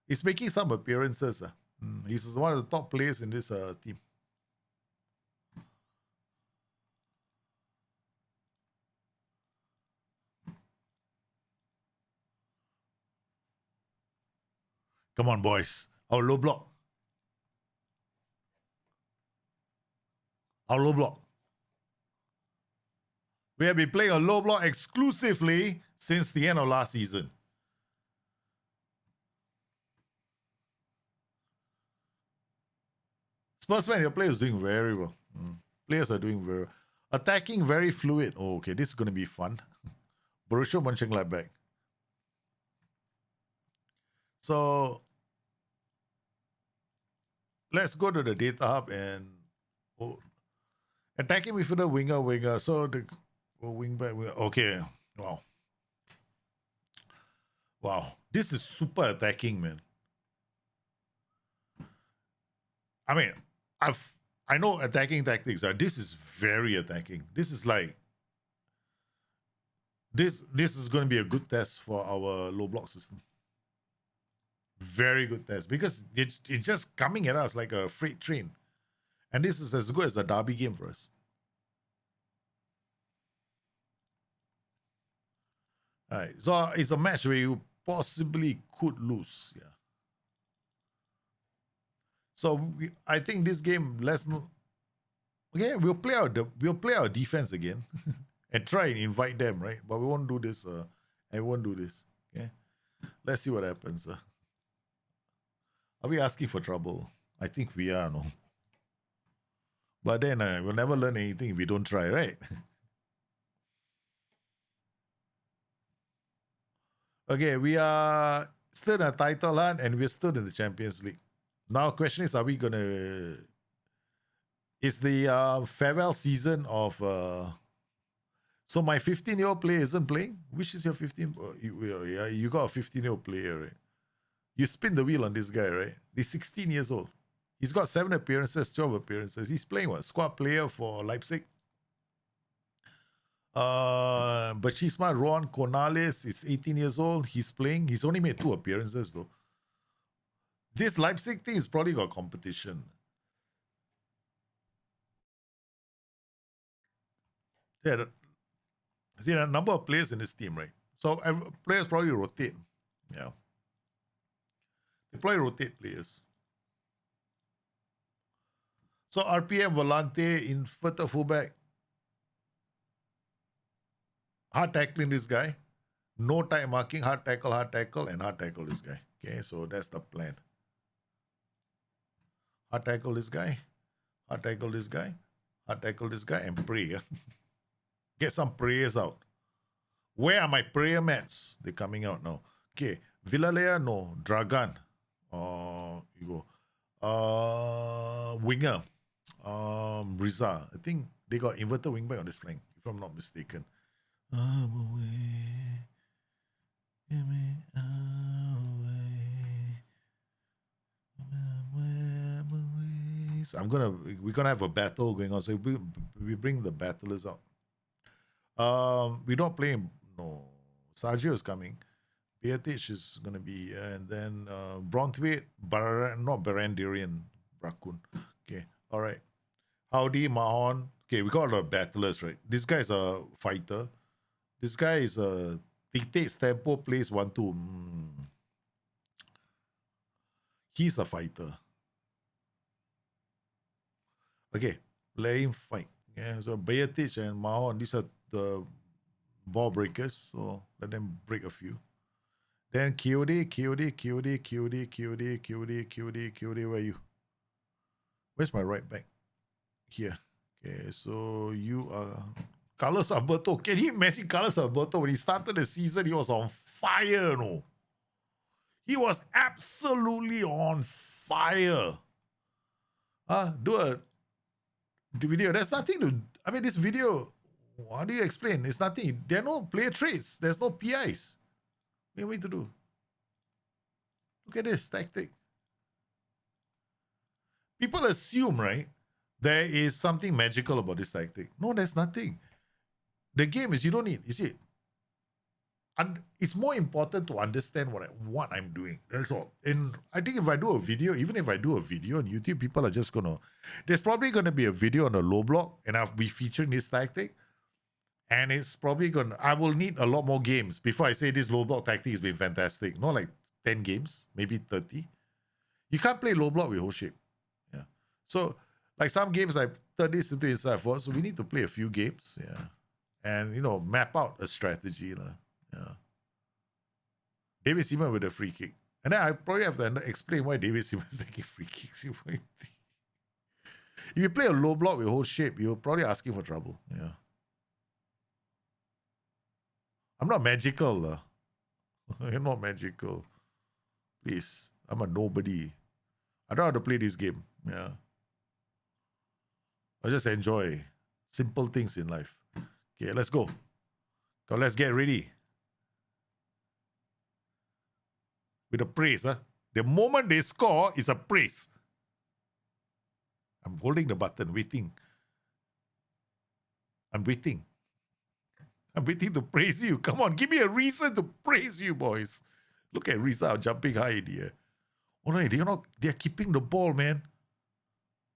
He's making some appearances. He's one of the top players in this team. Come on, boys. Our low block. We have been playing a low block exclusively since the end of last season. Spursman, your player is doing very well. Players are doing very well. Attacking very fluid. Oh, okay, this is going to be fun. Borussia Mönchengladbach. So let's go to the data hub and attacking midfielder, winger. So the wing back. Okay, wow. This is super attacking, man. I mean, I know attacking tactics are. This is very attacking. This is like this is going to be a good test for our low block system. Very good test because it's just coming at us like a freight train, and this is as good as a derby game for us. All right, so it's a match where you possibly could lose. Yeah. So I think this game, we'll play our defense again and try and invite them, right? But we won't do this. I won't do this. Okay. Let's see what happens. Are we asking for trouble? I think we are, no. But then we'll never learn anything if we don't try, right? Okay, we are still in a title hunt and we're still in the Champions League. Now, question is, are we gonna? It's the farewell season of. So my 15-year-old player isn't playing. Which is your 15? You got a 15-year-old player, right? You spin the wheel on this guy, right? He's 16 years old. He's got 7 appearances, 12 appearances. He's playing what? Squad player for Leipzig. Bachisma Ron Cornales is 18 years old. He's playing. He's only made 2 appearances though. This Leipzig thing is probably got competition. Yeah, see a number of players in this team, right? So players probably rotate. Yeah, they probably rotate players. So RPM Volante, inverted fullback, hard tackling this guy. No time marking, hard tackle, and hard tackle this guy. Okay, so that's the plan. Hard tackle this guy, hard tackle this guy, hard tackle this guy, and pray. Get some prayers out. Where are my prayer mats? They're coming out now. Okay, Villalea, no. Dragan. You go. Winger. Riza. I think they got inverted wingback on this flank, if I'm not mistaken. We're gonna have a battle going on. So we bring the battlers out. We don't play him. No, Sergio is coming. Beatic is gonna be, and then Bronthwaite, not Barandirian, Brakun. Okay, all right. Howdy, Mahon. Okay, we got a lot of battlers, right? This guy is a fighter. This guy is a dictates tempo, plays 1-2. He's a fighter. Okay, let him fight. Yeah, so Beatic and Mahon, these are the ball breakers. So let them break a few. Then QD, where are you? Where's my right back? Here. Okay, so you are Carlos Alberto. Can you imagine Carlos Alberto when he started the season? He was on fire, no? He was absolutely on fire. Do the video. There's nothing to. I mean, this video. How do you explain? It's nothing. There are no player traits. There's no PIs. What are you going to do? Look at this tactic. People assume, right, there is something magical about this tactic. No, there's nothing. The game is you don't need. You see, and it's more important to understand what I'm doing. That's all. And I think if I do a video, even if I do a video on YouTube, people are just gonna. There's probably gonna be a video on a low block, and I'll be featuring this tactic. And it's probably gonna. I will need a lot more games before I say this low block tactic has been fantastic. Not like 10 games, maybe 30. You can't play low block with whole shape. Yeah. So like some games I turn this into inside forward. So we need to play a few games. Yeah. And map out a strategy. Yeah. David Seaman with a free kick. And then I probably have to explain why David Seaman is taking free kicks. If you play a low block with whole shape, you're probably asking for trouble. Yeah. I'm not magical. I'm not magical. Please. I'm a nobody. I don't know how to play this game. Yeah. I just enjoy simple things in life. Okay, let's go. So let's get ready. With a praise, huh? The moment they score, it's a praise. I'm holding the button, waiting. I'm waiting. I'm waiting to praise you. Come on, give me a reason to praise you, boys. Look at Rizal jumping high in the air. Oh no, they're keeping the ball, man.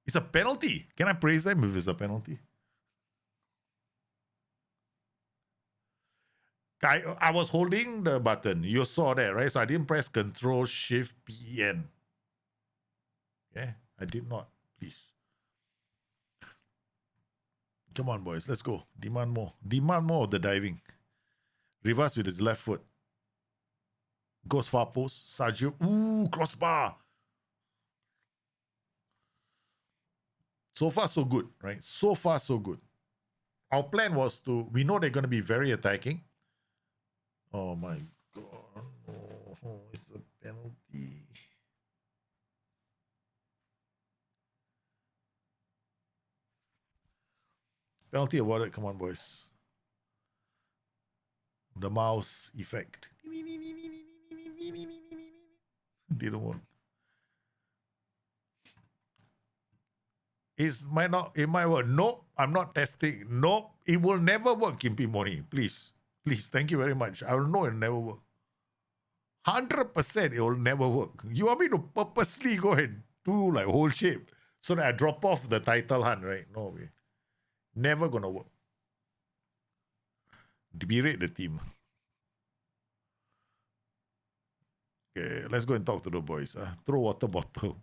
It's a penalty. Can I praise them if it's a penalty? I was holding the button. You saw that, right? So I didn't press Control Shift PN. Yeah, I did not. Please. Come on, boys. Let's go. Demand more. Demand more of the diving. Reverse with his left foot. Goes far post. Sergio. Ooh, crossbar. So far, so good, right? So far, so good. Our plan was to, we know they're going to be very attacking. Oh my God. Oh, it's a penalty. Penalty awarded. Come on, boys. The mouse effect. Didn't work. It might work. Nope, I'm not testing. Nope, it will never work, Kimpi Moni. Please. Please, thank you very much. I will know it'll never work. 100% it will never work. You want me to purposely go and do like whole shape so that I drop off the title hunt, right? No way. Never gonna work. Berate the team. Okay, let's go and talk to the boys. Throw water bottle.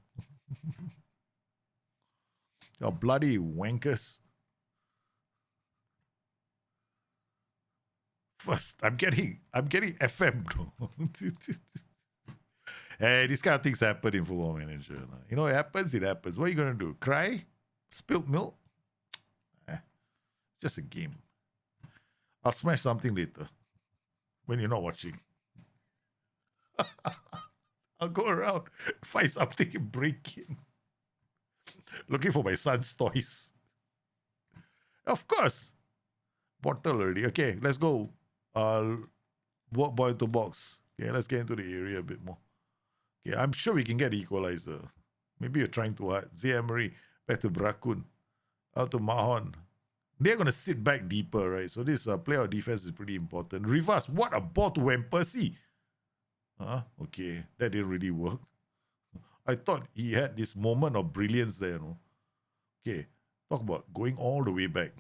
You bloody wankers. First, I'm getting FM. Hey, these kind of things happen in Football Manager. You know, it happens. What are you going to do? Cry? Spilt milk? Just a game. I'll smash something later when you're not watching. I'll go around, find something and break it. Looking for my son's toys. Of course. Bottle already. Okay, let's go. Walk boy to box. Okay, let's get into the area a bit more. Okay, I'm sure we can get the equalizer. Maybe you're trying too hard. Zia Emery, back to Brakun. Out to Mahon. They're going to sit back deeper, right? So this play of defense is pretty important. Rivas, what a ball to Van Persie. Okay, that didn't really work. I thought he had this moment of brilliance there, no? Okay, talk about going all the way back.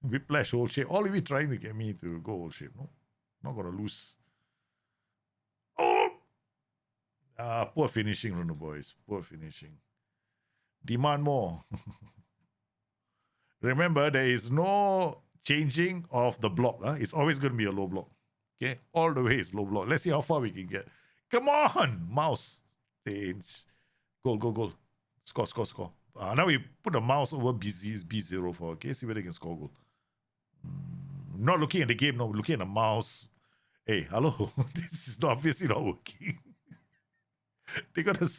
Whiplash whole shape. All of you trying to get me to go whole shape, no? Not going to lose. Oh! Poor finishing from the boys. Poor finishing. Demand more. Remember, there is no changing of the block. It's always going to be a low block. Okay, all the way is low block. Let's see how far we can get. Come on, mouse. Goal. Score. Now we put the mouse over B0 for, okay, see whether they can score goal. Not looking at the game, no, looking at the mouse. Hey, hello, this is obviously not working. They got to...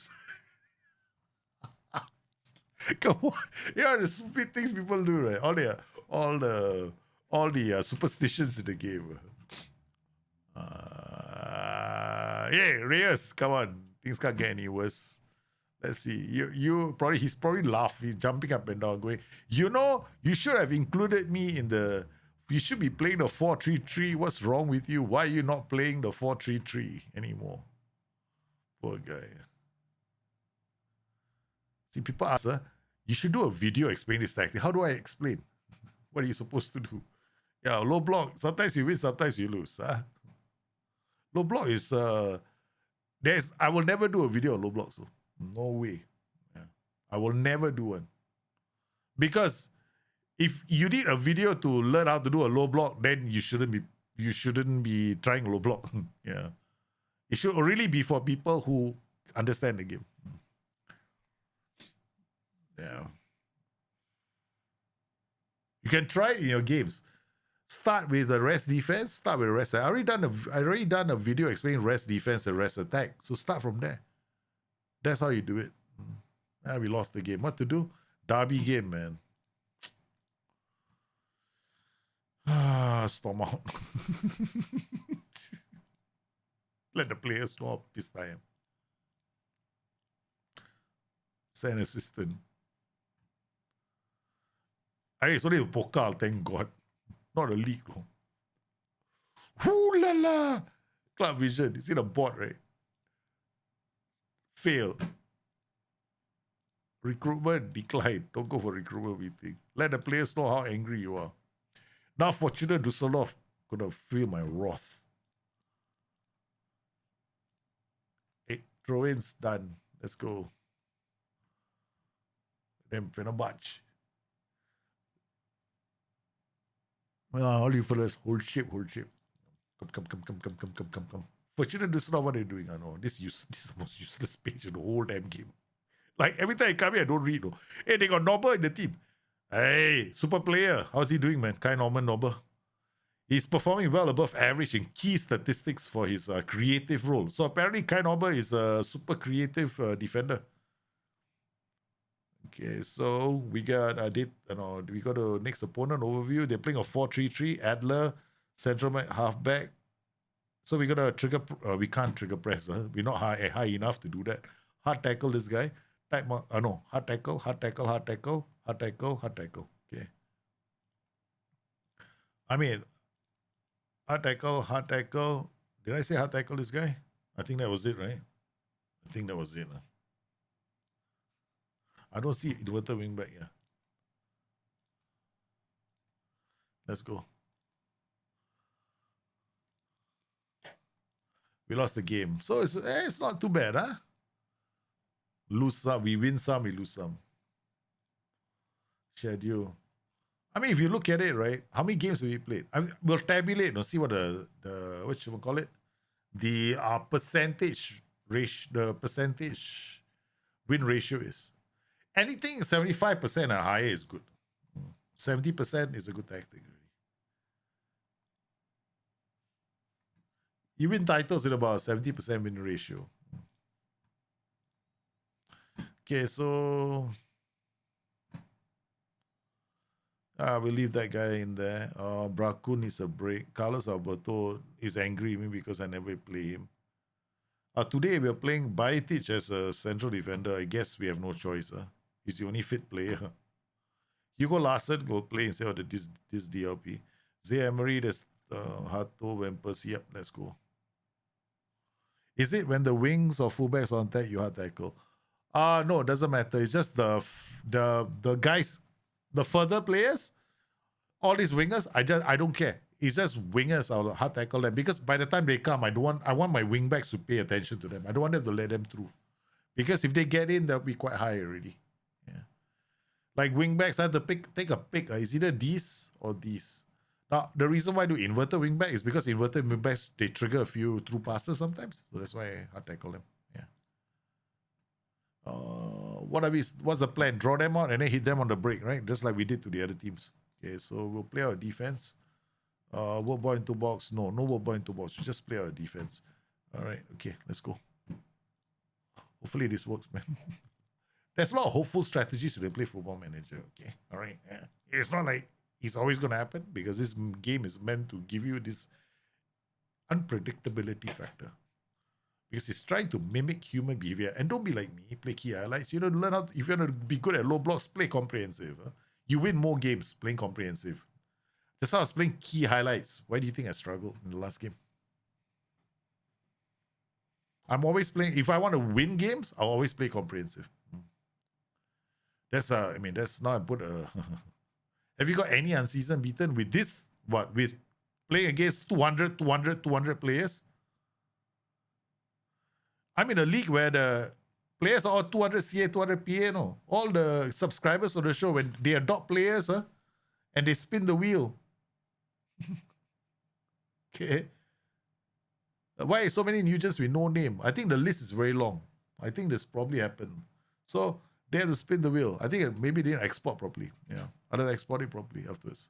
Come on, the stupid things people do, right? All the superstitions in the game. Reyes, come on, things can't get any worse. Let's see. He's probably laughing. He's jumping up and down, going, you should have included me in the. You should be playing the 4-3-3. What's wrong with you? Why are you not playing the 4-3-3 anymore? Poor guy. See, people ask, you should do a video explaining this tactic. How do I explain? What are you supposed to do? Yeah, low block. Sometimes you win, sometimes you lose. Low block is I will never do a video on low block. So no way. Yeah. I will never do one. Because if you need a video to learn how to do a low block, then you shouldn't be trying low block. Yeah. It should really be for people who understand the game. Yeah. You can try it in your games. Start with the rest defense. Start with rest. I already done a video explaining rest defense and rest attack. So start from there. That's how you do it. We lost the game. What to do? Derby game, man. Storm out. Let the players know how pissed I am. Send assistant. It's only the Pokal, thank God. Not a league. Ooh la la. Club Vision. You see the board, right? Fail. Recruitment decline. Don't go for recruitment meeting. Let the players know how angry you are. Now, Fortuna Dusseldorf gonna feel my wrath. Hey, throw-ins done. Let's go. Then Fenerbahce. All you fellas, hold shape. Come. Fortunately, this is not what they're doing. I know this is the most useless page in the whole damn game. Like every time I come here, I don't read. No. Hey, they got Nobber in the team. Hey, super player. How's he doing, man? Kai Norman Nobber. He's performing well above average in key statistics for his creative role. So apparently, Kai Nobber is a super creative defender. Okay, so we got we got a next opponent overview. They're playing a 4-3-3. Adler, central halfback. So we got to trigger. We can't trigger press. We're not high enough to do that. Hard tackle this guy. No, hard tackle, hard tackle, hard tackle, hard tackle, hard tackle. Okay. I mean, hard tackle, hard tackle. Did I say hard tackle this guy? I think that was it, right? I think that was it. I don't see inverted wingback. Yeah. Let's go. We lost the game. So it's not too bad, huh? Lose some, we win some, we lose some. Schedule. I mean, if you look at it, right, how many games have we played? We'll tabulate, see what the what should we call it? The percentage ratio, the percentage win ratio is. Anything 75% and higher is good. 70% is a good tactic. You win titles with about 70% win ratio. Okay, so we'll leave that guy in there. Braku needs a break. Carlos Alberto is angry at me because I never play him. Today we're playing Bajetic as a central defender. I guess we have no choice. He's the only fit player. Hugo Larson go play instead of this DLP. Zay Emery, there's Hato, Wempers. Yep, let's go. Is it when the wings or fullbacks on attack you hard tackle? No, it doesn't matter. It's just the guys, the further players, all these wingers, I don't care. It's just wingers, I'll hard tackle them because by the time they come, I want my wingbacks to pay attention to them. I don't want them to let them through. Because if they get in, they'll be quite high already. Yeah. Like wingbacks, I have to take a pick. It's either these or these. Now, the reason why I do inverted wingback is because inverted wingbacks, they trigger a few through passes sometimes. So that's why I hard tackle them. Yeah. What's the plan? Draw them out and then hit them on the break, right? Just like we did to the other teams. Okay, so we'll play our defense. Work ball into box. No work ball into box. Just play our defense. All right, okay, let's go. Hopefully this works, man. There's a lot of hopeful strategies when they play Football Manager. Okay, all right. Yeah. It's not like it's always going to happen because this game is meant to give you this unpredictability factor. Because it's trying to mimic human behavior. And don't be like me, play key highlights. You know, learn how, if you want to be good at low blocks, play comprehensive. You win more games playing comprehensive. Just how I was playing key highlights. Why do you think I struggled in the last game? I'm always playing, if I want to win games, I'll always play comprehensive. That's that's not put a. Have you got any unseasoned beaten with this? What, with playing against 200 players? I'm in a league where the players are all 200 CA, 200 PA, no. All the subscribers of the show, when they adopt players, and they spin the wheel. Okay. Why so many Newgens with no name? I think the list is very long. I think this probably happened. So they have to spin the wheel. I think maybe they didn't export properly. Yeah. I didn't export it properly afterwards.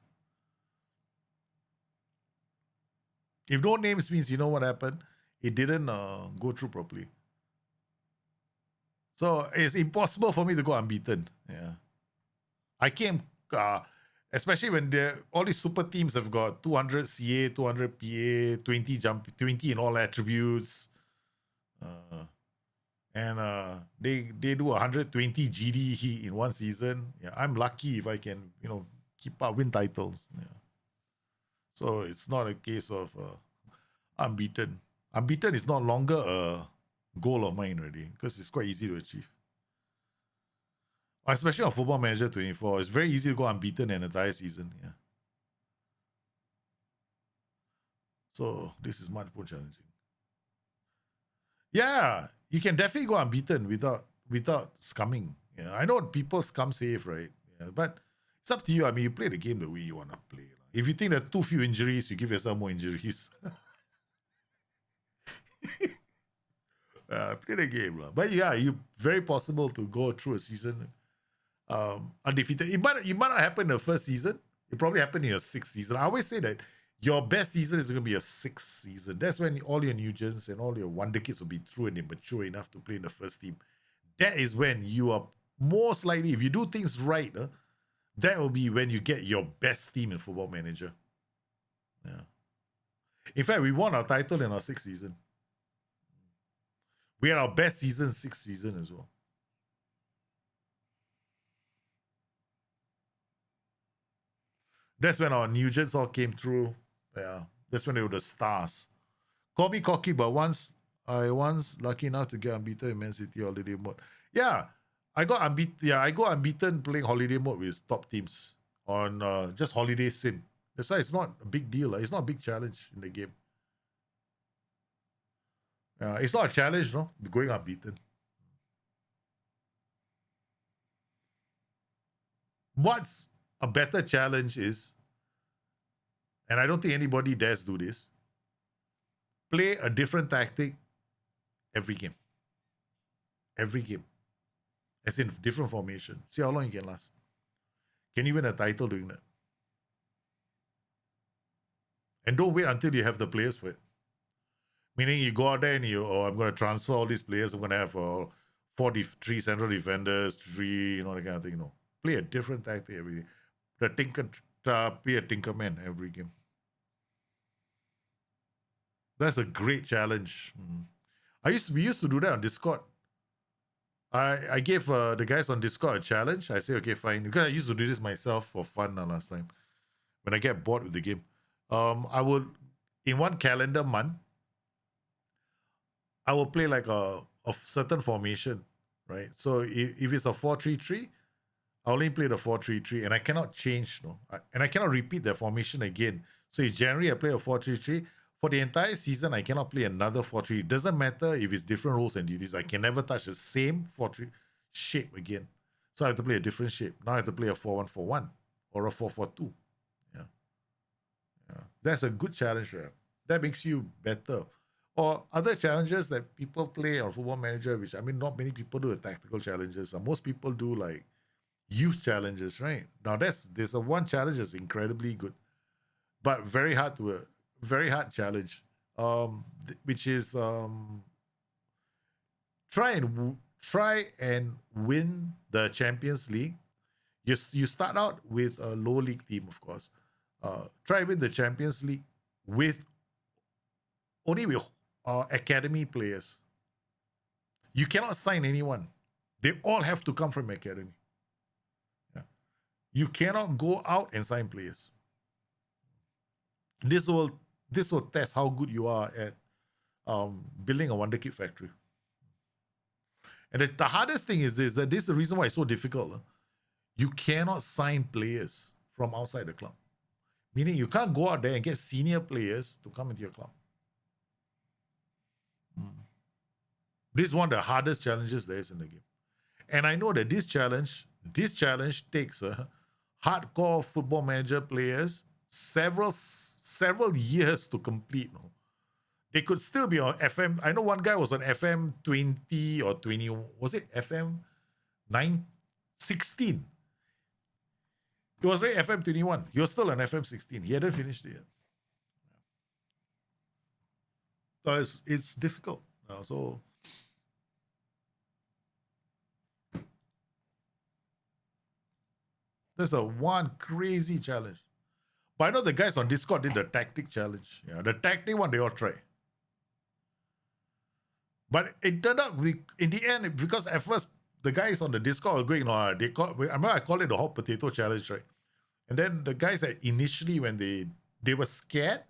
If no names means you know what happened, it didn't go through properly. So it's impossible for me to go unbeaten. Yeah. I came, especially when all these super teams have got 200 CA, 200 PA, 20 jump, 20 in all attributes. And they do 120 GD in one season. Yeah, I'm lucky if I can, keep up, win titles. Yeah. So it's not a case of unbeaten. Unbeaten is not longer a goal of mine already because it's quite easy to achieve. Especially on Football Manager 24, it's very easy to go unbeaten an entire season. Yeah. So this is much more challenging. Yeah, you can definitely go unbeaten without scumming. Yeah, I know people scum save, right? Yeah, but it's up to you. I mean, you play the game the way you want to play. If you think there are too few injuries, you give yourself more injuries. Play the game. But yeah, you very possible to go through a season undefeated. It might not happen in the first season. It probably happened in your sixth season. I always say that your best season is going to be your sixth season. That's when all your Newgens and all your wonder kids will be through and they're mature enough to play in the first team. That is when you are most likely, if you do things right, that will be when you get your best team in Football Manager. Yeah. In fact, we won our title in our sixth season. We had our best season, sixth season as well. That's when our Nugents all came through. Yeah. That's when they were the stars. Call me cocky, but I once lucky enough to get unbeaten in Man City holiday mode. Yeah. I got unbeaten. Yeah, I got unbeaten playing holiday mode with top teams on just holiday sim. That's why it's not a big deal. It's not a big challenge in the game. It's not a challenge, no? Going unbeaten. What's a better challenge is, and I don't think anybody dares do this, play a different tactic every game. Every game. As in different formation. See how long you can last. Can you win a title doing that? And don't wait until you have the players for it. Meaning you go out there and I'm going to transfer all these players. I'm going to have three central defenders, that kind of thing. Play a different tactic every game. Be a tinkerman every game. That's a great challenge. We used to do that on Discord. I gave the guys on Discord a challenge. I say, okay, fine. Because I used to do this myself for fun last time. When I get bored with the game. I would, in one calendar month, I will play like a certain formation, right? So if it's a 4-3-3, I only play the 4-3-3 and I cannot change, and I cannot repeat the formation again. So in January, I play a 4-3-3. For the entire season, I cannot play another 4-3. It doesn't matter if it's different roles and duties. I can never touch the same 4-3 shape again. So I have to play a different shape. Now I have to play a 4-1-4-1 or a 4-4-2. Yeah. That's a good challenge, right? That makes you better. Or other challenges that people play on Football Manager, which not many people do, tactical challenges. Most people do like youth challenges, right? Now there's a one challenge that's incredibly good, but very hard challenge, which is try and win the Champions League. You start out with a low league team, of course. Try win the Champions League with academy players. You cannot sign anyone. They all have to come from academy. Yeah. You cannot go out and sign players. This will test how good you are at building a wonder kid factory. And the hardest thing is this is the reason why it's so difficult. You cannot sign players from outside the club. Meaning you can't go out there and get senior players to come into your club. This is one of the hardest challenges there is in the game. And I know that this challenge takes hardcore Football Manager players several years to complete. They could still be on FM. I know one guy was on FM 20 or 20. Was it FM 16? It was really FM 21. He was still on FM 16. He hadn't finished it yet. So it's difficult. So there's one crazy challenge. But I know the guys on Discord did the tactic challenge. Yeah, the tactic one they all try. But it turned out in the end, because at first the guys on the Discord were going, I remember I called it the hot potato challenge, right? And then the guys initially when they were scared,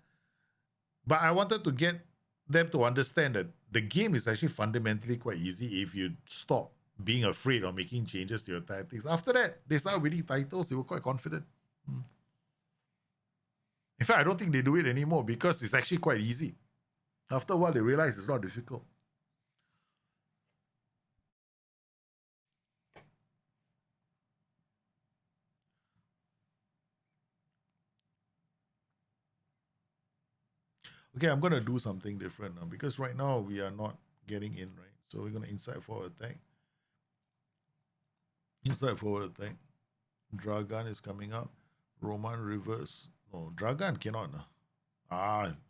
but I wanted to get them to understand that the game is actually fundamentally quite easy if you stop being afraid or making changes to your tactics. After that, they started winning titles. They were quite confident. In fact, I don't think they do it anymore because it's actually quite easy. After a while, they realize it's not difficult. Okay, I'm going to do something different now because right now we are not getting in, right? So we're going to inside forward attack. Inside forward attack. Dragan is coming up. Roman reverse. No, Dragan cannot.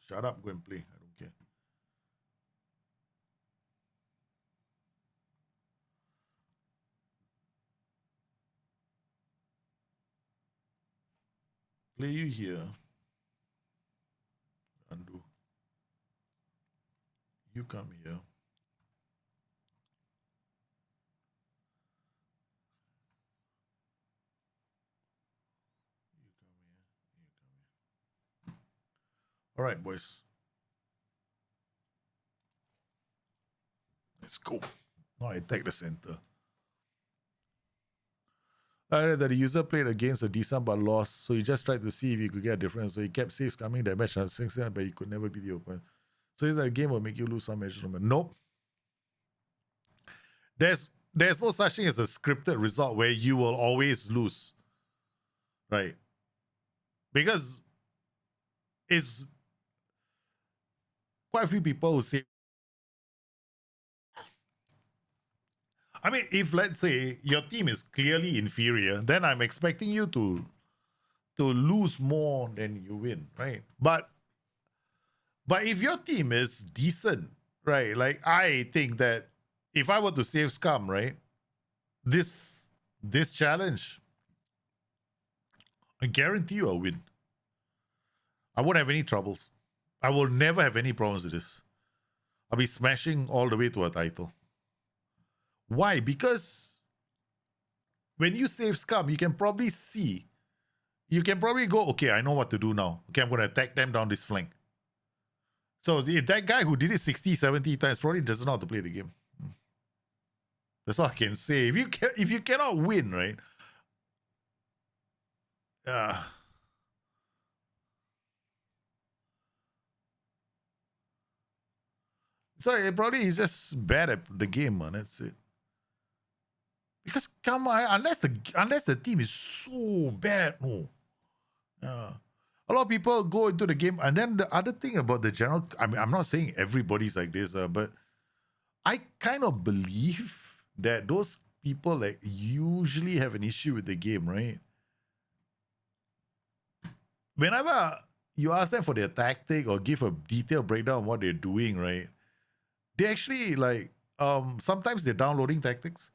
Shut up. Go and play. I don't care. Play you here. Undo. You come here. You come here. You come here. All right, boys. Let's go. Now I take the center. I read that the user played against a decent but lost, so he just tried to see if he could get a difference. So he kept saves coming that match at 6, but he could never be the opponent. So is that a game will make you lose some measurement? Nope. There's no such thing as a scripted result where you will always lose. Right? Because it's quite a few people who say, I mean, if let's say your team is clearly inferior, then I'm expecting you to lose more than you win, right? But if your team is decent, right? Like I think that if I were to save Scum, right, this challenge, I guarantee you I'll win. I won't have any troubles. I will never have any problems with this. I'll be smashing all the way to a title. Why? Because when you save Scum, you can probably see, you can probably go, okay, I know what to do now. Okay, I'm going to attack them down this flank. So that guy who did it 60, 70 times probably doesn't know how to play the game. That's all I can say. If you cannot win, right? So it probably is just bad at the game, man. That's it. Because come on, unless the team is so bad, no. A lot of people go into the game, and then the other thing about the general, I mean, I'm not saying everybody's like this, but I kind of believe that those people like usually have an issue with the game, right? Whenever you ask them for their tactic or give a detailed breakdown of what they're doing, right? They actually like sometimes they're downloading tactics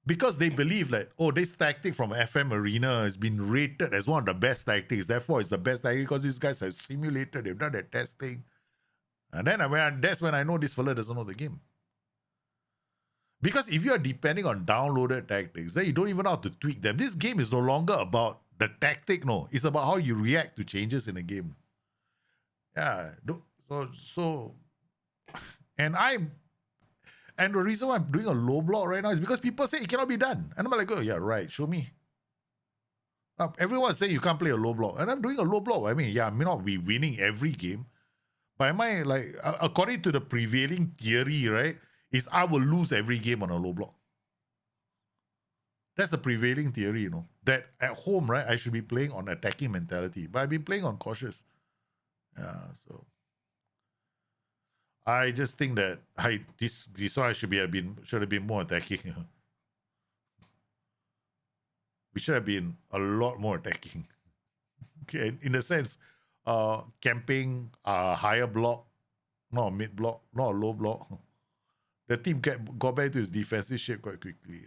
because they believe like, oh, this tactic from FM Arena has been rated as one of the best tactics. Therefore, it's the best tactic because these guys have simulated, they've done their testing. And then that's when I know this fella doesn't know the game. Because if you are depending on downloaded tactics, then you don't even know how to tweak them. This game is no longer about the tactic, no. It's about how you react to changes in a game. Yeah. So and the reason why I'm doing a low block right now is because people say it cannot be done. And I'm like, oh, yeah, right. Show me. Everyone's saying you can't play a low block. And I'm doing a low block. I mean, yeah, I may not be winning every game. But am I like, according to the prevailing theory, right, is I will lose every game on a low block. That's a prevailing theory, you know, that at home, right, I should be playing on attacking mentality. But I've been playing on cautious. Yeah, so I just think that this one I should have been more attacking. We should have been a lot more attacking. Okay, in a sense, camping, higher block, not a mid block, not a low block. The team got back to its defensive shape quite quickly.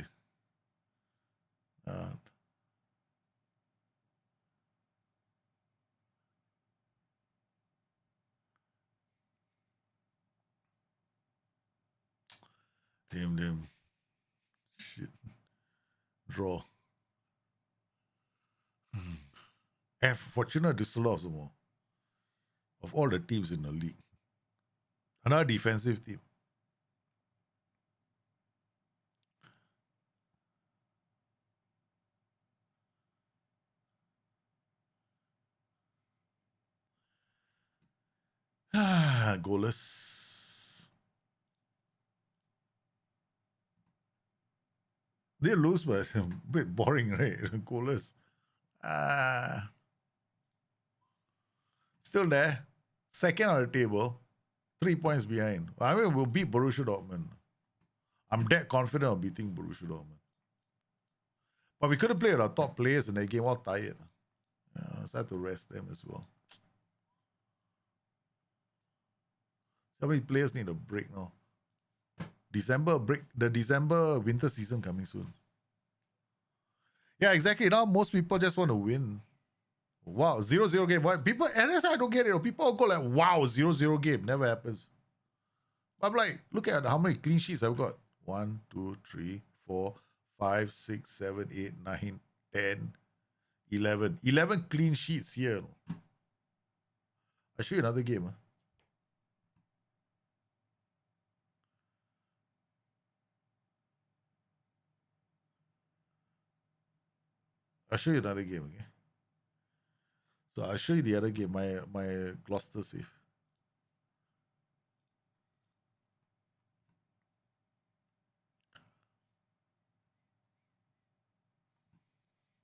Damn. Shit. Draw. And Fortuna Düsseldorf some more. Of all the teams in the league. Another defensive team. Goalless. They lose, but a bit boring, right? Goalless. Still there. Second on the table. 3 points behind. I mean, we'll beat Borussia Dortmund. I'm that confident of beating Borussia Dortmund. But we couldn't play with our top players in that game, all tired. So I had to rest them as well. How many players need a break now? December break, the December winter season coming soon. Yeah, exactly. Now most people just want to win. Wow, 0-0 game. What people, and that's why I don't get it. People go like, wow, 0-0 game. Never happens. I'm like, look at how many clean sheets I've got. 1, 2, 3, 4, 5, 6, 7, 8, 9, 10, 11. 11 clean sheets here. I'll show you another game. Huh? I'll show you another game, okay? So I'll show you the other game, my Gloucester save.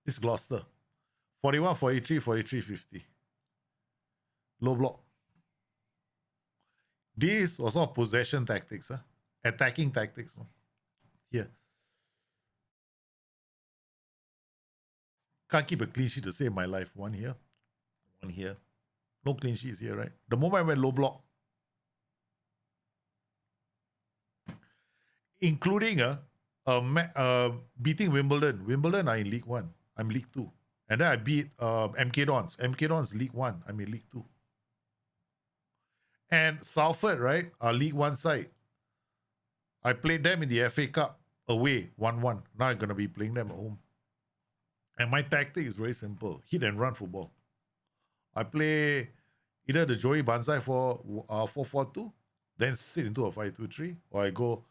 This Gloucester. 41, 43, 43, 50. Low block. This was all possession tactics, huh? Attacking tactics. Huh? Here. Can't keep a clean sheet to save my life. One here. One here. No clean sheets here, right? The moment I went low block, including beating Wimbledon. Wimbledon are in League 1. I'm League 2. And then I beat MK Dons. MK Dons League 1. I'm in League 2. And Salford, right, are League 1 side. I played them in the FA Cup away, 1-1. Now I'm going to be playing them at home. And my tactic is very simple. Hit and run football. I play either the Joey Banzai for 4-4-2, then sit into a 5-2-3, or I go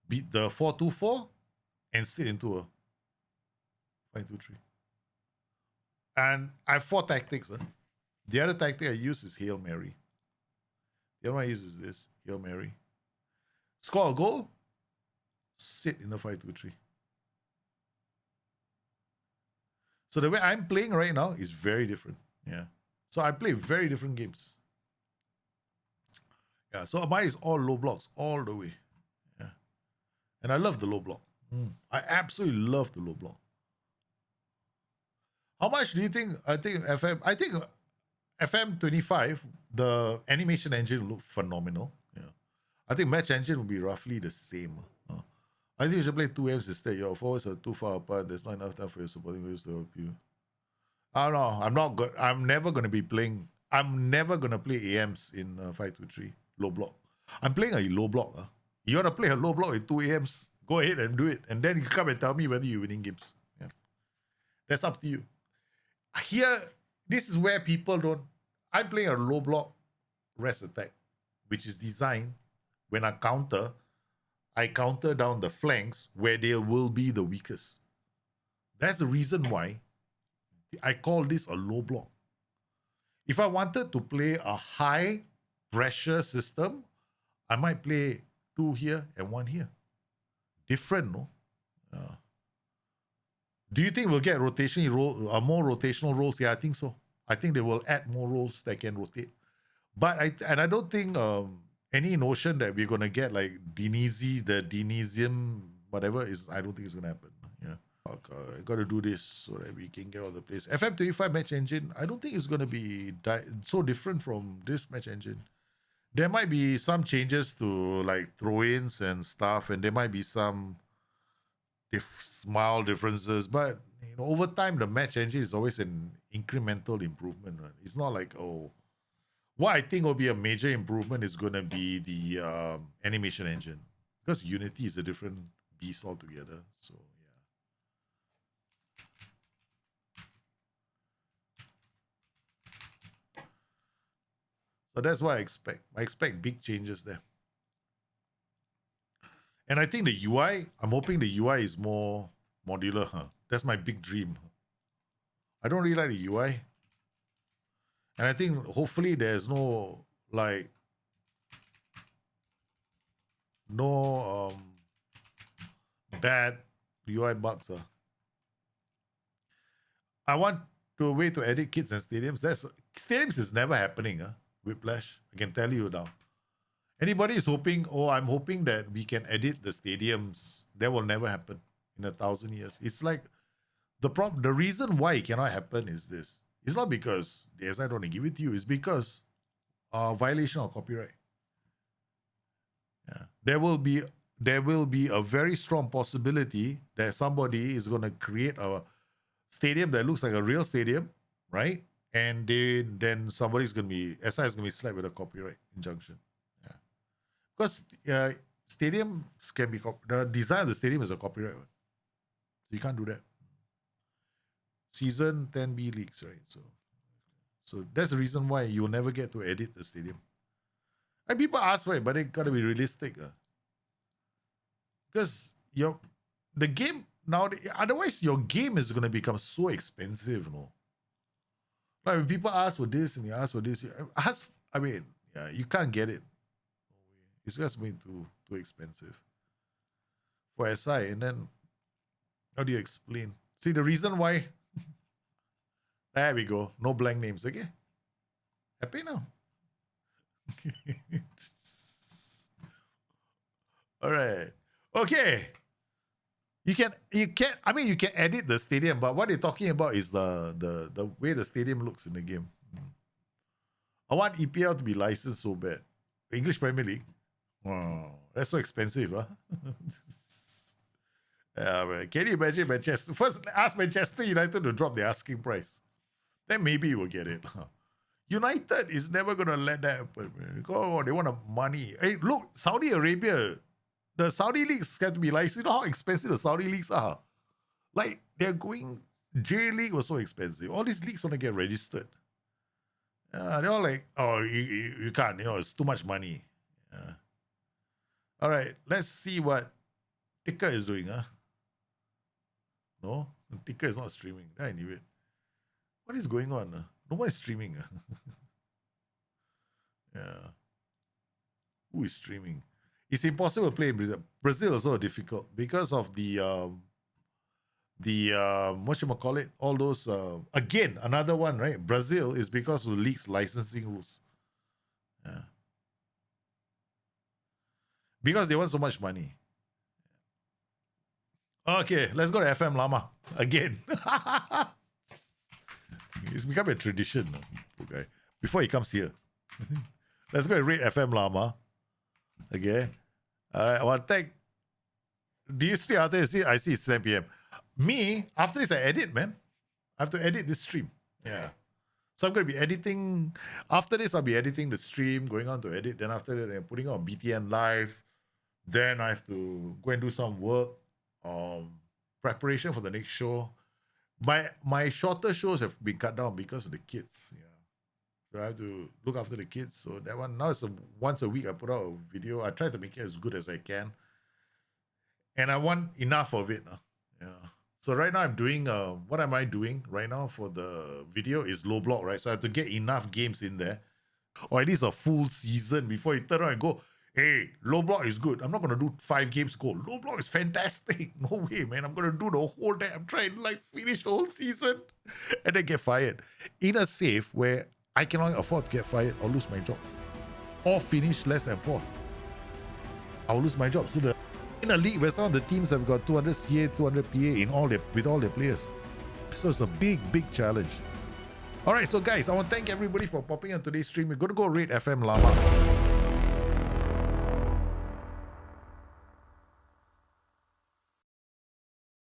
beat the 4-2-4 and sit into a 5-2-3. And I have 4 tactics. Huh? The other tactic I use is Hail Mary. The other one I use is this, Hail Mary. Score a goal, sit in the 5-2-3. So the way I'm playing right now is very different. Yeah. So I play very different games. Yeah. So mine is all low blocks all the way. Yeah. And I love the low block. I absolutely love the low block. How much do you think? I think FM25, the animation engine looked phenomenal. Yeah. I think match engine will be roughly the same. I think you should play 2 M's instead. Your forwards are too far apart. There's not enough time for your supporting players to help you. I don't know. I'm not good. I'm never going to be playing. I'm never going to play AMs in 5-2-3 low block. I'm playing a low block. You want to play a low block with 2 AMs? Go ahead and do it. And then you come and tell me whether you're winning games. Yeah. That's up to you. Here, this is where people don't. I'm playing a low block rest attack, which is designed when I counter down the flanks where they will be the weakest. That's the reason why I call this a low block. If I wanted to play a high pressure system, I might play 2 here and 1 here. Different, no? Do you think we'll get more rotational roles? Yeah, I think so. I think they will add more roles that can rotate. But I don't think any notion that we're gonna get like the Denisium, whatever is. I don't think it's gonna happen. Yeah. I got to do this so that we can get all the place. FM25 match engine, I don't think it's going to be so different from this match engine. There might be some changes to like throw-ins and stuff, and there might be some small differences, but over time, the match engine is always an incremental improvement. Right? It's not like, what I think will be a major improvement is going to be the animation engine, because Unity is a different beast altogether. So So that's what I expect. I expect big changes there. And I think the UI, I'm hoping the UI is more modular. That's my big dream. I don't really like the UI. And I think hopefully there's no bad UI bugs. I want a way to edit kits and stadiums. Stadiums is never happening, Whiplash. I can tell you now. Anybody is hoping, oh, I'm hoping that we can edit the stadiums. That will never happen in 1,000 years. It's like the reason why it cannot happen is this. It's not because the SI don't want to give it to you. It's because violation of copyright. Yeah. There will be a very strong possibility that somebody is going to create a stadium that looks like a real stadium, right? And then somebody's going to be, SI is going to be slapped with a copyright injunction. Yeah. Because stadiums can be, the design of the stadium is a copyright. So you can't do that. Season 10B leagues, right? So that's the reason why you'll never get to edit the stadium. And people ask why, but they gotta be realistic. Because the game now, otherwise your game is gonna become so expensive, no? Like when people ask for this and you ask for this, you can't get it. It's just way too expensive for SI. And then how do you explain? See, the reason why, there we go, no blank names, okay? Happy now? All right. Okay. You can edit the stadium, but what they're talking about is the way the stadium looks in the game. I want EPL to be licensed so bad. English Premier League. Wow, that's so expensive, huh? Yeah, man. Can you imagine Manchester? First, ask Manchester United to drop the asking price. Then maybe you will get it. United is never going to let that happen, man. Oh, they want money. Hey, look, Saudi Arabia, the Saudi leagues have to be licensed. You know how expensive the Saudi leagues are? Like, they're going, J League was so expensive. All these leagues want to get registered. They're all like, oh, you can't, it's too much money. All right, let's see what Ticker is doing, huh? No, Ticker is not streaming. I knew it. What is going on? No one is streaming. Yeah. Who is streaming? It's impossible to play in Brazil. Brazil is also difficult because of the whatchamacallit, all those, again, another one, right? Brazil is because of the league's licensing rules. Yeah. Because they want so much money. Okay, let's go to FM Lama again. It's become a tradition, poor guy. Before he comes here. Let's go and rate FM Lama. Okay. I want to thank. Do you see after you see? I see it's 10 p.m. Me, after this, I edit, man. I have to edit this stream. Yeah. So I'm going to be editing. After this, I'll be editing the stream, going on to edit. Then after that, I'm putting on BTN Live. Then I have to go and do some work. Preparation for the next show. My shorter shows have been cut down because of the kids. Yeah. So I have to look after the kids. So that one, now it's once a week I put out a video. I try to make it as good as I can. And I want enough of it. Yeah. So right now I'm doing, what am I doing right now for the video is low block, right? So I have to get enough games in there. Or at least a full season before you turn around and go, hey, low block is good. I'm not going to do 5 games goal. Low block is fantastic. No way, man. I'm going to do the whole day. I'm trying to finish the whole season and then get fired. In a safe where I cannot afford to get fired or lose my job. Or finish less than 4th. I'll lose my job. So in a league where some of the teams have got 200 CA, 200 PA with all their players. So it's a big, big challenge. All right, so guys, I want to thank everybody for popping on today's stream. We're going to go rate FM Lama.